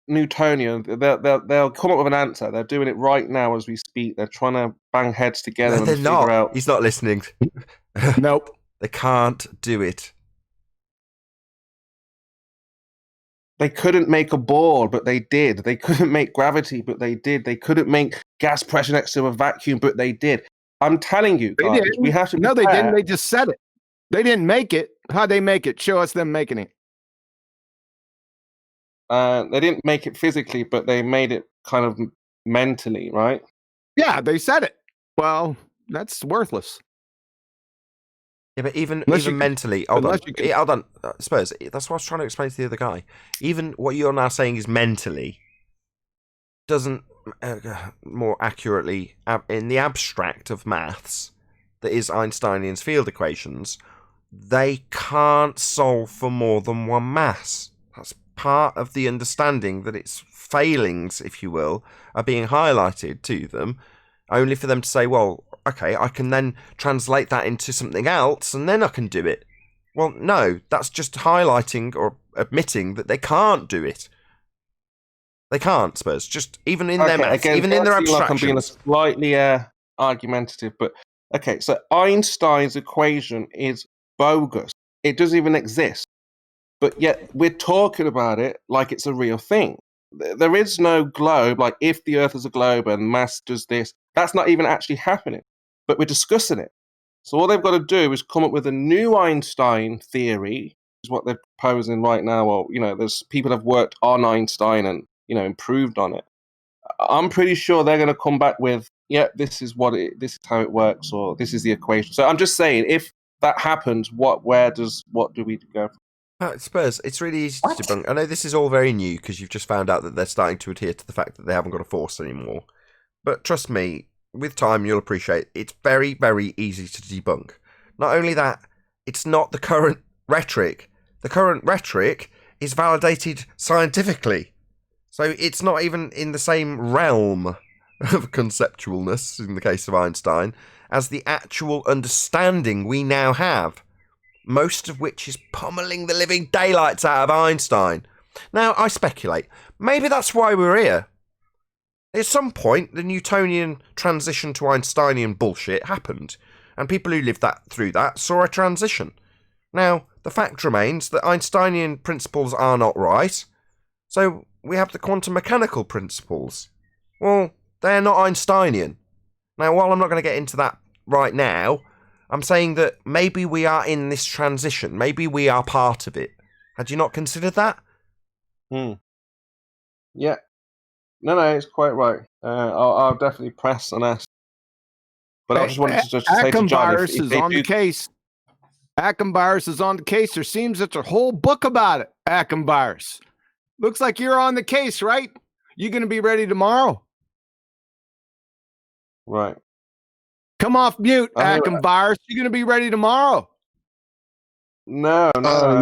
Newtonian. They'll come up with an answer. They're doing it right now as we speak. They're trying to bang heads together and figure out. He's not listening. Nope. They can't do it. They couldn't make a ball, but they did. They couldn't make gravity, but they did. They couldn't make gas pressure next to a vacuum, but they did. I'm telling you, guys, we have to. No, they didn't. They just said it. They didn't make it. How'd they make it? Show us them making it. They didn't make it physically, but they made it kind of mentally, right? Yeah, they said it. Well, that's worthless. Yeah, but even mentally, hold on. I suppose that's what I was trying to explain to the other guy. Even what you're now saying is mentally doesn't more accurately in the abstract of maths that is Einsteinian's field equations, they can't solve for more than one mass. That's part of the understanding that its failings, if you will, are being highlighted to them, only for them to say, well, okay, I can then translate that into something else and then I can do it. Well, no, that's just highlighting or admitting that they can't do it. They can't, Spurs. Just even in their maths, again, even in their I feel like I'm being abstractions. slightly argumentative, but okay, so Einstein's equation is bogus. It doesn't even exist. But yet we're talking about it like it's a real thing. There is no globe, like if the Earth is a globe and mass does this, that's not even actually happening. But we're discussing it. So all they've got to do is come up with a new Einstein theory, is what they're proposing right now. Or, you know, there's people have worked on Einstein and, you know, improved on it. I'm pretty sure they're going to come back with, yeah, this is this is how it works, or this is the equation. So I'm just saying, if that happens, what do we go from? Spurs, it's really easy to debunk. I know this is all very new because you've just found out that they're starting to adhere to the fact that they haven't got a force anymore. But trust me, with time you'll appreciate it's very, very easy to debunk. Not only that, it's not the current rhetoric. The current rhetoric is validated scientifically. So it's not even in the same realm of conceptualness, in the case of Einstein, as the actual understanding we now have. Most of which is pummeling the living daylights out of Einstein. Now, I speculate, maybe that's why we're here. At some point, the Newtonian transition to Einsteinian bullshit happened, and people who lived through that saw a transition. Now, the fact remains that Einsteinian principles are not right, so we have the quantum mechanical principles. Well, they're not Einsteinian. Now, while I'm not going to get into that right now, I'm saying that maybe we are in this transition. Maybe we are part of it. Had you not considered that? Yeah. No, it's quite right. I'll definitely press and ask. But I just wanted to just say to John, Virus is on the case. Atom virus is on the case. There seems that a whole book about it. Atom virus. Looks like you're on the case, right? You going to be ready tomorrow? Right. Come off mute, Atom virus. You going to be ready tomorrow? No.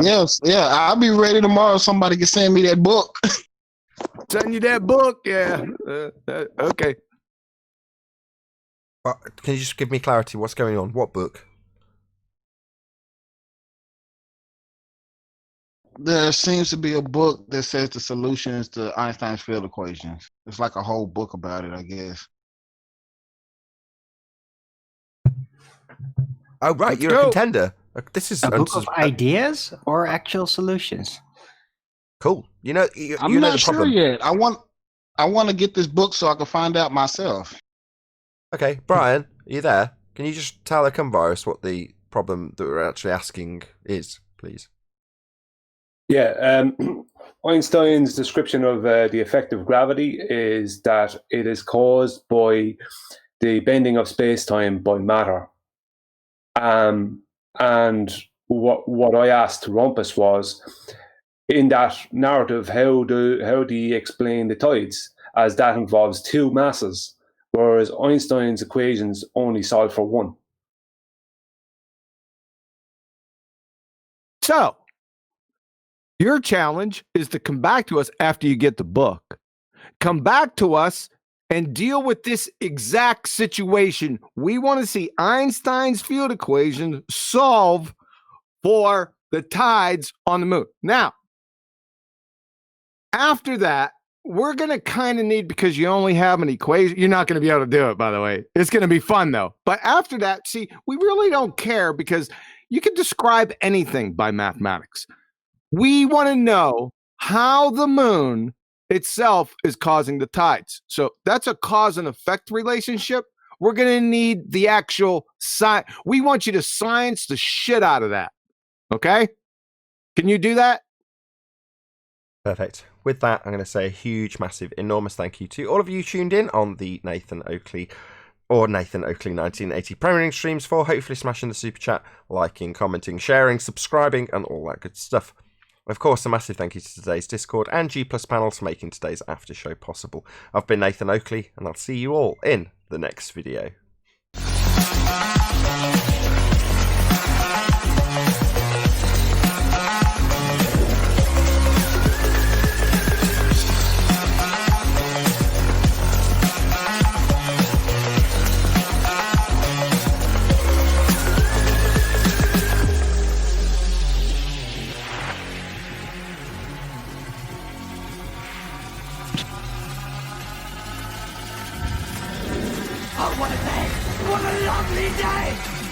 Yes, yeah. I'll be ready tomorrow. Somebody can send me that book. Send you that book, yeah. Okay. Can you just give me clarity? What's going on? What book? There seems to be a book that says the solutions to Einstein's field equations. It's like a whole book about it, I guess. Oh, right. Let's You're go. a contender. This is A book of ideas or actual solutions? Cool. You know, I'm you know not the sure problem. yet. I want to get this book so I can find out myself. Okay, Brian, are you there? Can you just tell the virus what the problem that we're actually asking is, please? Yeah, Einstein's description of the effect of gravity is that it is caused by the bending of space-time by matter. And what I asked Rumpus was, in that narrative, how do you explain the tides, as that involves two masses, whereas Einstein's equations only solve for one? So, your challenge is to come back to us after you get the book. Come back to us and deal with this exact situation. We want to see Einstein's field equation solve for the tides on the moon. Now, after that, we're going to kind of need, because you only have an equation, you're not going to be able to do it, by the way. It's going to be fun, though. But after that, see, we really don't care because you can describe anything by mathematics. We want to know how the moon itself is causing the tides. So that's a cause and effect relationship. We're going to need the actual science. We want you to science the shit out of that. Okay? Can you do that? Perfect. With that, I'm going to say a huge, massive, enormous thank you to all of you tuned in on the Nathan Oakley or Nathan Oakley 1980 premiering streams for hopefully smashing the super chat, liking, commenting, sharing, subscribing, and all that good stuff. Of course, a massive thank you to today's Discord and G Plus panels for making today's after show possible. I've been Nathan Oakley, and I'll see you all in the next video. Oh, what a day! What a lovely day!